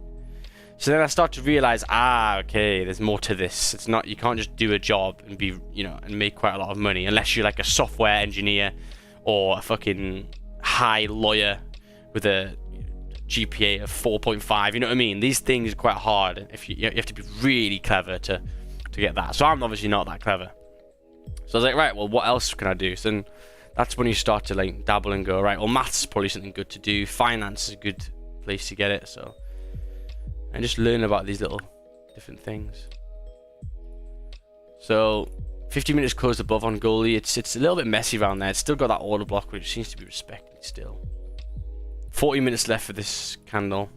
So then I start to realize, okay, there's more to this. It's not, you can't just do a job and be, you know, and make quite a lot of money unless you're like a software engineer or a fucking high lawyer with a GPA of 4.5. You know what I mean? These things are quite hard. If you have to be really clever to get that. So I'm obviously not that clever. So I was like, right, well, what else can I do? So then that's when you start to like dabble and go, right, well, maths is probably something good to do. Finance is a good place to get it. So, and just learn about these little different things. So 50 minutes closed above on goalie. It's a little bit messy around there. It's still got that order block, which seems to be respected still. 40 minutes left for this candle.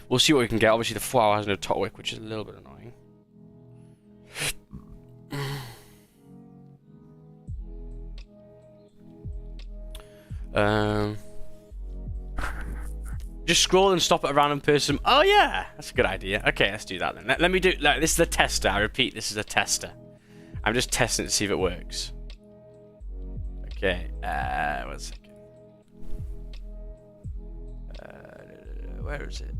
We'll see what we can get. Obviously, the 4 hour has no top wick, which is a little bit annoying. Just scroll and stop at a random person. Oh yeah, that's a good idea. Okay, let's do that then. Let me do. This is a tester. I repeat, this is a tester. I'm just testing to see if it works. Okay. 1 second. Where is it?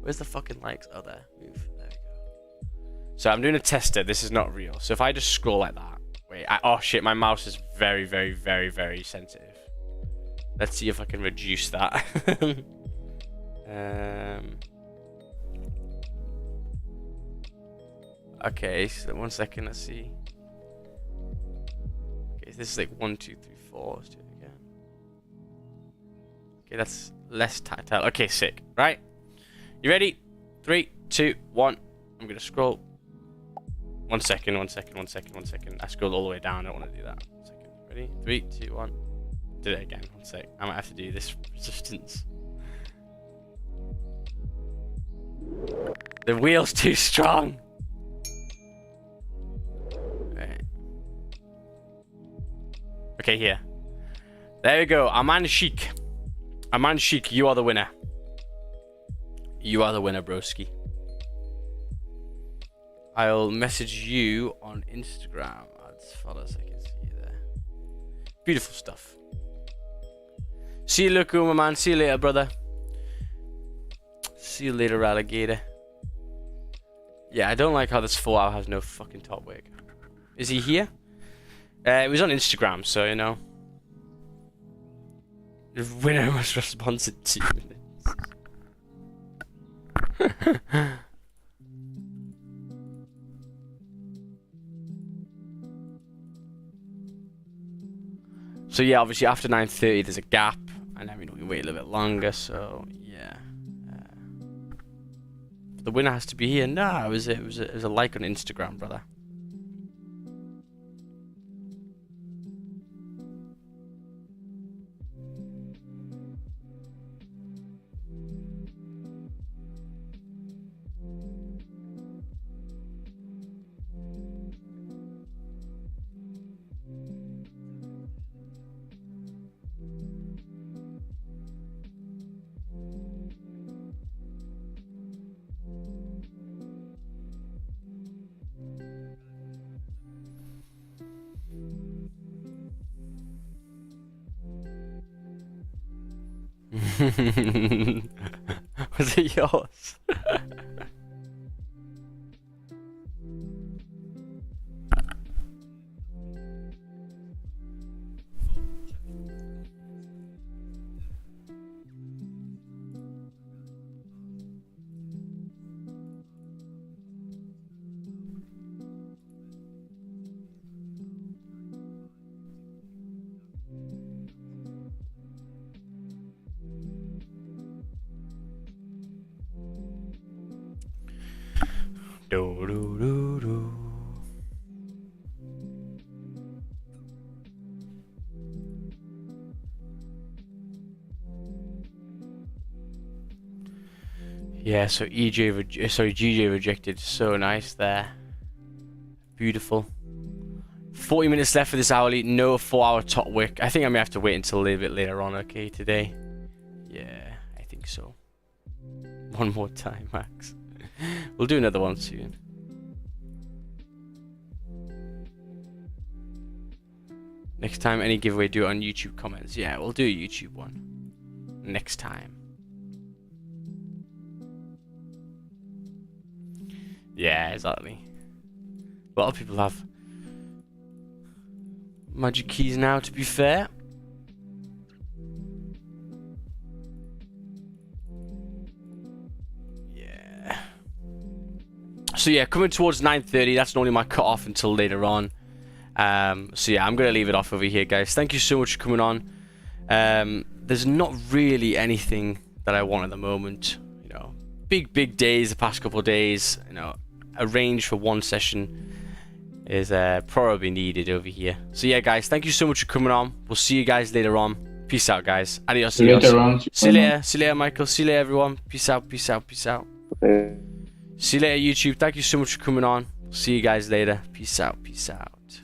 Where's the fucking likes? Oh, there. Move. There we go. So I'm doing a tester. This is not real. So if I just scroll like that. Wait, oh shit, my mouse is very, very, very, very sensitive. Let's see if I can reduce that. Okay, so 1 second, let's see. Okay, this is like 1, 2, 3, 4. Let's do it again. Okay, that's less tactile. Okay, sick. Right? You ready? 3, 2, 1. I'm gonna scroll. 1 second, 1 second, 1 second, 1 second. I scrolled all the way down. I don't want to do that. 1 second. Ready? 3, 2, 1. Did it again. 1 sec. I might have to do this resistance. The wheel's too strong. Right. Okay, here. There we go. Aman Sheik. Aman Sheik, you are the winner. You are the winner, broski. I'll message you on Instagram. Add follows, I can see you there. Beautiful stuff. See you later, my man. See you later, brother. See you later, alligator. Yeah, I don't like how this 4 hour has no fucking top wig. Is he here? It was on Instagram, so you know. The winner must respond in 2 minutes. So yeah, obviously after 9:30 there's a gap, and then we wait a little bit longer. So yeah, the winner has to be here. No, it was a like on Instagram, brother. Was it yours? Do, do, do, do. Yeah, so GJ rejected. So nice there. Beautiful. 40 minutes left for this hourly. No 4 hour top wick. I think I may have to wait until a little bit later on, okay, today. Yeah, I think so. One more time, Max. We'll do another one soon. Next time, any giveaway, do it on YouTube comments. Yeah, we'll do a YouTube one. Next time. Yeah, exactly. A lot of people have magic keys now, to be fair. So yeah, coming towards 9:30, that's normally my cut-off until later on. So yeah, I'm going to leave it off over here, guys. Thank you so much for coming on. There's not really anything that I want at the moment. You know, big days the past couple of days. You know, arrange for one session is probably needed over here. So yeah, guys, thank you so much for coming on. We'll see you guys later on. Peace out, guys. Adios. See you later on. See you later. See you later, Michael. See you later, everyone. Peace out. Peace out. Peace out. Okay. See you later, YouTube. Thank you so much for coming on. See you guys later. Peace out. Peace out.